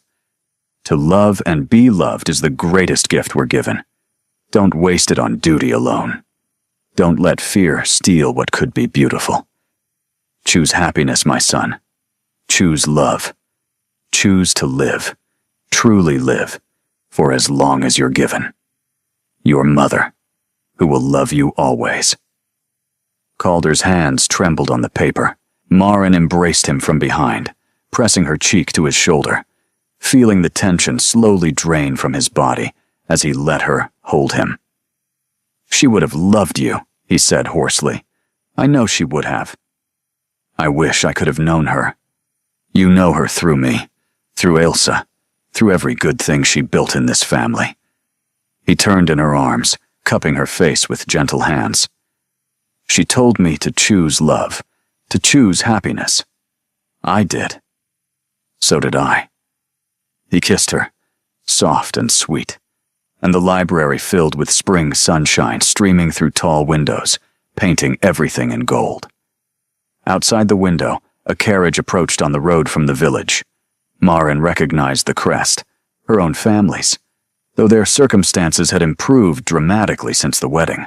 To love and be loved is the greatest gift we're given. Don't waste it on duty alone. Don't let fear steal what could be beautiful. Choose happiness, my son. Choose love. Choose to live, truly live, for as long as you're given. Your mother, who will love you always. Calder's hands trembled on the paper. Maren embraced him from behind, pressing her cheek to his shoulder, feeling the tension slowly drain from his body as he let her hold him. She would have loved you, he said hoarsely. I know she would have. I wish I could have known her. You know her through me, through Ilsa, through every good thing she built in this family. He turned in her arms, cupping her face with gentle hands. She told me to choose love, to choose happiness. I did. So did I. He kissed her, soft and sweet, and the library filled with spring sunshine streaming through tall windows, painting everything in gold. Outside the window, a carriage approached on the road from the village. Maren recognized the crest, her own family's, though their circumstances had improved dramatically since the wedding.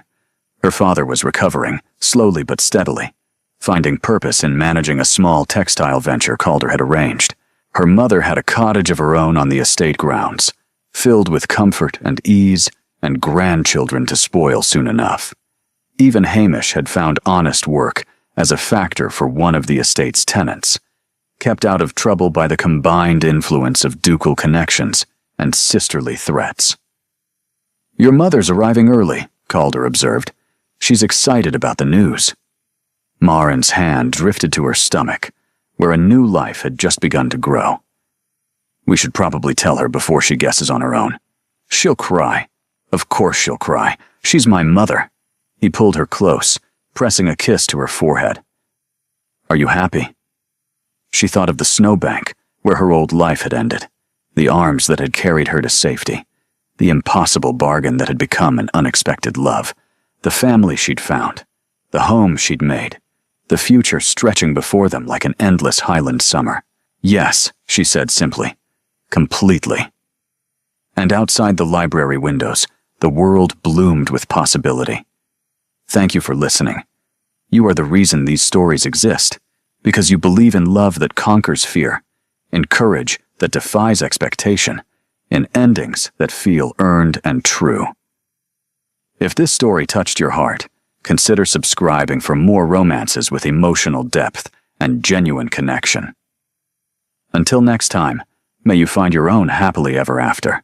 Her father was recovering, slowly but steadily, finding purpose in managing a small textile venture Calder had arranged. Her mother had a cottage of her own on the estate grounds, filled with comfort and ease and grandchildren to spoil soon enough. Even Hamish had found honest work as a factor for one of the estate's tenants, kept out of trouble by the combined influence of ducal connections and sisterly threats. Your mother's arriving early, Calder observed. She's excited about the news. Maren's hand drifted to her stomach, where a new life had just begun to grow. We should probably tell her before she guesses on her own. She'll cry. Of course she'll cry. She's my mother. He pulled her close, pressing a kiss to her forehead. Are you happy? She thought of the snowbank, where her old life had ended, the arms that had carried her to safety, the impossible bargain that had become an unexpected love, the family she'd found, the home she'd made, the future stretching before them like an endless Highland summer. Yes, she said simply, completely. And outside the library windows, the world bloomed with possibility. Thank you for listening. You are the reason these stories exist, because you believe in love that conquers fear, in courage that defies expectation, in endings that feel earned and true. If this story touched your heart, consider subscribing for more romances with emotional depth and genuine connection. Until next time, may you find your own happily ever after.